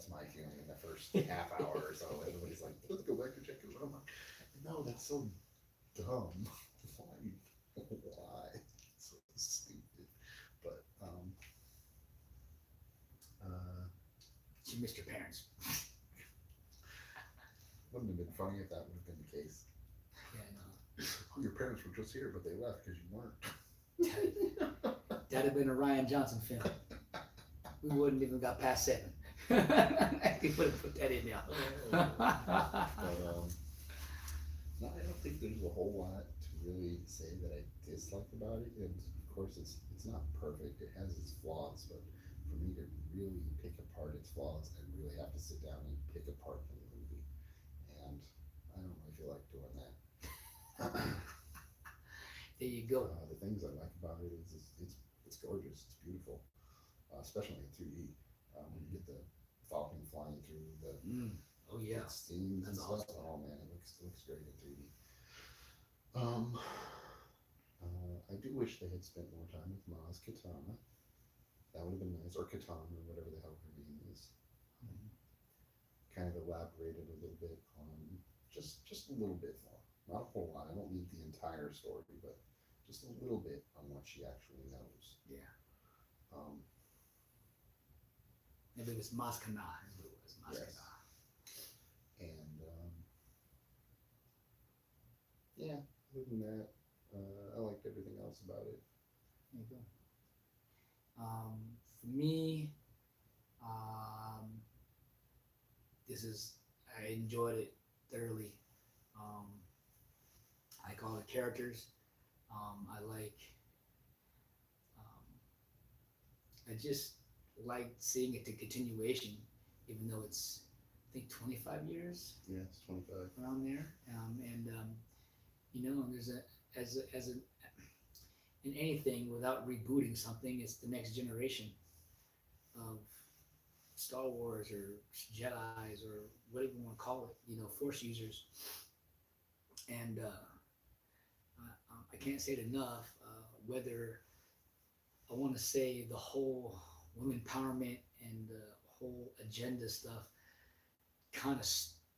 my feeling in the first half hour or so. Everybody's like, "Let's go back to Jakku." And I'm like, "No, that's so dumb. Why? It's so stupid." But uh, You missed your parents. wouldn't have been funny if that would have been the case. Yeah, no. Oh, your parents were just here, but they left because you weren't. That'd have been a Ryan Johnson film. We wouldn't even got past 7. He would have put that in there. But no, I don't think there's a whole lot to really say that I dislike about it. And of course, it's not perfect. It has its flaws, but for me to really pick apart its flaws, I really have to sit down and pick apart the movie. And I don't really feel like doing that. There you go. The things I like about it is it's gorgeous. It's beautiful, especially in 3D. When you get the Falcon flying through the Oh yeah, scenes and that's stuff. awesome. Oh man, it looks great in 3D. I do wish they had spent more time with Maz Katana. That would have been nice, or Katana, or whatever the hell her name is. Mhm. Kind of elaborated a little bit on just a little bit more, not a whole lot. I don't need the entire story, but just a little bit on what she actually knows. Yeah, Um, maybe it was Maskana. Is what it was. Yes. Maskana. and yeah, other than that, I liked everything else about it. There you go. For me, um, this is I enjoyed it thoroughly. Um, I like all the characters. I like. I just like seeing it the continuation, even though it's I think 25 years Yeah, it's 25. around there. There's as a in anything without rebooting something, it's the next generation of Star Wars or Jedi's or whatever you want to call it. Force users, and I can't say it enough. Whether I want to say the whole women empowerment and the whole agenda stuff kind of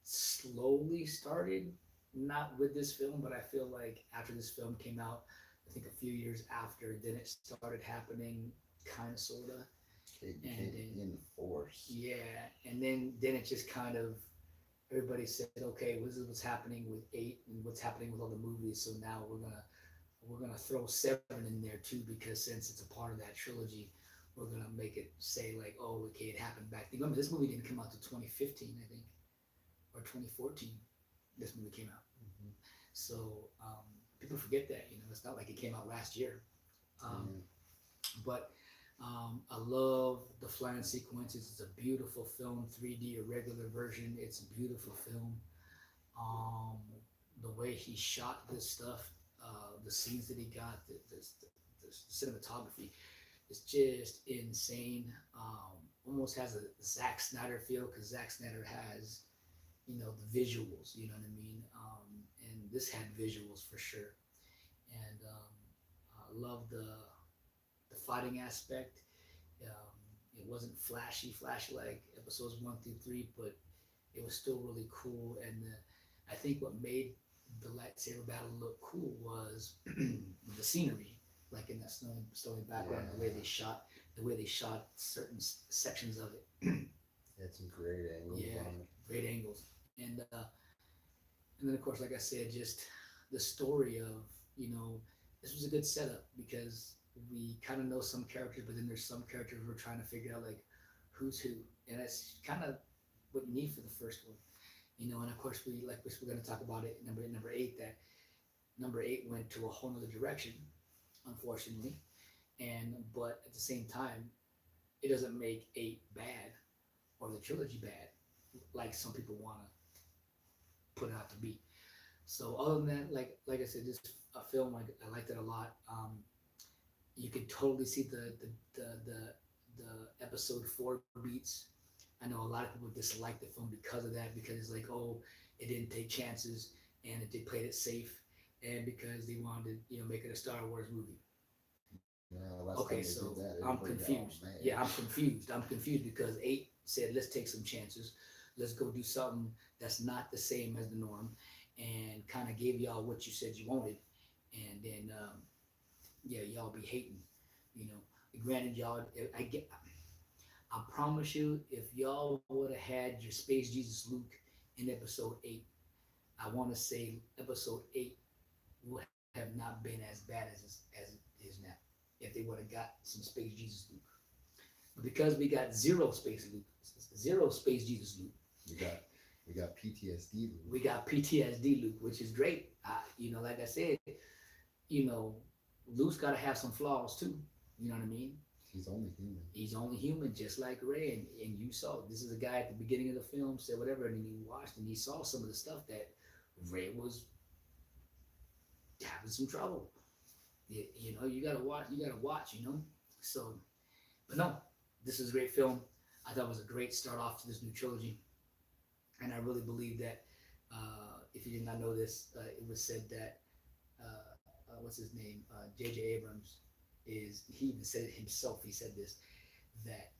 slowly started, not with this film, but I feel like after this film came out, I think a few years after, then it started happening, kind of, sort of. It And became then, in force. yeah, and then it just kind of, everybody said, okay, well, this is what's happening with 8 and what's happening with all the movies, so now we're gonna throw 7 in there too, because since it's a part of that trilogy, we're gonna make it say like, oh, okay, it happened back then. Remember, this movie didn't come out till 2015, I think, or 2014. This movie came out. Mm-hmm. So people forget that. It's not like it came out last year. But I love the flying sequences. It's a beautiful film, 3D, a regular version. It's a beautiful film. Um, the way he shot this stuff, the scenes that he got, the cinematography, is just insane. Almost has a Zack Snyder feel, because Zack Snyder has, the visuals. You know what I mean? And this had visuals for sure. And I love the fighting aspect. It wasn't flashy like episodes 1 through 3, but it was still really cool. And I think what made the lightsaber battle look cool was the scenery, like in that snowy background, the way they shot certain sections of it. It's some great angles Yeah, on it. great angles. And then of course, like I said, just the story of, this was a good setup, because we kind of know some characters, but then there's some characters we're trying to figure out like who's who, and that's kind of what you need for the first one. And of course we're going to talk about it number 8, that number 8 went to a whole other direction, unfortunately. But at the same time, it doesn't make 8 bad or the trilogy bad, like some people want to put it out to be. So other than that, like I said, this a film, I liked it a lot. You could totally see the episode 4 beats. I know a lot of people dislike the film because of that, because it's like, oh, it didn't take chances, and they played it safe, and because they wanted to, make it a Star Wars movie. Yeah, last Okay, time they so did that, I'm everybody got all confused. mad. Yeah, I'm confused. I'm confused because 8 said, let's take some chances. Let's go do something that's not the same as the norm, and kind of gave y'all what you said you wanted. And then, yeah, y'all be hating, you know. Granted, y'all, I promise you, if y'all would have had your Space Jesus Luke in episode 8, I want to say episode 8 would have not been as bad as it is now, if they would have got some Space Jesus Luke. But because we got zero Space Jesus Luke, we got PTSD. we got PTSD Luke, which is great. Like I said, you know, Luke's got to have some flaws too. You know what I mean? He's only human. He's only human, just like Ray. And you saw, this is a guy at the beginning of the film said whatever, and then he watched and he saw some of the stuff that Ray was having some trouble. You gotta watch. So, but no, this is a great film. I thought it was a great start off to this new trilogy, and I really believe that. If you did not know this, it was said that what's his name, J.J. Abrams, he even said it himself. He said this, that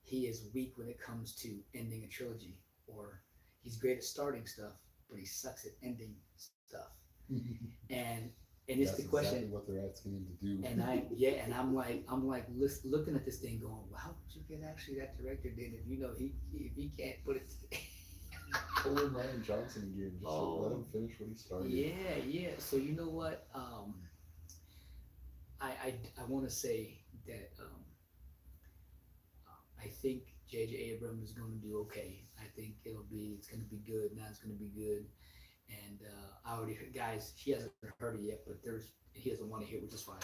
he is weak when it comes to ending a trilogy, or he's great at starting stuff, but he sucks at ending stuff. and and it's That's the question. exactly what they're asking him to do. And I'm like looking at this thing, going, well, how would you get actually that director then if if he can't put it. Pull in Ryan Johnson again, just to let him finish what he started. Yeah. So you know what? I want to say that I think J.J. Abrams is going to do okay. I think it's going to be good. Now it's going to be good. And I already heard, guys, he hasn't heard it yet, but he doesn't want to hear, which is fine.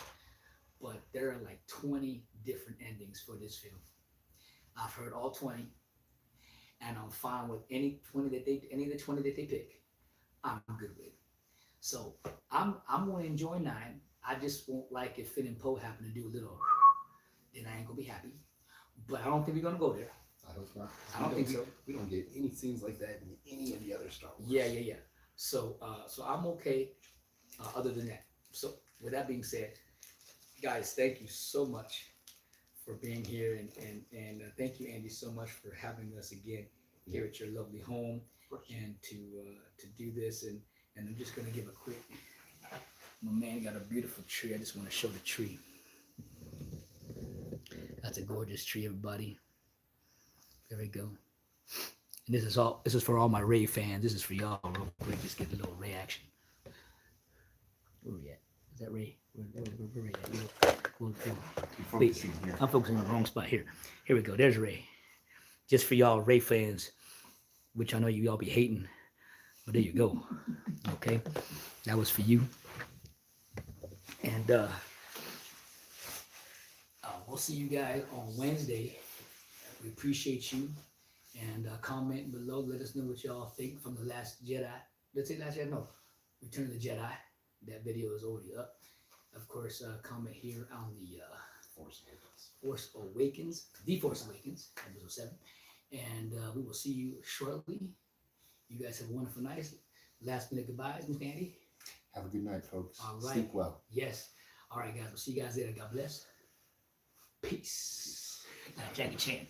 But there are like 20 different endings for this film. I've heard all 20, and I'm fine with any of the 20 that they pick. I'm good with. So I'm going to enjoy 9. I just won't like if Finn and Poe happen to do a little, then I ain't gonna be happy. But I don't think we're gonna go there. I hope not. I don't think so. We don't get any scenes like that in any of the other Star Wars. Yeah. So I'm okay. Other than that, so with that being said, guys, thank you so much for being here, and thank you, Andy, so much for having us again here at your lovely home, and to do this. And I'm just gonna give a quick. My man got a beautiful tree. I just want to show the tree. That's a gorgeous tree, everybody. There we go. And this is for all my Ray fans. This is for y'all real quick. Just get a little Ray action. Where we at? Is that Ray? Where Ray at? Wait, I'm focusing on the wrong spot here. Here we go. There's Ray. Just for y'all Ray fans, which I know you all be hating. But there you go. Okay. That was for you. And we'll see you guys on Wednesday. We appreciate you. And comment below. Let us know what y'all think from the Last Jedi. Let's say Last Jedi. No, Return of the Jedi. That video is already up. Of course, comment here on the Force Awakens. The Force Awakens, episode 7. And we will see you shortly. You guys have a wonderful night. Last minute goodbyes, Mr. Andy. Have a good night, folks. All right. Sleep well. Yes. All right, guys. We'll see you guys later. God bless. Peace. Now, Jackie Chan.